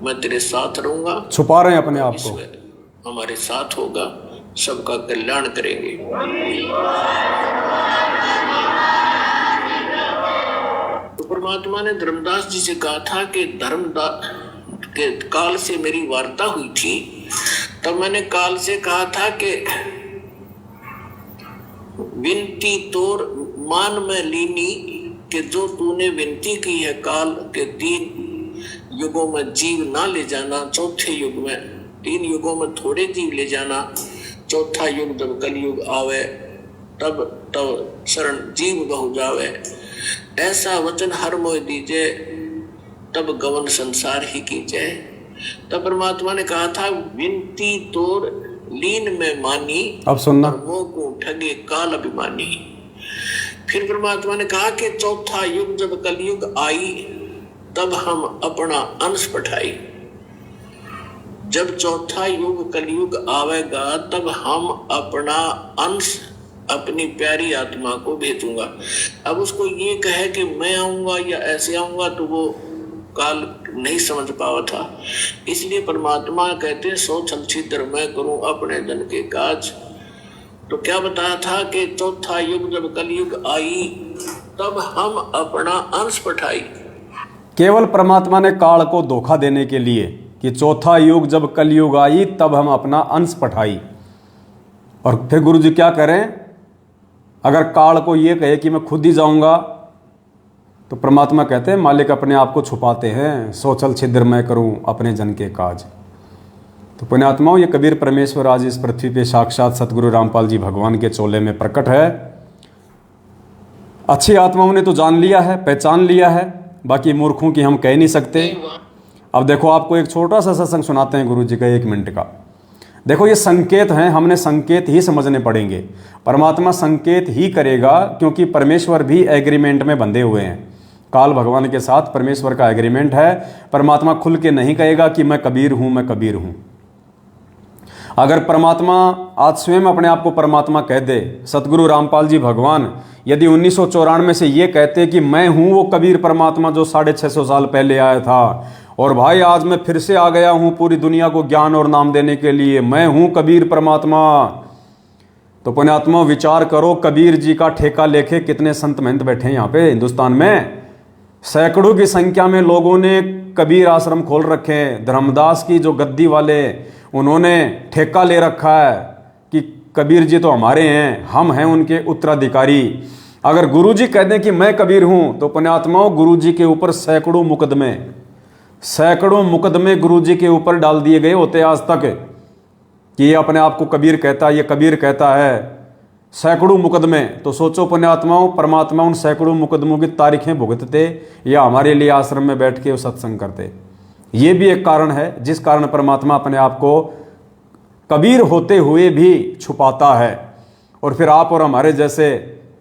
मैं तेरे साथ रहूंगा। छुपा रहे हैं अपने आप को, हमारे साथ होगा, सबका कल्याण करेंगे। तो परमात्मा ने धर्मदास जी से कहा था कि धर्मदास के काल से मेरी वार्ता हुई थी, तब मैंने काल से कहा था कि विनती तोर मान में लीनी, कि जो तूने विनती की है काल के 3 युगों में जीव ना ले जाना, चौथे युग में 3 युगों में थोड़े जीव ले जाना, चौथा युग जब कलयुग आवे तब शरण जीव बहु जावे, ऐसा वचन हर मोह दीजिए, तब गवन संसार ही कीजिए। तब परमात्मा ने कहा था विनती तोर लीन में मानी, अब सुनना, मोह को ठगे काल अभिमानी। फिर परमात्मा ने कहा कि चौथा युग जब कलयुग आई तब हम अपना अंश पठाई। जब चौथा युग कलयुग आवेगा तब हम अपना अंश अपनी प्यारी आत्मा को भेजूंगा। अब उसको ये कहे कि मैं आऊंगा या ऐसे आऊंगा तो वो काल नहीं समझ पावा था। इसलिए परमात्मा कहते हैं सो छल छिद्र मैं करूं अपने जन के काज। तो क्या बताया था कि चौथा युग जब कलयुग आई तब हम अपना अंश पठाई। केवल परमात्मा ने काल को धोखा देने के लिए कि चौथा युग जब कलयुग आई तब हम अपना अंश पठाई। और फिर गुरु जी क्या करें? अगर काल को ये कहे कि मैं खुद ही जाऊंगा तो परमात्मा कहते हैं मालिक अपने आप को छुपाते हैं, सोचल छिद्र मैं करूं अपने जन के काज। तो पुण्यात्माओं, ये कबीर परमेश्वर आज इस पृथ्वी पे साक्षात सतगुरु रामपाल जी भगवान के चोले में प्रकट है। अच्छी आत्माओं ने तो जान लिया है, पहचान लिया है, बाकी मूर्खों की हम कह नहीं सकते। अब देखो आपको एक छोटा सा सत्संग सुनाते हैं गुरु जी का 1 मिनट का। देखो ये संकेत हैं, हमने संकेत ही समझने पड़ेंगे। परमात्मा संकेत ही करेगा क्योंकि परमेश्वर भी एग्रीमेंट में बंधे हुए हैं। काल भगवान के साथ परमेश्वर का एग्रीमेंट है। परमात्मा खुल के नहीं कहेगा कि मैं कबीर हूं, मैं कबीर हूं। अगर परमात्मा आज स्वयं अपने आप को परमात्मा कह दे, सतगुरु रामपाल जी भगवान यदि 1994 से ये कहते कि मैं हूं वो कबीर परमात्मा जो 650 साल पहले आया था, और भाई आज मैं फिर से आ गया हूं पूरी दुनिया को ज्ञान और नाम देने के लिए, मैं हूं कबीर परमात्मा, तो पुण्यात्मा विचार करो कबीर जी का ठेका लेके कितने संत महंत बैठे हैं यहाँ पे हिंदुस्तान में। सैकड़ों की संख्या में लोगों ने कबीर आश्रम खोल रखे हैं। धर्मदास की जो गद्दी वाले उन्होंने ठेका ले रखा है कि कबीर जी तो हमारे हैं, हम हैं उनके उत्तराधिकारी। अगर गुरु जी कह दें कि मैं कबीर हूं तो पुण्यात्माओं गुरु जी के ऊपर सैकड़ों मुकदमे गुरु जी के ऊपर डाल दिए गए होते आज तक कि ये अपने आप को कबीर कहता है, ये कबीर कहता है। सैकड़ों मुकदमे। तो सोचो पुण्यात्माओं, परमात्मा उन सैकड़ों मुकदमों की तारीखें भुगतते या हमारे लिए आश्रम में बैठ के वो सत्संग करते। ये भी एक कारण है जिस कारण परमात्मा अपने आप को कबीर होते हुए भी छुपाता है और फिर आप और हमारे जैसे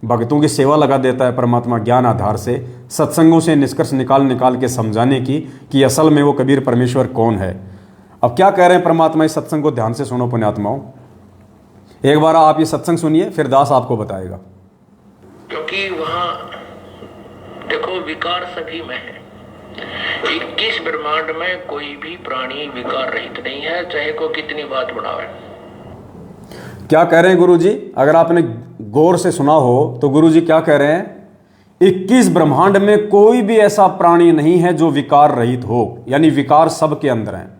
भक्तों की सेवा लगा देता है परमात्मा ज्ञान आधार से, सत्संगों से निष्कर्ष निकाल के समझाने की कि असल में वो कबीर परमेश्वर कौन है। अब क्या कह रहे हैं परमात्मा, इस सत्संग को ध्यान से सुनो पुण्यात्माओं। एक बार आप ये सत्संग सुनिए, फिर दास आपको बताएगा। क्योंकि वहां देखो विकार सभी में है। 21 ब्रह्मांड में कोई भी प्राणी विकार रहित नहीं है, चाहे को कितनी बात बनावे। क्या कह रहे हैं गुरुजी? अगर आपने गौर से सुना हो तो गुरुजी क्या कह रहे हैं? 21 ब्रह्मांड में कोई भी ऐसा प्राणी नहीं है जो विकार रहित हो, यानी विकार सबके अंदर हैं।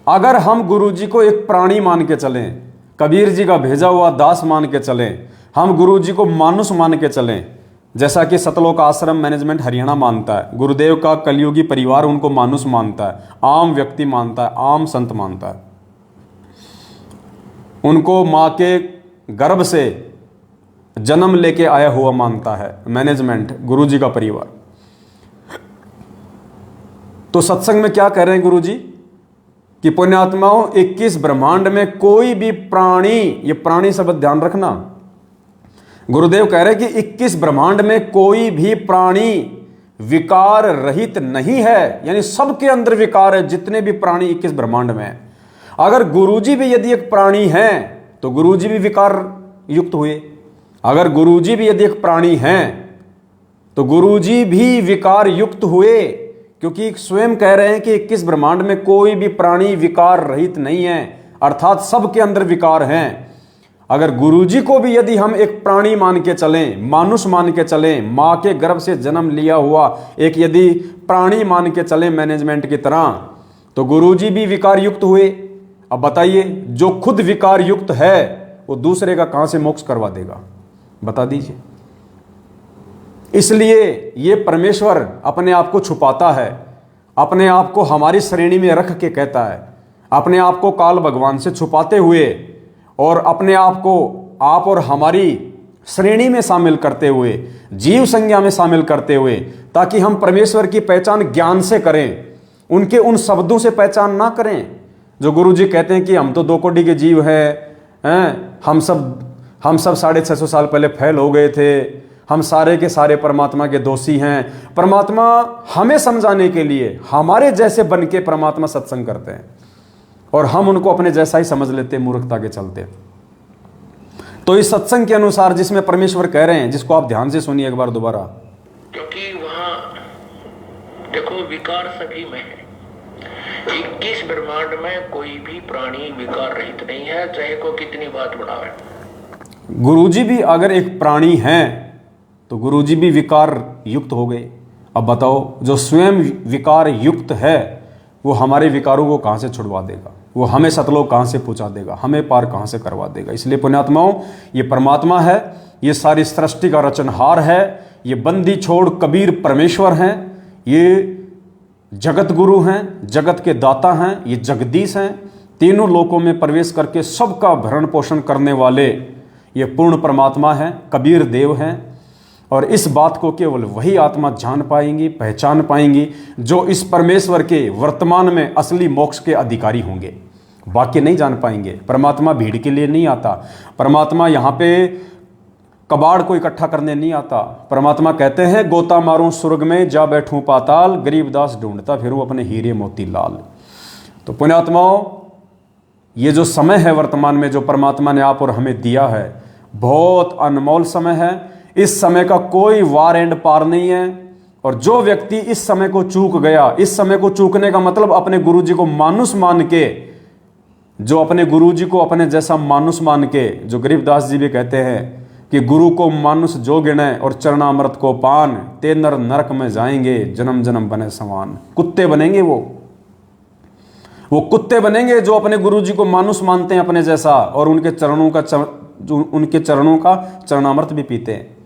अगर हम गुरुजी को एक प्राणी मान के चलें, कबीर जी का भेजा हुआ दास मान के चलें, हम गुरुजी को मानुष मान के चलें, जैसा कि सतलोक आश्रम मैनेजमेंट हरियाणा मानता है, गुरुदेव का कलयुगी परिवार उनको मानुष मानता है, आम व्यक्ति मानता है, आम संत मानता है, उनको मां के गर्भ से जन्म लेके आया हुआ मानता है मैनेजमेंट, गुरुजी का परिवार। तो सत्संग में क्या कह रहे हैं गुरुजी कि पुण्यात्माओं, 21 ब्रह्मांड में कोई भी प्राणी, ये प्राणी शब्द ध्यान रखना, गुरुदेव कह रहे हैं कि 21 ब्रह्मांड में कोई भी प्राणी विकार रहित नहीं है, यानी सबके अंदर विकार है, जितने भी प्राणी 21 ब्रह्मांड में है। अगर गुरुजी भी यदि एक प्राणी हैं तो गुरुजी भी विकार युक्त हुए, अगर गुरुजी भी यदि एक प्राणी हैं तो गुरुजी भी विकार युक्त हुए, क्योंकि स्वयं कह रहे हैं कि 21 ब्रह्मांड में कोई भी प्राणी विकार रहित नहीं है, अर्थात सबके अंदर विकार हैं। अगर गुरुजी को भी यदि हम एक प्राणी मान के चलें, मानुष मान के चलें, मां के गर्भ से जन्म लिया हुआ एक यदि प्राणी मान के चलें मैनेजमेंट की तरह, तो गुरुजी भी विकार युक्त हुए। अब बताइए, जो खुद विकार युक्त है वो दूसरे का कहां से मोक्ष करवा देगा? बता दीजिए। इसलिए ये परमेश्वर अपने आप को छुपाता है, अपने आप को हमारी श्रेणी में रख के कहता है, अपने आप को काल भगवान से छुपाते हुए और अपने आप को आप और हमारी श्रेणी में शामिल करते हुए, जीव संज्ञा में शामिल करते हुए, ताकि हम परमेश्वर की पहचान ज्ञान से करें, उनके उन शब्दों से पहचान ना करें जो गुरुजी कहते हैं कि हम तो 2 कोटि के जीव हैं, हम सब 650 साल पहले फैल हो गए थे, हम सारे के सारे परमात्मा के दोषी हैं। परमात्मा हमें समझाने के लिए हमारे जैसे बन के परमात्मा सत्संग करते हैं और हम उनको अपने जैसा ही समझ लेते हैं मूर्खता के चलते। तो इस सत्संग के अनुसार जिसमें परमेश्वर कह रहे हैं, जिसको आप ध्यान से सुनिए एक बार दोबारा, क्योंकि वहां देखो विकार सभी में है। 21 ब्रह्मांड में कोई भी प्राणी विकार रहित नहीं है, चाहे को कितनी बात बढ़ावे। गुरुजी भी अगर एक प्राणी हैं तो गुरुजी भी विकार युक्त हो गए। अब बताओ, जो स्वयं विकार युक्त है वो हमारे विकारों को कहां से छुड़वा देगा? वो हमें सतलोक कहां से पहुंचा देगा? हमें पार कहां से करवा देगा? इसलिए पुण्यात्माओं, ये परमात्मा है, ये सारी सृष्टि का रचनहार है, ये बंदी छोड़ कबीर परमेश्वर हैं, ये जगत गुरु हैं, जगत के दाता हैं, ये जगदीश हैं, तीनों लोकों में प्रवेश करके सबका भरण पोषण करने वाले ये पूर्ण परमात्मा हैं, कबीर देव हैं। और इस बात को केवल वही आत्मा जान पाएंगी, पहचान पाएंगी जो इस परमेश्वर के वर्तमान में असली मोक्ष के अधिकारी होंगे, बाकी नहीं जान पाएंगे। परमात्मा भीड़ के लिए नहीं आता, परमात्मा यहाँ पे कबाड़ को इकट्ठा करने नहीं आता। परमात्मा कहते हैं, गोता मारूं स्वर्ग में, जा बैठूं पाताल, गरीबदास ढूंढता फिरूं अपने हीरे मोती लाल। तो पुण्यात्माओं, ये जो समय है वर्तमान में जो परमात्मा ने आप और हमें दिया है, बहुत अनमोल समय है। इस समय का कोई वार एंड पार नहीं है। और जो व्यक्ति इस समय को चूक गया, इस समय को चूकने का मतलब अपने गुरुजी को मानुष मान के, जो अपने गुरुजी को अपने जैसा मानुष मान के, जो गरीबदास जी भी कहते हैं कि गुरु को मानुष जो गिने और चरणामृत को पान, ते नर नरक में जाएंगे, जन्म जन्म बने समान। कुत्ते बनेंगे वो कुत्ते बनेंगे जो अपने गुरुजी को मानुष मानते हैं अपने जैसा, और उनके चरणों का चरणामृत भी पीते हैं।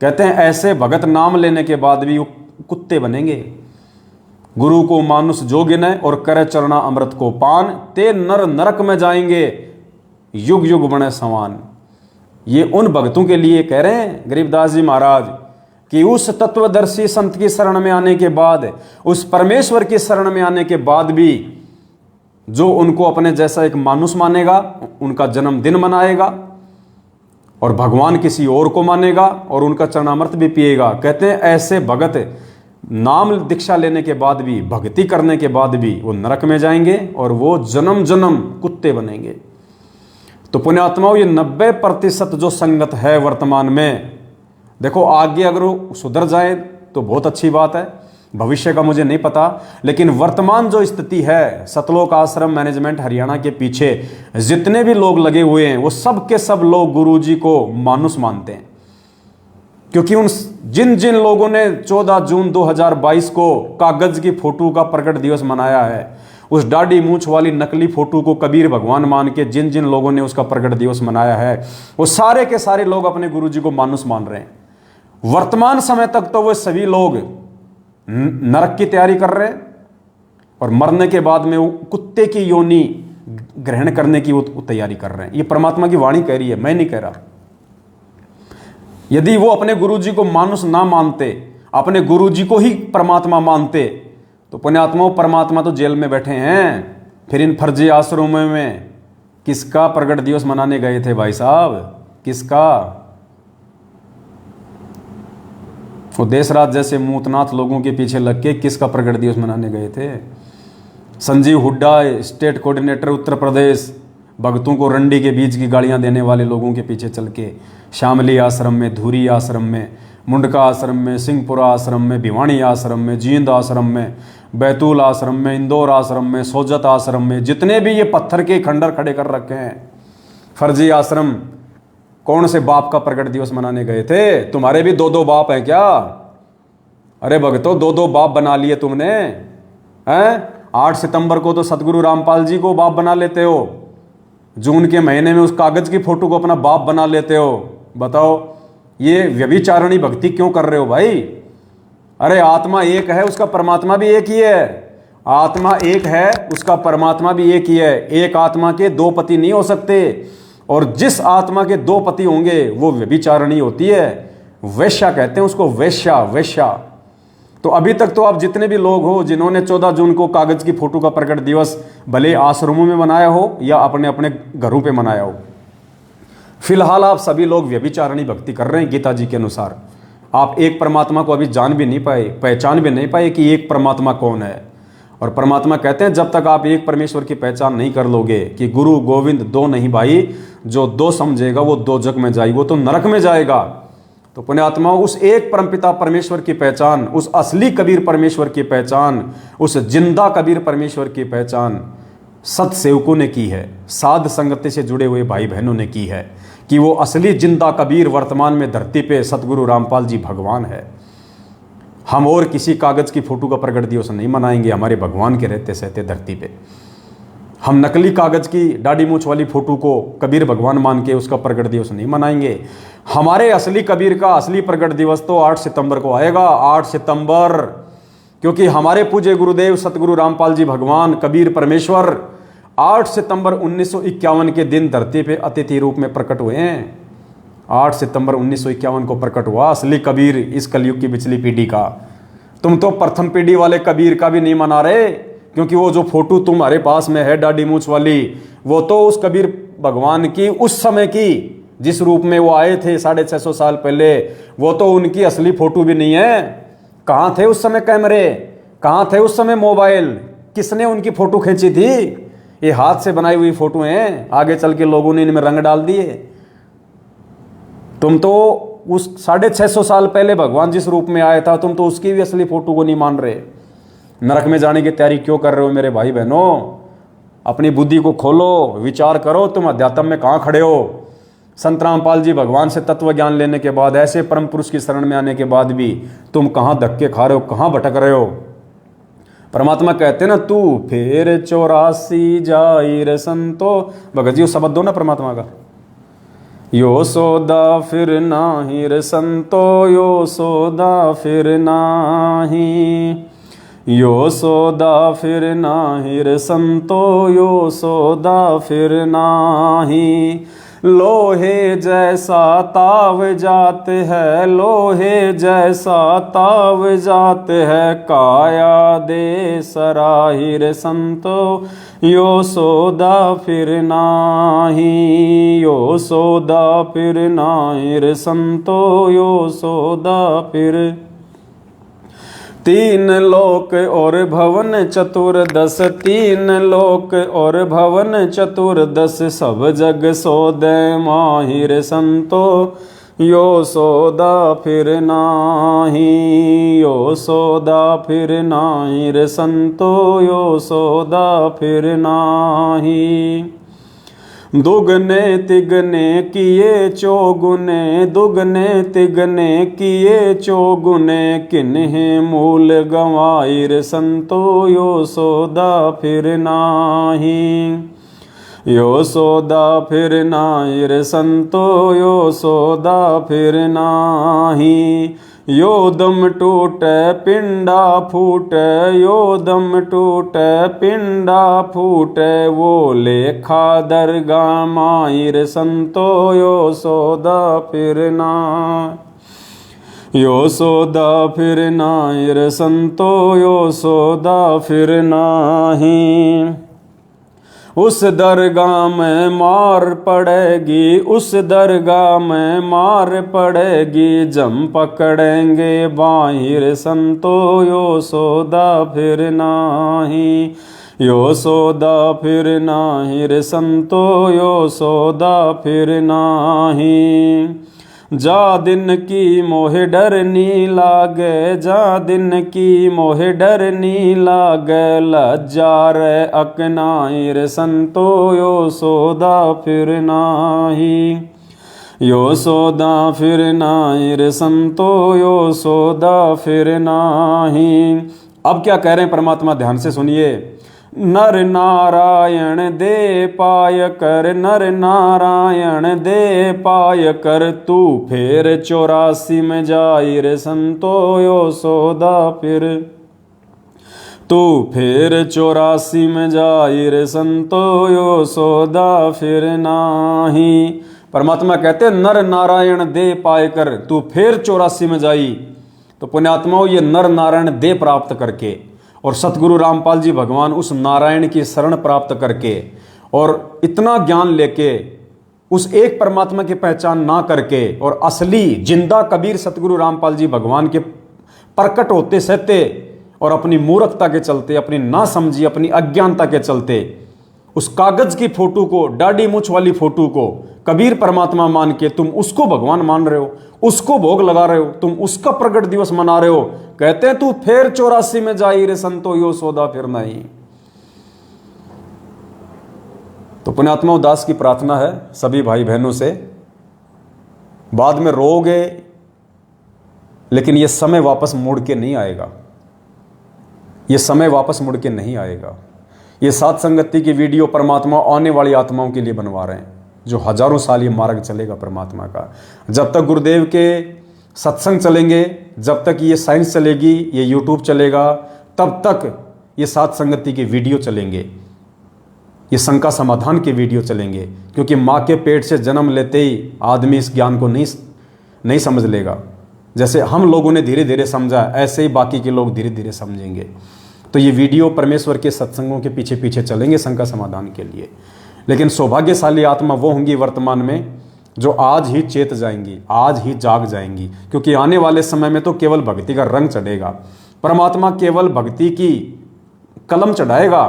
कहते हैं ऐसे भगत नाम लेने के बाद भी वो कुत्ते बनेंगे। गुरु को मानुष जो गिने और करे चरणा अमृत को पान, ते नर नरक में जाएंगे, युग युग बने समान। ये उन भक्तों के लिए कह रहे हैं गरीबदास जी महाराज कि उस तत्वदर्शी संत की शरण में आने के बाद, उस परमेश्वर की शरण में आने के बाद भी जो उनको अपने जैसा एक मानुष मानेगा, उनका जन्मदिन मनाएगा और भगवान किसी और को मानेगा और उनका चरणामृत भी पिएगा। कहते हैं ऐसे भगत नाम दीक्षा लेने के बाद भी, भक्ति करने के बाद भी वो नरक में जाएंगे और वो जन्म जन्म कुत्ते बनेंगे। तो पुण्यात्माओं, ये 90% जो संगत है वर्तमान में, देखो आगे अगर वो सुधर जाए तो बहुत अच्छी बात है, भविष्य का मुझे नहीं पता, लेकिन वर्तमान जो स्थिति है, सतलोक आश्रम मैनेजमेंट हरियाणा के पीछे जितने भी लोग लगे हुए हैं वो सब के सब लोग गुरुजी को मानुस मानते हैं। क्योंकि उन जिन जिन लोगों ने 14 जून 2022 को कागज की फोटो का प्रकट दिवस मनाया है, उस दाढ़ी मूंछ वाली नकली फोटो को कबीर भगवान मान के जिन जिन लोगों ने उसका प्रकट दिवस मनाया है, वो सारे के सारे लोग अपने गुरुजी को मानुस मान रहे हैं। वर्तमान समय तक तो वो सभी लोग नरक की तैयारी कर रहे हैं और मरने के बाद में वो कुत्ते की योनि ग्रहण करने की वो तैयारी कर रहे हैं। ये परमात्मा की वाणी कह रही है, मैं नहीं कह रहा। यदि वो अपने गुरुजी को मानुस ना मानते, अपने गुरुजी को ही परमात्मा मानते, तो पुण्यात्मा परमात्मा तो जेल में बैठे हैं। फिर इन फर्जी आश्रमों में किसका प्रकट दिवस मनाने गए थे भाई साहब? किसका? वो देशराज जैसे मूतनाथ लोगों के पीछे लग के किसका प्रकट दिवस मनाने गए थे? संजीव हुड्डा, स्टेट कोऑर्डिनेटर उत्तर प्रदेश, भक्तों को रंडी के बीज की गाड़ियां देने वाले लोगों के पीछे चल के शामली आश्रम में, धुरी आश्रम में, मुंडका आश्रम में, सिंहपुरा आश्रम में, भिवानी आश्रम में, जींद आश्रम में, बैतूल आश्रम में, इंदौर आश्रम में, सोजत आश्रम में, जितने भी ये पत्थर के खंडर खड़े कर रखे हैं फर्जी आश्रम, कौन से बाप का प्रकट दिवस मनाने गए थे? तुम्हारे भी 2-2 बाप हैं क्या? अरे भगतो, 2-2 बाप बना लिए तुमने हैं? 8 सितंबर को तो सतगुरु रामपाल जी को बाप बना लेते हो, जून के महीने में उस कागज की फोटो को अपना बाप बना लेते हो। बताओ ये व्यभिचारणी भक्ति क्यों कर रहे हो भाई? अरे आत्मा एक है, उसका परमात्मा भी एक ही है। आत्मा एक है, उसका परमात्मा भी एक ही है। एक आत्मा के 2 पति नहीं हो सकते, और जिस आत्मा के 2 पति होंगे वो व्यभिचारणी होती है। वैश्या कहते हैं उसको, वैश्या, वैश्या। तो अभी तक तो आप जितने भी लोग हो जिन्होंने 14 जून को कागज की फोटो का प्रकट दिवस भले आश्रमों में मनाया हो या अपने अपने घरों पे मनाया हो, फिलहाल आप सभी लोग व्यभिचारणी भक्ति कर रहे हैं। गीता जी के अनुसार आप एक परमात्मा को अभी जान भी नहीं पाए, पहचान भी नहीं पाए कि एक परमात्मा कौन है। और परमात्मा कहते हैं जब तक आप एक परमेश्वर की पहचान नहीं कर लोगे कि गुरु गोविंद 2 नहीं भाई, जो 2 समझेगा वो 2 जग में जाएगा, वो तो नरक में जाएगा। तो पुण्यात्मा उस एक परमपिता परमेश्वर की पहचान, उस असली कबीर परमेश्वर की पहचान, उस जिंदा कबीर परमेश्वर की पहचान सत्सेवकों ने की है, साध संगति से जुड़े हुए भाई बहनों ने की है कि वो असली जिंदा कबीर वर्तमान में धरती पे सतगुरु रामपाल जी भगवान है। हम और किसी कागज की फोटो का प्रकट दिवस नहीं मनाएंगे हमारे भगवान के रहते सहते धरती पे। हम नकली कागज की दाढ़ी मूंछ वाली फोटो को कबीर भगवान मान के उसका प्रकट दिवस नहीं मनाएंगे। हमारे असली कबीर का असली प्रकट दिवस तो 8 सितंबर को आएगा, 8 सितंबर, क्योंकि हमारे पूज्य गुरुदेव सतगुरु रामपाल जी भगवान कबीर परमेश्वर 8 सितंबर 1951 के दिन धरती पे अतिथि रूप में प्रकट हुए हैं। 8 सितंबर 1951 को प्रकट हुआ असली कबीर इस कलयुग की पिछली पीढ़ी का। तुम तो प्रथम पीढ़ी वाले कबीर का भी नहीं मना रहे, क्योंकि वो जो फोटो तुम्हारे पास में है दाढ़ी मूंछ वाली, वो तो उस कबीर भगवान की उस समय की जिस रूप में वो आए थे 650 साल पहले, वो तो उनकी असली फोटो भी नहीं है। कहाँ थे उस समय कैमरे? कहाँ थे उस समय मोबाइल? किसने उनकी फोटो खींची थी? ये हाथ से बनाई हुई फोटो हैं, आगे चल के लोगों ने इनमें रंग डाल दिए। तुम तो उस 650 साल पहले भगवान जिस रूप में आया था, तुम तो उसकी भी असली फोटो को नहीं मान रहे। नरक में जाने की तैयारी क्यों कर रहे हो मेरे भाई बहनों? अपनी बुद्धि को खोलो, विचार करो, तुम अध्यात्म में कहाँ खड़े हो। संत रामपाल जी भगवान से तत्व ज्ञान लेने के बाद, ऐसे परम पुरुष की शरण में आने के बाद भी तुम कहाँ धक्के खा रहे हो, कहाँ भटक रहे हो। परमात्मा कहते ना, तू फिर 84 जाहिर संतो। भगत जी शब्द दो ना परमात्मा का, यो सोदा फिर नाही रे संतो, यो सोदा फिर नाही, यो सोदा फिर नाही रे संतो, यो सोदा फिर नाही। लोहे जैसा ताव जात है, लोहे जैसा ताव जात है, काया दे सराहिर संतो, यो सोदा फिर नाही, यो सोदा फिर नाहिर संतो, यो सोदा फिर। 3 लोक और भवन चतुर्दश, 3 लोक और भवन चतुर्दश, सब जग सोदे माहिर संतो, यो सौदा फिर नाही, यो सौदा फिर नाही रे संतो, यो सौदा फिर नाही। दुगने तिगने किए चौगुने, दुगने तिगने किए चौगुने, किन्हे मूल गंवाई रे संतो, यो सौदा फिर नाही, यो सौदा फिर नाही रे संतो, यो सौदा फिर नाही। यो दम टूटे पिंडा फूटे, यो दम टूटे पिंडा फूटे, वो लेखा दरगाह माई रे संतो, यो सौदा फिर नाही, यो सौदा फिर नाही रे संतो, यो सौदा फिर नाही। उस दरगाह में मार पड़ेगी, उस दरगाह में मार पड़ेगी, जम पकड़ेंगे बाहिर संतो, यो सौदा फिर नाही, यो सौदा फिर नाही रे संतो, यो सौदा फिर नाही। जा दिन की मोहे डर नी लागे, जा दिन की मोहे डर नी लागे, लज्जा रे अकनाई रे संतो, यो सौदा फिर नाही, यो सौदा फिर नाही रे संतो, यो सौदा फिर नाही। अब क्या कह रहे हैं परमात्मा, ध्यान से सुनिए। नर नारायण दे पाय कर, नर नारायण दे पाय कर, तू फिर 84 में जाई रे संतो, यो सौदा फिर, तू फिर 84 में जाई रे संतो, यो सौदा फिर नाही। परमात्मा कहते नर नारायण दे पाय कर, तू फिर 84 में जाई। तो पुण्यात्माओं, ये नर नारायण दे प्राप्त करके और सतगुरु रामपाल जी भगवान उस नारायण की शरण प्राप्त करके और इतना ज्ञान लेके उस एक परमात्मा की पहचान ना करके और असली जिंदा कबीर सतगुरु रामपाल जी भगवान के प्रकट होते सहते और अपनी मूर्खता के चलते, अपनी ना समझी, अपनी अज्ञानता के चलते उस कागज की फोटो को, दाढ़ी मूछ वाली फोटो को कबीर परमात्मा मान के तुम उसको भगवान मान रहे हो, उसको भोग लगा रहे हो, तुम उसका प्रकट दिवस मना रहे हो। कहते हैं तू फिर 84 में जाई रे संतो, यो सौदा फिर नहीं। तो पुण्यात्मा दास की प्रार्थना है सभी भाई बहनों से, बाद में रोगे लेकिन ये समय वापस मुड़ के नहीं आएगा, ये समय वापस मुड़ के नहीं आएगा। ये सात संगति की वीडियो परमात्मा आने वाली आत्माओं के लिए बनवा रहे हैं, जो हजारों साल ये मार्ग चलेगा परमात्मा का। जब तक गुरुदेव के सत्संग चलेंगे, जब तक ये साइंस चलेगी, ये यूट्यूब चलेगा, तब तक ये सात संगति की वीडियो चलेंगे, ये शंका समाधान के वीडियो चलेंगे। क्योंकि माँ के पेट से जन्म लेते ही आदमी इस ज्ञान को नहीं समझ लेगा। जैसे हम लोगों ने धीरे धीरे समझा, ऐसे ही बाकी के लोग धीरे धीरे समझेंगे। तो ये वीडियो परमेश्वर के सत्संगों के पीछे पीछे चलेंगे शंका समाधान के लिए। लेकिन सौभाग्यशाली आत्मा वो होंगी वर्तमान में जो आज ही चेत जाएंगी, आज ही जाग जाएंगी। क्योंकि आने वाले समय में तो केवल भक्ति का रंग चढ़ेगा, परमात्मा केवल भक्ति की कलम चढ़ाएगा।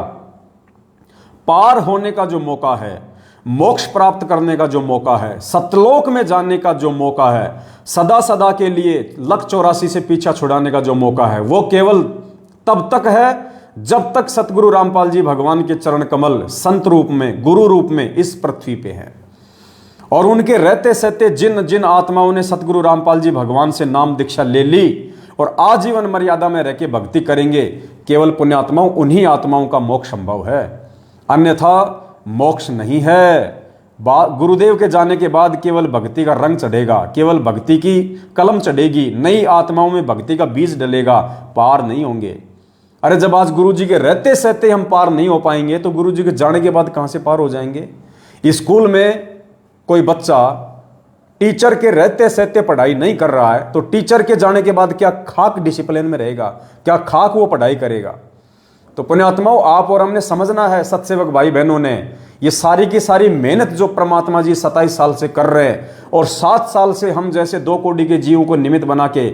पार होने का जो मौका है, मोक्ष प्राप्त करने का जो मौका है, सतलोक में जाने का जो मौका है, सदा सदा के लिए 184 से पीछा छुड़ाने का जो मौका है, वो केवल तब तक है जब तक सतगुरु रामपाल जी भगवान के चरण कमल संत रूप में, गुरु रूप में इस पृथ्वी पे हैं। और उनके रहते सहते जिन जिन आत्माओं ने सतगुरु रामपाल जी भगवान से नाम दीक्षा ले ली और आजीवन मर्यादा में रह के भक्ति करेंगे, केवल पुण्यात्माओं उन्हीं आत्माओं का मोक्ष संभव है, अन्यथा मोक्ष नहीं है। गुरुदेव के जाने के बाद केवल भक्ति का रंग चढ़ेगा, केवल भक्ति की कलम चढ़ेगी, नई आत्माओं में भक्ति का बीज डलेगा, पार नहीं होंगे। अरे जब आज गुरु जी के रहते सहते हम पार नहीं हो पाएंगे तो गुरु जी के जाने के बाद कहां से पार हो जाएंगे। स्कूल में कोई बच्चा टीचर के रहते सहते पढ़ाई नहीं कर रहा है तो टीचर के जाने के बाद क्या खाक डिसिप्लिन में रहेगा, क्या खाक वो पढ़ाई करेगा। तो पुण्यात्माओं, आप और हमने समझना है, सत्सेवक भाई बहनों ने, ये सारी की सारी मेहनत जो परमात्मा जी 27 साल से कर रहे हैं और 7 साल से हम जैसे 2 कोटि के जीवों को निमित्त बना के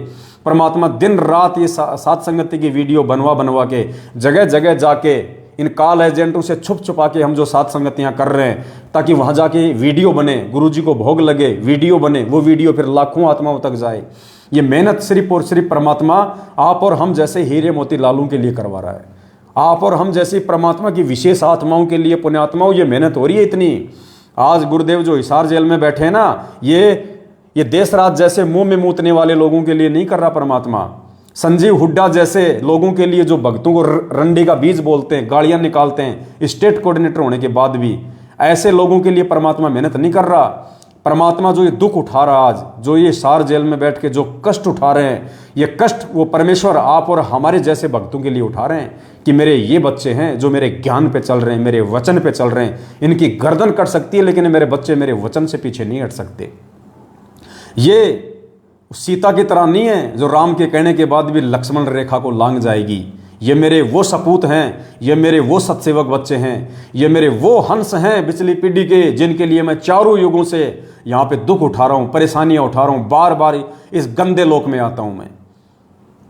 परमात्मा दिन रात ये सात संगति की वीडियो बनवा के जगह जगह जाके इन काल एजेंटों से छुप छुपा के हम जो साथ संगतियां कर रहे हैं, ताकि वहां जाके वीडियो बने, गुरुजी को भोग लगे, वीडियो बने, वो वीडियो फिर लाखों आत्माओं तक जाए। ये मेहनत सिर्फ और सिर्फ परमात्मा आप और हम जैसे हीरे मोती लालों के लिए करवा रहा है। आप और हम जैसी परमात्मा की विशेष आत्माओं के लिए, पुण्यात्माओं, ये मेहनत हो रही है इतनी। आज गुरुदेव जो हिसार जेल में बैठे हैं ना, ये देश राज जैसे मुंह में मूतने वाले लोगों के लिए नहीं कर रहा परमात्मा। संजीव हुड्डा जैसे लोगों के लिए, जो भक्तों को रंडी का बीज बोलते हैं, गालियां निकालते हैं स्टेट कोऑर्डिनेटर होने के बाद भी, ऐसे लोगों के लिए परमात्मा मेहनत नहीं कर रहा। परमात्मा जो ये दुख उठा रहा, आज जो ये हिसार जेल में बैठ के जो कष्ट उठा रहे हैं, ये कष्ट वो परमेश्वर आप और हमारे जैसे भक्तों के लिए उठा रहे हैं कि मेरे ये बच्चे हैं जो मेरे ज्ञान पे चल रहे हैं, मेरे वचन पे चल रहे हैं। इनकी गर्दन कट सकती है लेकिन मेरे बच्चे मेरे वचन से पीछे नहीं हट सकते। ये सीता की तरह नहीं है जो राम के कहने के बाद भी लक्ष्मण रेखा को लांघ जाएगी। ये मेरे वो सपूत हैं, ये मेरे वो सतसेवक बच्चे हैं, ये मेरे वो हंस हैं पिछली पीढ़ी के, जिनके लिए मैं चारों युगों से यहाँ पे दुख उठा रहा हूँ, परेशानियाँ उठा रहा हूँ, बार बार इस गंदे लोक में आता हूँ मैं।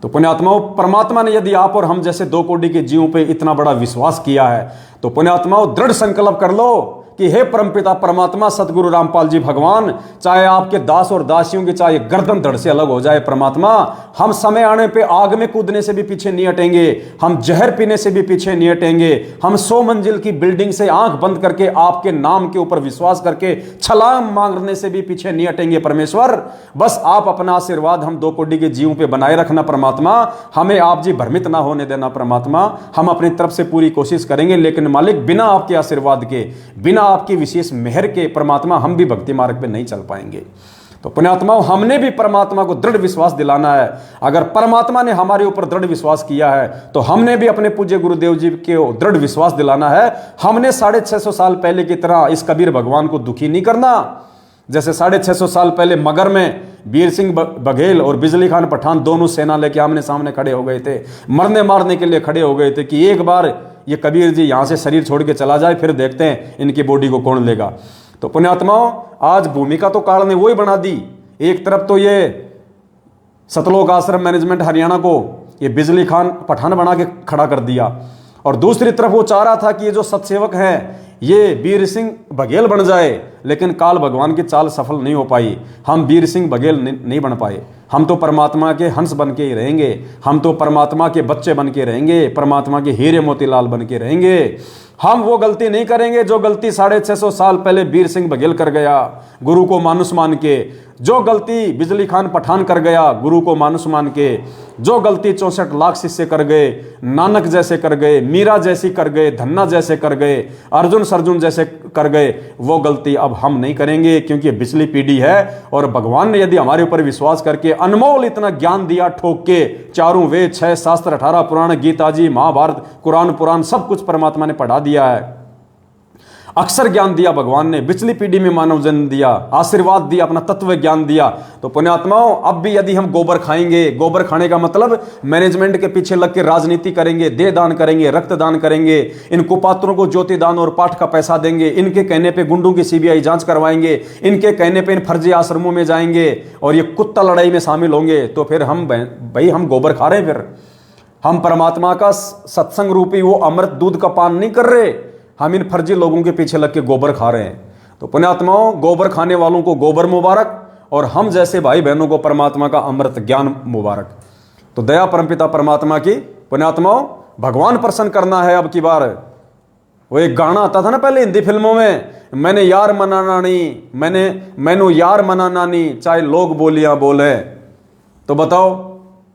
तो पुण्यात्माओं, परमात्मा ने यदि आप और हम जैसे 2 कोटि के जीवों पे इतना बड़ा विश्वास किया है, तो पुण्यात्माओं दृढ़ संकल्प कर लो कि हे परमपिता परमात्मा सतगुरु रामपाल जी भगवान, चाहे आपके दास और दासियों की चाहे गर्दन धड़ से अलग हो जाए परमात्मा, हम समय आने पे आग में कूदने से भी पीछे नहीं हटेंगे, हम जहर पीने से भी पीछे नहीं हटेंगे, हम 100 मंजिल की बिल्डिंग से आंख बंद करके आपके नाम के ऊपर विश्वास करके छलांग मारने से भी पीछे नहीं हटेंगे परमेश्वर। बस आप अपना आशीर्वाद हम 2 कोटि के जीवों पे बनाए रखना परमात्मा, हमें आप जी भ्रमित ना होने देना परमात्मा। हम अपनी तरफ से पूरी कोशिश करेंगे, लेकिन मालिक बिना आपके आशीर्वाद के, बिना आपकी विशेष मेहर के परमात्मा हम भी भक्ति मार्ग पे नहीं चल पाएंगे। तो पुण्यात्माओं, हमने भी परमात्मा को दृढ़ विश्वास दिलाना है। अगर परमात्मा ने हमारे ऊपर दृढ़ विश्वास किया है, तो हमने भी अपने पूज्य गुरुदेव जी के दृढ़ विश्वास दिलाना है। हमने 650 साल पहले की तरह इस कबीर भगवान को दुखी नहीं करना। जैसे 650 साल पहले मगर में वीर सिंह बघेल और बिजली खान पठान दोनों सेना लेके आमने सामने खड़े हो गए थे, मरने मारने के लिए खड़े हो गए थे कि एक बार ये कबीर जी यहाँ से शरीर छोड़ के चला जाए, फिर देखते हैं इनकी बॉडी को कौन लेगा। तो पुण्यात्माओं, आज भूमिका तो काल ने वही बना दी। एक तरफ तो ये सतलोक आश्रम मैनेजमेंट हरियाणा को ये बिजली खान पठान बना के खड़ा कर दिया, और दूसरी तरफ वो चाह रहा था कि ये जो सतसेवक हैं ये वीर सिंह बघेल बन जाए, लेकिन काल भगवान की चाल सफल नहीं हो पाई। हम वीर सिंह बघेल नहीं बन पाए। हम तो परमात्मा के हंस बन के ही रहेंगे, हम तो परमात्मा के बच्चे बन के रहेंगे, परमात्मा के हीरे मोतीलाल बन के रहेंगे। हम वो गलती नहीं करेंगे जो गलती 650 साल पहले वीर सिंह बघेल कर गया, गुरु को मानुस मान के। जो गलती बिजली खान पठान कर गया, गुरु को मानुस मान के। जो गलती 64 लाख शिष्य कर गए, नानक जैसे कर गए, मीरा जैसी कर गए, धन्ना जैसे कर गए, अर्जुन सरजुन जैसे कर गए, वो गलती अब हम नहीं करेंगे, क्योंकि ये पिछली पीढ़ी है। और भगवान ने यदि हमारे ऊपर विश्वास करके अनमोल इतना ज्ञान दिया, ठोक के, चारों वेद, 6 शास्त्र, 18 पुराण, गीता जी, महाभारत, कुरान पुराण सब कुछ परमात्मा ने पढ़ा दिया है। अक्षर ज्ञान दिया भगवान ने, पिछली पीढ़ी में मानव जन्म दिया, आशीर्वाद दिया, अपना तत्व ज्ञान दिया। तो पुण्यात्माओं, अब भी यदि हम गोबर खाएंगे, गोबर खाने का मतलब मैनेजमेंट के पीछे लग के राजनीति करेंगे, देह दान करेंगे, रक्तदान करेंगे, इन कुपात्रों को ज्योति दान और पाठ का पैसा देंगे, इनके कहने पे गुंडों की सीबीआई जांच करवाएंगे, इनके कहने पे इन फर्जी आश्रमों में जाएंगे और ये कुत्ता लड़ाई में शामिल होंगे, तो फिर हम भाई हम गोबर खा रहे हैं। फिर हम परमात्मा का सत्संग रूपी वो अमृत दूध का पान नहीं कर रहे, हम इन फर्जी लोगों के पीछे लग के गोबर खा रहे हैं। तो पुण्यात्माओं, गोबर खाने वालों को गोबर मुबारक, और हम जैसे भाई बहनों को परमात्मा का अमृत ज्ञान मुबारक। तो दया परमपिता परमात्मा की। पुण्यात्माओं, भगवान प्रसन्न करना है अब की बार। वो एक गाना आता था ना पहले हिंदी फिल्मों में, मैंने यार मनाना नहीं, मैनू यार मनाना नहीं, चाहे लोग बोलियां बोले। तो बताओ,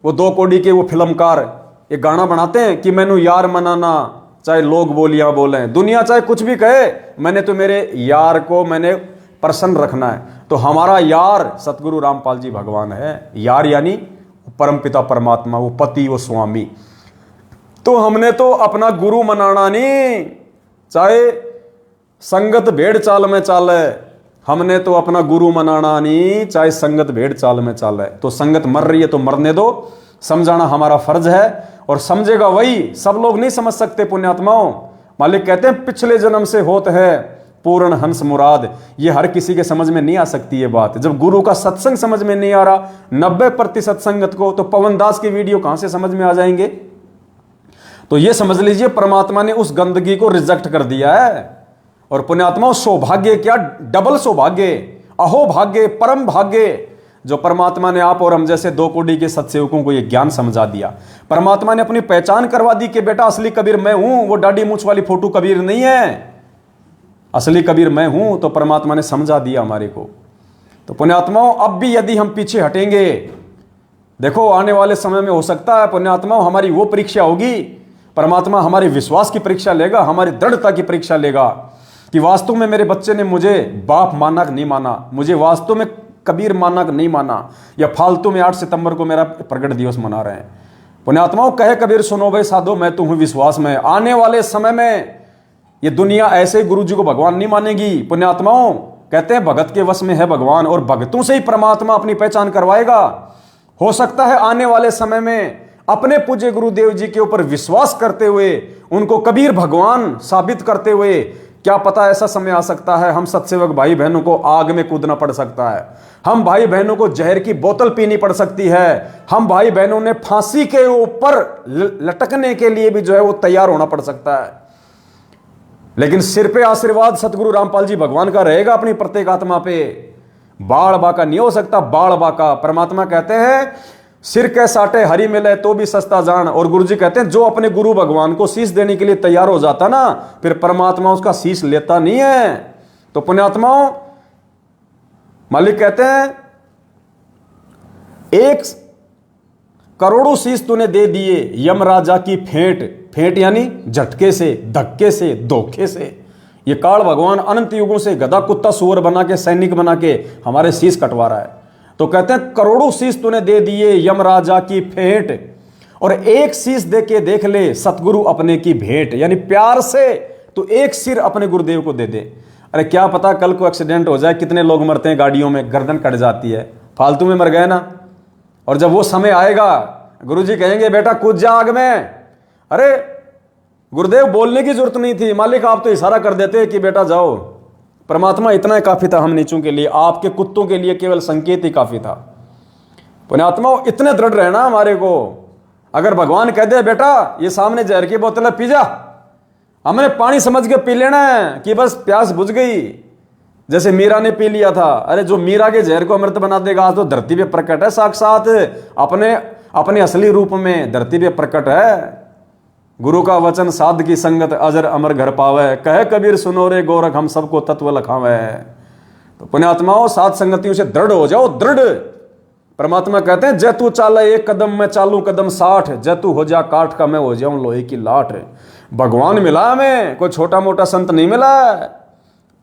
वो 2 कोड़ी के वो फिल्मकार एक गाना बनाते हैं कि मैनू यार मनाना, चाहे लोग बोलियां बोले, दुनिया चाहे कुछ भी कहे, मैंने तो मेरे यार को मैंने प्रसन्न रखना है। तो हमारा यार सतगुरु रामपाल जी भगवान है। यार यानी परमपिता परमात्मा, वो पति, वो स्वामी। तो हमने तो अपना गुरु मनाना नहीं, चाहे संगत भेड़ चाल में चाले, हमने तो अपना गुरु मनाना नहीं, चाहे संगत भेड़ चाल में चाले। तो संगत मर रही है तो मरने दो, समझाना हमारा फर्ज है, और समझेगा वही, सब लोग नहीं समझ सकते पुण्यात्माओं। मालिक कहते हैं पिछले जन्म से होत है पूर्ण हंस मुराद। ये हर किसी के समझ में नहीं आ सकती ये बात। जब गुरु का सत्संग समझ में नहीं आ रहा 90% संगत को, तो पवन दास की वीडियो कहां से समझ में आ जाएंगे। तो ये समझ लीजिए परमात्मा ने उस गंदगी को रिजेक्ट कर दिया है। और पुण्यात्माओं, सौभाग्य क्या, डबल सौभाग्य, अहो भाग्य, परम भाग्य, जो परमात्मा ने आप और हम जैसे 2 कोटि के सत्सेवकों को यह ज्ञान समझा दिया। परमात्मा ने अपनी पहचान करवा दी कि बेटा असली कबीर मैं हूं, वो दाढ़ी मूंछ वाली फोटो कबीर नहीं है, असली कबीर मैं हूं। तो परमात्मा ने समझा दिया हमारे को। तो पुण्यात्माओं, अब भी यदि हम पीछे हटेंगे, देखो आने वाले समय में हो सकता है पुण्यात्माओं हमारी वो परीक्षा होगी, परमात्मा हमारे विश्वास की परीक्षा लेगा, हमारी दृढ़ता की परीक्षा लेगा कि वास्तव में मेरे बच्चे ने मुझे बाप माना कि नहीं माना, मुझे वास्तव में कबीर माना कि नहीं माना, या फालतू में 8 सितंबर को मेरा प्रकट दिवस मना रहे हैं। पुण्यात्माओं, कहे कबीर सुनो भाई साधो, मैं तो हूं विश्वास में। आने वाले समय में ये दुनिया ऐसे ही गुरु जी को भगवान नहीं मानेगी। पुण्यात्माओं, कहते हैं भगत के वश में है भगवान, और भगतों से ही परमात्मा अपनी पहचान करवाएगा। हो सकता है आने वाले समय में अपने पूज्य गुरुदेव जी के ऊपर विश्वास करते हुए, उनको कबीर भगवान साबित करते हुए, क्या पता ऐसा समय आ सकता है हम सत्सेवक भाई बहनों को आग में कूदना पड़ सकता है, हम भाई बहनों को जहर की बोतल पीनी पड़ सकती है, हम भाई बहनों ने फांसी के ऊपर लटकने के लिए भी जो है वो तैयार होना पड़ सकता है। लेकिन सिर पे आशीर्वाद सतगुरु रामपाल जी भगवान का रहेगा अपनी प्रत्येक आत्मा पे। बाढ़ बाका नहीं हो सकता, बाढ़ बाका। परमात्मा कहते हैं सिर के साटे हरी मिले तो भी सस्ता जान, और गुरु जी कहते हैं जो अपने गुरु भगवान को शीश देने के लिए तैयार हो जाता ना, फिर परमात्मा उसका शीश लेता नहीं है। तो पुण्यात्माओं, मालिक कहते हैं 1 करोड़ों शीश तूने दे दिए यमराजा की फेंट, फेंट यानी झटके से, धक्के से, धोखे से। ये काल भगवान अनंत युगों से गधा कुत्ता सूअर बना के, सैनिक बना के हमारे शीश कटवा रहा है। तो कहते हैं करोड़ों शीश तूने दे दिए यमराजा की फेंट, और 1 शीश दे के देख ले सतगुरु अपने की भेंट, यानी प्यार से तो 1 सिर अपने गुरुदेव को दे दे। अरे क्या पता कल को एक्सीडेंट हो जाए, कितने लोग मरते हैं गाड़ियों में, गर्दन कट जाती है, फालतू में मर गए ना। और जब वो समय आएगा गुरुजी कहेंगे बेटा कूद जा आग में, अरे गुरुदेव बोलने की जरूरत नहीं थी, मालिक आप तो इशारा कर देते कि बेटा जाओ। परमात्मा इतना ही काफी था हम नीचों के लिए, आपके कुत्तों के लिए केवल संकेत ही काफी था। पुण्यात्मा इतने दृढ़ रहना हमारे को, अगर भगवान कह दे बेटा ये सामने जहर की बोतल है पी जा, हमने पानी समझ के पी लेना है कि बस प्यास बुझ गई, जैसे मीरा ने पी लिया था। अरे जो मीरा के जहर को अमृत बना देगा, आज तो धरती पे प्रकट है साक्षात, अपने असली रूप में धरती पे प्रकट है। गुरु का वचन साध की संगत अजर अमर घर पावे, कहे कबीर सुनो रे गोरख हम सबको तत्व लखावे। तो पुण्यात्माओं साध संगतियों से दृढ़ हो जाओ, दृढ़। परमात्मा कहते हैं जय तू चाले 1 कदम मैं चालू कदम 60, जय तू हो जा काठ का मैं हो जाऊं लोहे की लाठ। भगवान मिला हमें, कोई छोटा मोटा संत नहीं मिला,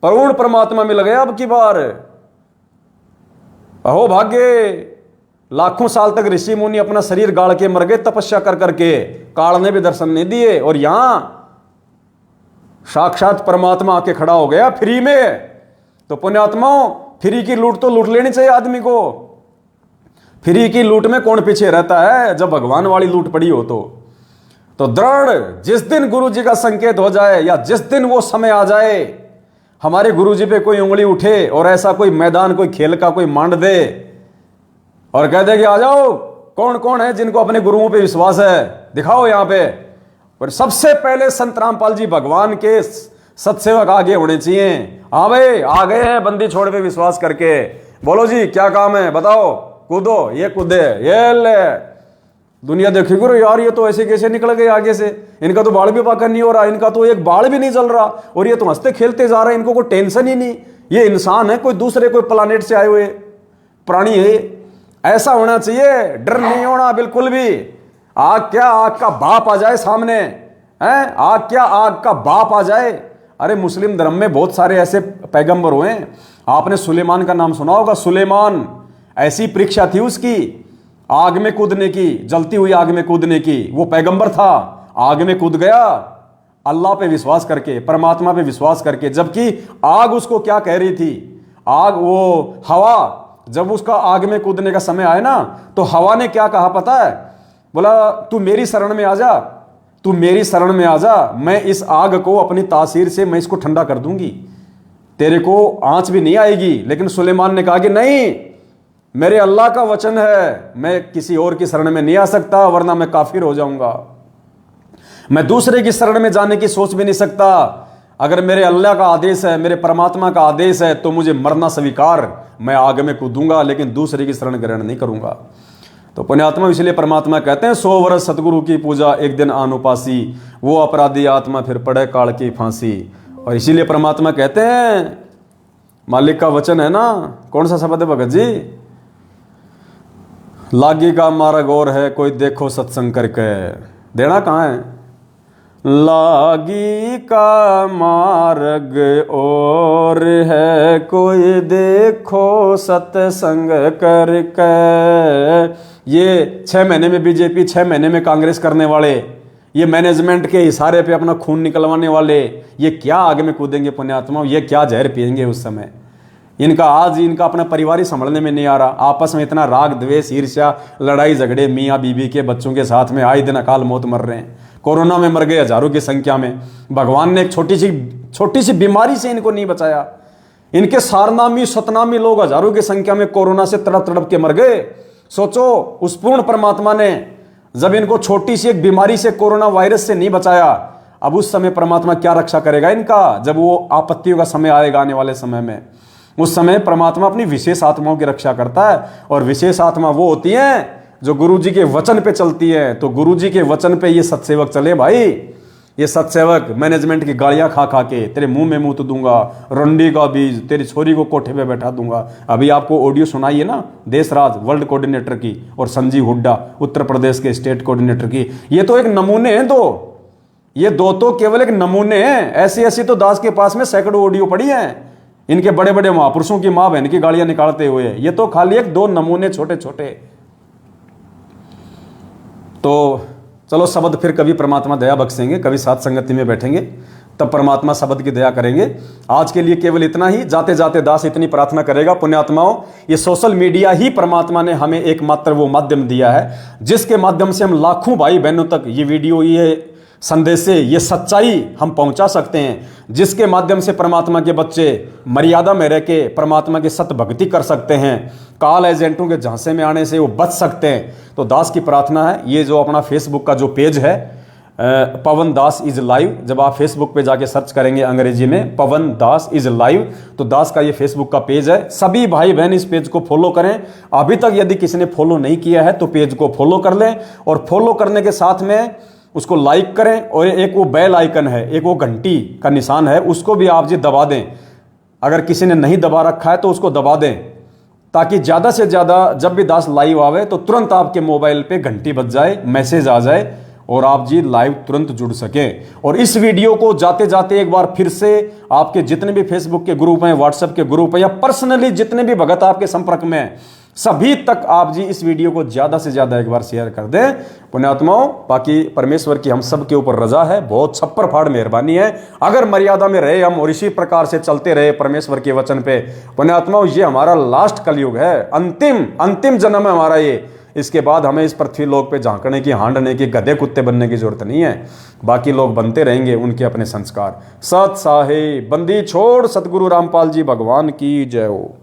पूर्ण परमात्मा मिल गया अब की बार। अहो भाग्य, लाखों साल तक ऋषि मुनि अपना शरीर गाड़ के मर गए तपस्या कर करके, काल ने भी दर्शन नहीं दिए, और यहां साक्षात परमात्मा आके खड़ा हो गया फ्री में। तो पुण्यात्माओं फ्री की लूट तो लूट लेनी चाहिए आदमी को। फ्री की लूट में कौन पीछे रहता है, जब भगवान वाली लूट पड़ी हो तो दृढ़। जिस दिन गुरु जी का संकेत हो जाए, या जिस दिन वो समय आ जाए हमारे गुरु जी पे कोई उंगली उठे और ऐसा कोई मैदान, कोई खेल का कोई मांड दे और कह दे कि आ जाओ, कौन कौन है जिनको अपने गुरुओं पे विश्वास है, दिखाओ यहां पे। पर सबसे पहले संत रामपाल जी भगवान के सत्सेवक आगे होने चाहिए। हाँ भाई आ गए हैं बंदी छोड़ पे विश्वास करके, बोलो जी क्या काम है बताओ, कूदो, ये कूदे, ये ले। दुनिया देखी गुरु यार ये तो ऐसे कैसे निकल गए आगे से, इनका तो बाल भी पाकर नहीं हो रहा, इनका तो एक बाल भी नहीं जल रहा, और ये तो हंसते खेलते जा रहे हैं, इनको कोई टेंशन ही नहीं, ये इंसान है कोई दूसरे कोई प्लानेट से आए हुए प्राणी है। ऐसा होना चाहिए, डर नहीं होना बिल्कुल भी। आग क्या आग का बाप आ जाए सामने है, आग क्या आग का बाप आ जाए। अरे मुस्लिम धर्म में बहुत सारे ऐसे पैगंबर हुए, आपने सुलेमान का नाम सुना होगा। सुलेमान, ऐसी परीक्षा थी उसकी आग में कूदने की, जलती हुई आग में कूदने की। वो पैगंबर था, आग में कूद गया अल्लाह पे विश्वास करके, परमात्मा पे विश्वास करके। जबकि आग उसको क्या कह रही थी, आग वो हवा, जब उसका आग में कूदने का समय आया ना तो हवा ने क्या कहा पता है, बोला तू मेरी शरण में आ जा, तू मेरी शरण में आ जा, मैं इस आग को अपनी तासीर से मैं इसको ठंडा कर दूंगी, तेरे को आंच भी नहीं आएगी। लेकिन सुलेमान ने कहा कि नहीं, मेरे अल्लाह का वचन है, मैं किसी और की शरण में नहीं आ सकता वरना मैं काफिर हो जाऊंगा। मैं दूसरे की शरण में जाने की सोच भी नहीं सकता। अगर मेरे अल्लाह का आदेश है, मेरे परमात्मा का आदेश है, तो मुझे मरना स्वीकार, मैं आगे में कूदूंगा, लेकिन दूसरे की शरण ग्रहण नहीं करूंगा। तो पुण्यात्मा, इसलिए परमात्मा कहते हैं 100 वर्ष सतगुरु की पूजा, एक दिन आन उपासी, वो अपराधी आत्मा फिर पड़े काल की फांसी। और इसीलिए परमात्मा कहते हैं, मालिक का वचन है ना, कौन सा शब्द है भगत जी? लागी का मार्ग और है, कोई देखो सत्संग करके। देना कहाँ है? लागी का मार्ग और है, कोई देखो सत्संग करके। ये 6 महीने में बीजेपी, 6 महीने में कांग्रेस करने वाले, ये मैनेजमेंट के इशारे पे अपना खून निकलवाने वाले, ये क्या आगे में कूदेंगे पुण्यात्मा? ये क्या जहर पिएंगे उस समय? इनका आज इनका अपना परिवार ही संभलने में नहीं आ रहा। आपस में इतना राग द्वेष, ईर्ष्या, लड़ाई झगड़े, मियाँ बीबी के बच्चों के साथ में आए दिन अकाल मौत मर रहे हैं। कोरोना में मर गए हजारों की संख्या में। भगवान ने एक छोटी सी बीमारी से इनको नहीं बचाया। इनके सारनामी सतनामी लोग हजारों की संख्या में कोरोना से तड़प तड़प के मर गए। सोचो, उस पूर्ण परमात्मा ने जब इनको छोटी सी एक बीमारी से, कोरोना वायरस से नहीं बचाया, अब उस समय परमात्मा क्या रक्षा करेगा इनका? जब वो आपत्तियों का समय आएगा आने वाले समय में, उस समय परमात्मा अपनी विशेष आत्माओं की रक्षा करता है। और विशेष आत्मा वो होती हैं जो गुरु जी के वचन पे चलती है। तो गुरु जी के वचन पे ये सत्सेवक चले भाई। ये सत्सेवक मैनेजमेंट की गालियां खा खा के तेरे मुंह में मुंह तो दूंगा, रंडी का बीज, तेरी छोरी को कोठे पे बैठा दूंगा। अभी आपको ऑडियो सुनाइए ना, देशराज वर्ल्ड कोऑर्डिनेटर की और संजीव हुड्डा उत्तर प्रदेश के स्टेट कोऑर्डिनेटर की। ये तो एक नमूने हैं दो, ये दो तो केवल एक नमूने हैं। ऐसी ऐसी तो दास के पास में सैकड़ों ऑडियो पड़ी हैं, इनके बड़े बड़े महापुरुषों की मां बहन की गालियां निकालते हुए। ये तो खाली एक 2 नमूने छोटे छोटे। तो चलो, शब्द फिर कभी परमात्मा दया बख्शेंगे, कभी साथ संगति में बैठेंगे, तब परमात्मा शब्द की दया करेंगे। आज के लिए केवल इतना ही। जाते जाते दास इतनी प्रार्थना करेगा, पुण्यात्माओं, ये सोशल मीडिया ही परमात्मा ने हमें एकमात्र वो माध्यम दिया है जिसके माध्यम से हम लाखों भाई बहनों तक ये वीडियो, ये संदेश, ये सच्चाई हम पहुंचा सकते हैं, जिसके माध्यम से परमात्मा के बच्चे मर्यादा में रह के परमात्मा की सत भक्ति कर सकते हैं, काल एजेंटों के झांसे में आने से वो बच सकते हैं। तो दास की प्रार्थना है, ये जो अपना फेसबुक का जो पेज है, पवन दास इज लाइव, जब आप फेसबुक पे जाके सर्च करेंगे अंग्रेजी में पवन दास इज लाइव, तो दास का ये फेसबुक का पेज है। सभी भाई बहन इस पेज को फॉलो करें। अभी तक यदि किसी ने फॉलो नहीं किया है तो पेज को फॉलो कर लें, और फॉलो करने के साथ में उसको लाइक करें, और एक वो बेल आइकन है, एक वो घंटी का निशान है, उसको भी आप जी दबा दें। अगर किसी ने नहीं दबा रखा है तो उसको दबा दें, ताकि ज़्यादा से ज़्यादा जब भी दास लाइव आवे तो तुरंत आपके मोबाइल पे घंटी बज जाए, मैसेज आ जाए, और आप जी लाइव तुरंत जुड़ सकें। और इस वीडियो को जाते जाते एक बार फिर से आपके जितने भी फेसबुक के ग्रुप हैं, व्हाट्सएप के ग्रुप हैं, या पर्सनली जितने भी भगत आपके संपर्क में हैं, सभी तक आप जी इस वीडियो को ज्यादा से ज्यादा एक बार शेयर कर दें पुण्यात्माओं। बाकी परमेश्वर की हम सब के ऊपर रजा है, बहुत छप्पर फाड़ मेहरबानी है। अगर मर्यादा में रहे हम और इसी प्रकार से चलते रहे परमेश्वर के वचन पे पुण्यात्माओं, ये हमारा लास्ट कलयुग है, अंतिम जन्म है हमारा ये। इसके बाद हमें इस पृथ्वी लोक पे झांकने की, हांडने की, गधे कुत्ते बनने की जरूरत नहीं है। बाकी लोग बनते रहेंगे, उनके अपने संस्कार। सत साहे बंदी छोड़, सतगुरु रामपाल जी भगवान की जय हो।